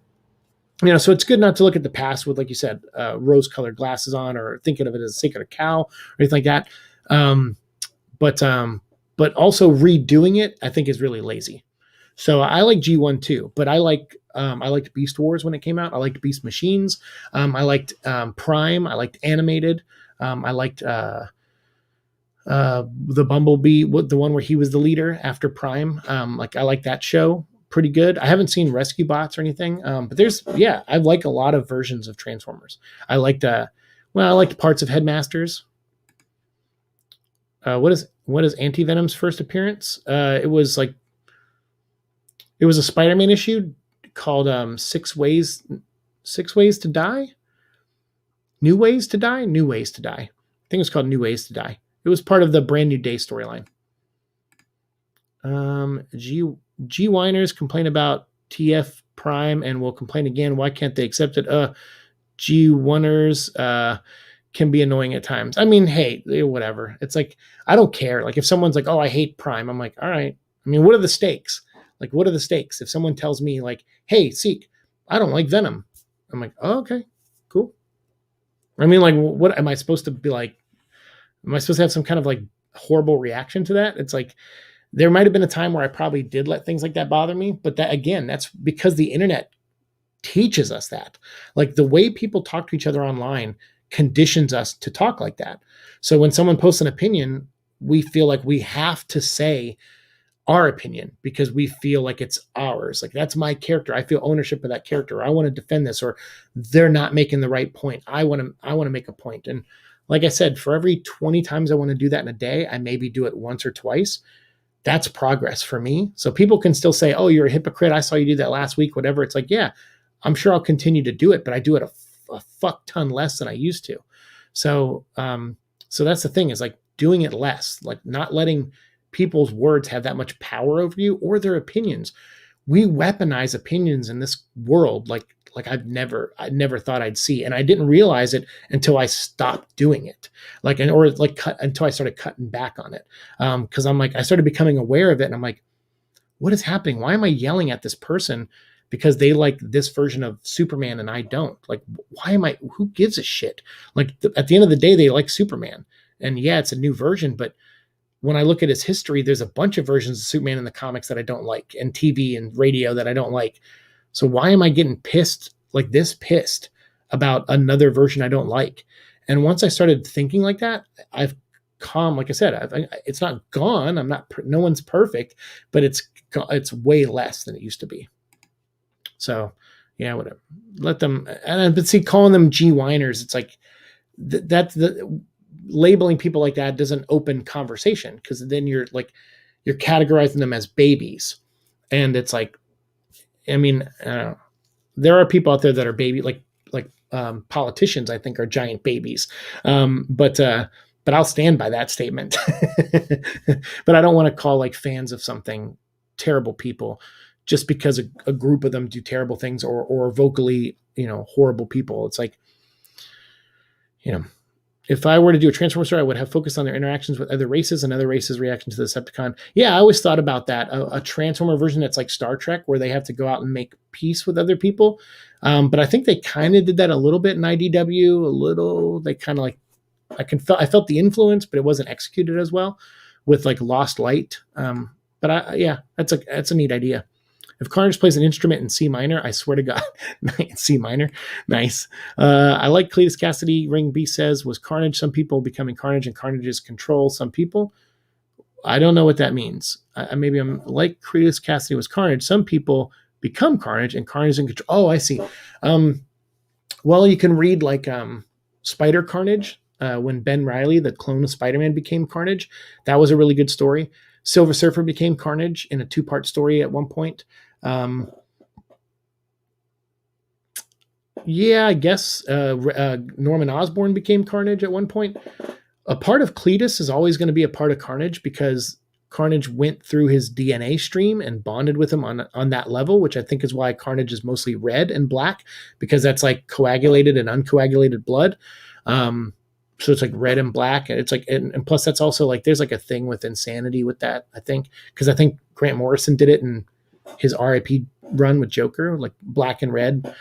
it's good not to look at the past with, like you said, rose-colored glasses on or thinking of it as a sacred cow or anything like that. But also redoing it, I think, is really lazy. So I like G1 too, but I liked Beast Wars when it came out. I liked Beast Machines. I liked Prime. I liked Animated. I liked the Bumblebee, the one where he was the leader after Prime. I like that show pretty good. I haven't seen Rescue Bots or anything, but I like a lot of versions of Transformers. I liked parts of Headmasters. What is Anti-Venom's first appearance? It was a Spider-Man issue called Six Ways to Die. New Ways to Die. I think it was called New Ways to Die. It was part of the Brand New Day storyline. G whiners complain about TF Prime and will complain again. Why can't they accept it? G whiners can be annoying at times. I mean, hey, whatever. It's like, I don't care. Like if someone's like, oh, I hate Prime, I'm like, all right. I mean, what are the stakes? Like, what are the stakes? If someone tells me like, hey, Seek, I don't like Venom, I'm like, oh, okay, cool. I mean, like, what am I supposed to be like? Am I supposed to have some kind of like horrible reaction to that? It's like, there might have been a time where I probably did let things like that bother me, but that, again, that's because the internet teaches us that. Like the way people talk to each other online conditions us to talk like that. So when someone posts an opinion, we feel like we have to say our opinion because we feel like it's ours. Like that's my character. I feel ownership of that character. I want to defend this, or they're not making the right point. I want to make a point. And like I said, for every 20 times I want to do that in a day, I maybe do it once or twice. that's progress for me. So people can still say, oh, you're a hypocrite, I saw you do that last week, whatever. It's like, yeah, I'm sure I'll continue to do it, but I do it a fuck ton less than I used to. So so that's the thing, is like doing it less, like not letting people's words have that much power over you, or their opinions. We weaponize opinions in this world like I never thought I'd see, and I didn't realize it until I stopped doing it, like, and or like cut until I started cutting back on it, because I'm like, I started becoming aware of it, and I'm like, what is happening? Why am I yelling at this person because they like this version of Superman and I don't? Like, why am I? Who gives a shit? Like, at the end of the day, they like Superman, and yeah, it's a new version, but when I look at his history, there's a bunch of versions of Superman in the comics that I don't like, and TV and radio that I don't like. So why am I getting pissed, like this pissed, about another version I don't like? And once I started thinking like that, I've calm. Like I said, it's not gone. I'm not. No one's perfect, but it's way less than it used to be. So yeah, whatever. Let them. But see, calling them G whiners, it's like that's the labeling people like that doesn't open conversation, because then you're categorizing them as babies, and it's like, I mean, there are people out there that are baby like politicians, I think, are giant babies, but I'll stand by that statement. But I don't want to call like fans of something terrible people just because a group of them do terrible things, or vocally, horrible people. It's like, if I were to do a Transformer story, I would have focused on their interactions with other races and other races' reaction to the Decepticon. Yeah, I always thought about that. A Transformer version that's like Star Trek, where they have to go out and make peace with other people. But I think they kind of did that a little bit in IDW. A little, they kind of like, I felt the influence, but it wasn't executed as well with like Lost Light. But yeah, that's a neat idea. If Carnage plays an instrument in C minor, I swear to God, C minor, nice. I like Cletus Cassidy. Ring B says, was Carnage some people becoming Carnage, and Carnage's control some people? I don't know what that means. Maybe I'm like Cletus Cassidy was Carnage. Some people become Carnage, and Carnage is in control. Oh, I see. Well, you can read like Spider Carnage, when Ben Reilly, the clone of Spider-Man, became Carnage. That was a really good story. Silver Surfer became Carnage in a 2-part story at one point. Yeah, I guess Norman Osborn became Carnage at one point. A part of Cletus is always going to be a part of Carnage, because Carnage went through his DNA stream and bonded with him on that level, which I think is why Carnage is mostly red and black, because that's like coagulated and uncoagulated blood. So it's like red and black, and it's like, and plus that's also like, there's like a thing with insanity with that, I think, because I think Grant Morrison did it in his RIP run with Joker, like black and red.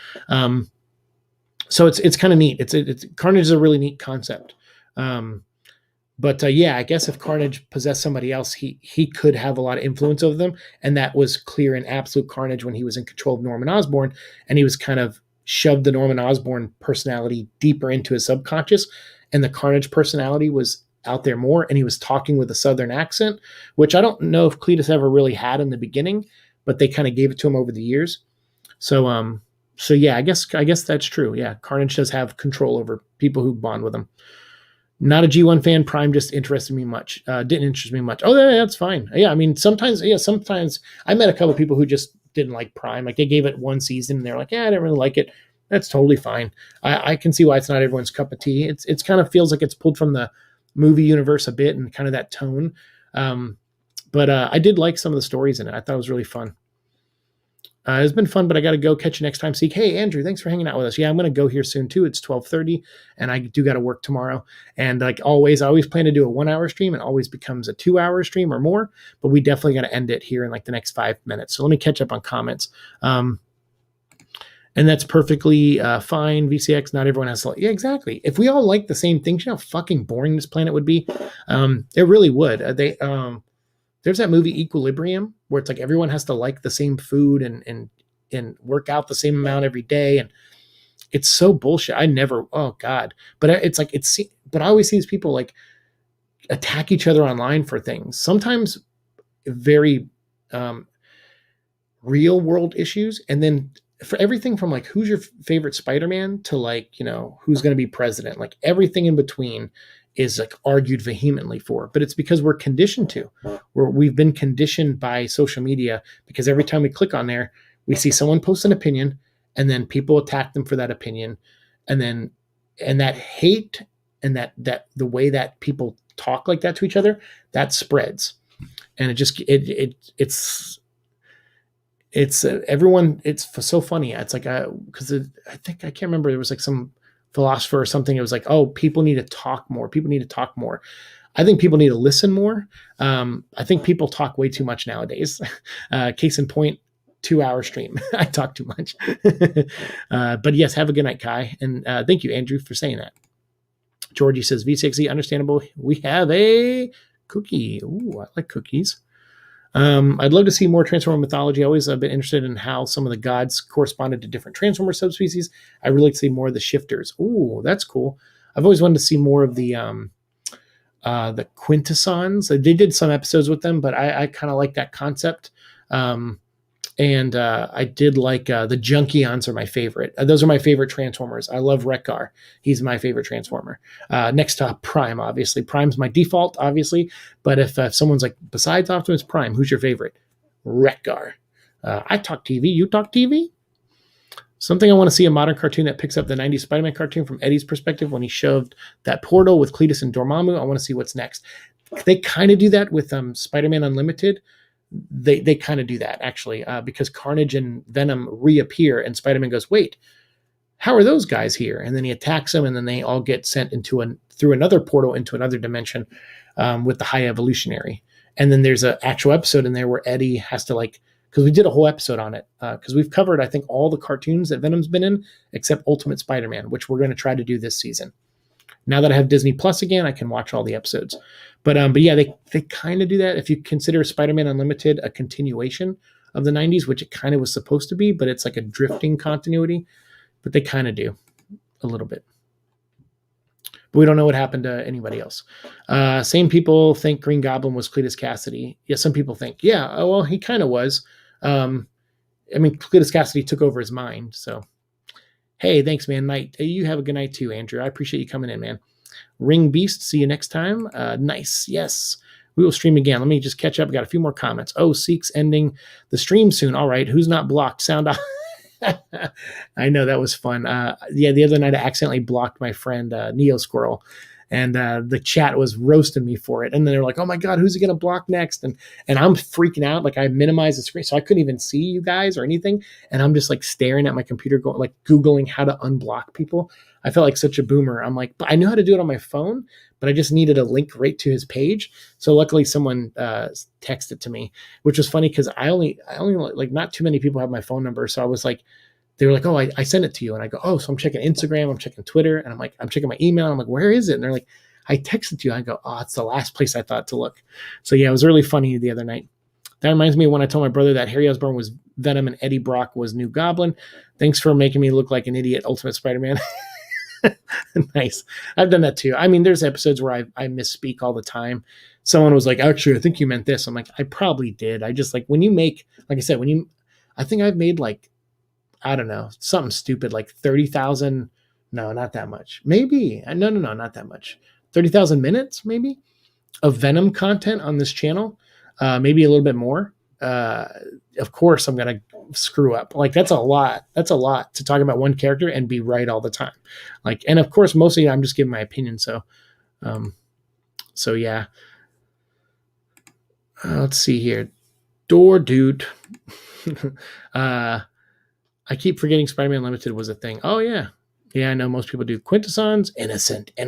So it's kind of neat. It's Carnage is a really neat concept. But yeah, I guess if Carnage possessed somebody else, he could have a lot of influence over them, and that was clear in Absolute Carnage when he was in control of Norman Osborn, and he was kind of shoved the Norman Osborn personality deeper into his subconscious, and the Carnage personality was out there more, and he was talking with a Southern accent, which I don't know if Cletus ever really had in the beginning, but they kind of gave it to him over the years. So yeah, I guess that's true. Yeah, Carnage does have control over people who bond with him. Not a G1 fan. Prime just interested me much. Didn't interest me much. Oh, yeah, that's fine. Yeah, I mean, sometimes I met a couple of people who just didn't like Prime. Like, they gave it one season and they're like, yeah, I didn't really like it. That's totally fine. I can see why it's not everyone's cup of tea. It's kind of feels like it's pulled from the movie universe a bit, and kind of that tone. But I did like some of the stories in it. I thought it was really fun. It's been fun, but I got to go. Catch you next time. Seek. Hey, Andrew, thanks for hanging out with us. Yeah, I'm going to go here soon too. It's 12:30, and I do got to work tomorrow. And like always, I always plan to do a 1-hour stream. It always becomes a 2-hour stream or more, but we definitely got to end it here in like the next 5 minutes. So let me catch up on comments. And that's perfectly fine. VCX, not everyone has to like, yeah, exactly. If we all like the same things, you know how fucking boring this planet would be? It really would. There's that movie Equilibrium, where it's like everyone has to like the same food and work out the same amount every day. And it's so bullshit. Oh God. But it's like, but I always see these people like attack each other online for things. Sometimes very real world issues. And then for everything from like, who's your favorite Spider-Man to like, who's going to be president, like everything in between is like argued vehemently for, but it's because we're conditioned to. We've been conditioned by social media, because every time we click on there, we see someone post an opinion, and then people attack them for that opinion, and that hate and that the way that people talk like that to each other, that spreads, and it's everyone. It's so funny. It's like because I think I can't remember. There was like some philosopher or something. It was like, oh, people need to talk more. People need to talk more. I think people need to listen more. I think people talk way too much nowadays. Case in point, 2-hour stream. I talk too much. But yes, have a good night, Kai. And thank you, Andrew, for saying that. Georgie says, V6E, understandable. We have a cookie. Ooh, I like cookies. I'd love to see more Transformer mythology. I always have been interested in how some of the gods corresponded to different Transformer subspecies. I really like to see more of the shifters. Ooh, that's cool. I've always wanted to see more of the Quintessons. They did some episodes with them, but I kind of like that concept. And I did like the Junkions are my favorite. Those are my favorite Transformers. I love Wreck-Gar. He's my favorite Transformer. Next to Prime, obviously. Prime's my default, obviously. But if someone's like, besides Optimus Prime, who's your favorite? Wreck-Gar. I talk TV. You talk TV? Something I want to see, a modern cartoon that picks up the 90s Spider-Man cartoon from Eddie's perspective when he shoved that portal with Cletus and Dormammu. I want to see what's next. They kind of do that with Spider-Man Unlimited. They kind of do that, actually, because Carnage and Venom reappear, and Spider-Man goes, wait, how are those guys here? And then he attacks them, and then they all get sent through another portal into another dimension with the High Evolutionary. And then there's an actual episode in there where Eddie has to, like, because we did a whole episode on it, because we've covered, I think, all the cartoons that Venom's been in, except Ultimate Spider-Man, which we're going to try to do this season. Now that I have Disney Plus again, I can watch all the episodes. But yeah, they kind of do that. If you consider Spider-Man Unlimited a continuation of the 90s, which it kind of was supposed to be, but it's like a drifting continuity. But they kind of do a little bit. But we don't know what happened to anybody else. Same people think Green Goblin was Cletus Cassidy. Yeah, some people think, yeah, well, he kind of was. I mean, Cletus Cassidy took over his mind. So, hey, thanks, man. Night. You have a good night too, Andrew. I appreciate you coming in, man. Ring Beast, see you next time. Nice. Yes. We will stream again. Let me just catch up. I got a few more comments. Oh, Seek's ending the stream soon. All right. Who's not blocked? Sound off. I know, that was fun. Yeah, the other night I accidentally blocked my friend Neo Squirrel, and the chat was roasting me for it. And then they're like, "Oh my God, who's he gonna block next?" And I'm freaking out. Like, I minimized the screen so I couldn't even see you guys or anything. And I'm just like staring at my computer, going like Googling how to unblock people. I felt like such a boomer. I'm like, but I knew how to do it on my phone, but I just needed a link right to his page. So luckily someone texted to me, which was funny because I only like, not too many people have my phone number. So I was like, they were like, oh, I sent it to you. And I go, oh, so I'm checking Instagram, I'm checking Twitter. And I'm like, I'm checking my email. I'm like, where is it? And they're like, I texted you. I go, oh, it's the last place I thought to look. So yeah, it was really funny the other night. That reminds me of when I told my brother that Harry Osborn was Venom and Eddie Brock was New Goblin. Thanks for making me look like an idiot, Ultimate Spider-Man. Nice. I've done that too. I mean, there's episodes where I misspeak all the time. Someone was like, actually, I think you meant this. I'm like, I probably did. I just like, when you make, like I said, I think I've made like, I don't know, something stupid, like 30,000. No, not that much. Maybe. No, not that much. 30,000 minutes, maybe, of Venom content on this channel. Maybe a little bit more. Of course I'm going to screw up. Like, that's a lot. That's a lot to talk about one character and be right all the time. Like, and of course, mostly I'm just giving my opinion. So yeah. Let's see here. Door dude. I keep forgetting Spider-Man Limited was a thing. Oh yeah. Yeah, I know most people do. Quintessons, innocent. I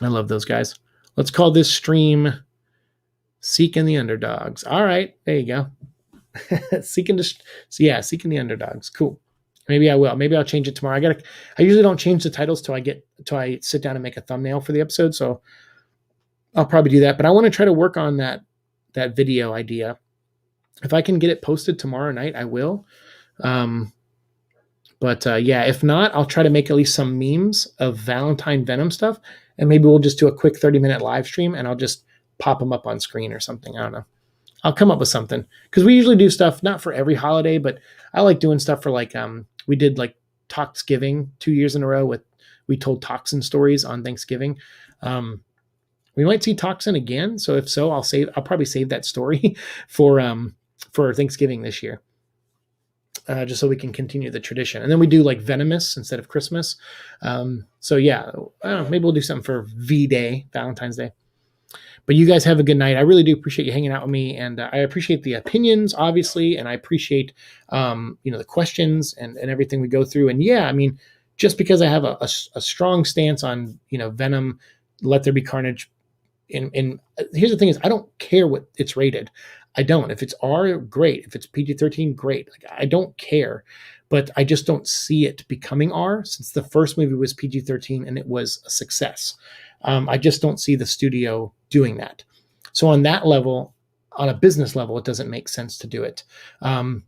love those guys. Let's call this stream Seeking the Underdogs. All right, there you go. Seeking the Underdogs. Cool. Maybe I will. Maybe I'll change it tomorrow. I usually don't change the titles till I sit down and make a thumbnail for the episode. So I'll probably do that. But I want to try to work on that video idea. If I can get it posted tomorrow night, I will. But yeah, if not, I'll try to make at least some memes of Valentine Venom stuff. And maybe we'll just do a quick 30-minute live stream and I'll just pop them up on screen or something. I don't know. I'll come up with something, because we usually do stuff not for every holiday, but I like doing stuff for like we did like Talksgiving 2 years in a row. We told Toxin stories on Thanksgiving. We might see Toxin again. So if so, I'll probably save that story for Thanksgiving this year. Just so we can continue the tradition. And then we do like Venomous instead of Christmas. So yeah, maybe we'll do something for V-Day, Valentine's Day. But you guys have a good night. I really do appreciate you hanging out with me, and I appreciate the opinions, obviously, and I appreciate the questions and everything we go through. And yeah, I mean, just because I have a strong stance on Venom, Let There Be Carnage, and here's the thing: is I don't care what it's rated. I don't. If it's R, great. If it's PG-13, great. Like, I don't care, but I just don't see it becoming R since the first movie was PG-13 and it was a success. I just don't see the studio doing that. So on that level, on a business level, it doesn't make sense to do it. And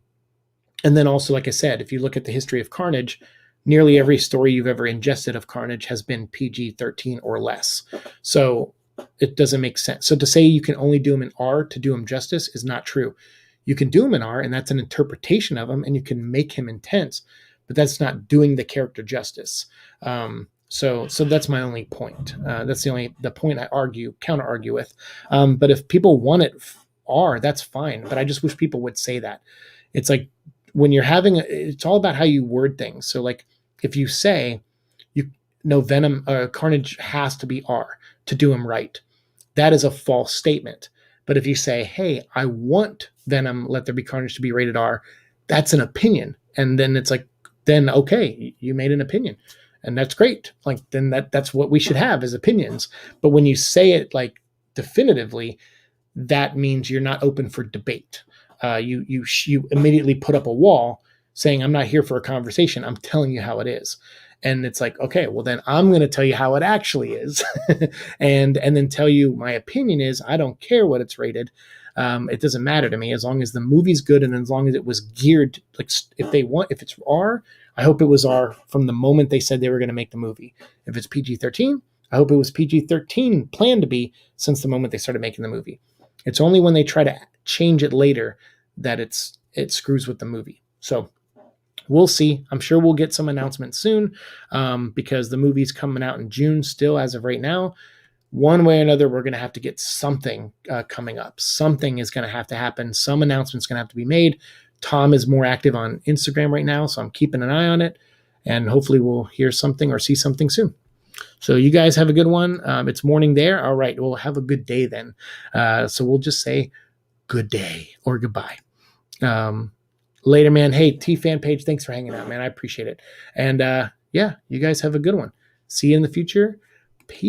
then also, like I said, if you look at the history of Carnage, nearly every story you've ever ingested of Carnage has been PG-13 or less. So it doesn't make sense. So to say you can only do them in R to do him justice is not true. You can do him in R, and that's an interpretation of him, and you can make him intense, but that's not doing the character justice. So that's my only point. That's the point I counter argue with. But if people want it R, that's fine. But I just wish people would say that. It's like when you're it's all about how you word things. So like if you say Venom, Carnage has to be R to do him right, that is a false statement. But if you say, hey, I want Venom, Let There Be Carnage to be rated R, that's an opinion. And then it's like, then okay, you made an opinion. And that's great. Like, then that's what we should have as opinions. But when you say it like definitively, that means you're not open for debate. You immediately put up a wall saying, I'm not here for a conversation. I'm telling you how it is. And it's like, okay, well then I'm going to tell you how it actually is. and then tell you my opinion is, I don't care what it's rated. It doesn't matter to me as long as the movie's good. And as long as it was geared, like if it's R, I hope it was R from the moment they said they were going to make the movie. If it's PG-13, I hope it was PG-13 planned to be since the moment they started making the movie. It's only when they try to change it later that it screws with the movie. So we'll see. I'm sure we'll get some announcements soon because the movie's coming out in June still as of right now. One way or another, we're going to have to get something coming up. Something is going to have to happen. Some announcement's going to have to be made. Tom is more active on Instagram right now, so I'm keeping an eye on it. And hopefully we'll hear something or see something soon. So you guys have a good one. It's morning there. All right, we'll have a good day then. So we'll just say good day or goodbye. Later, man. Hey, T-Fan Page, thanks for hanging out, man. I appreciate it. And yeah, you guys have a good one. See you in the future. Peace.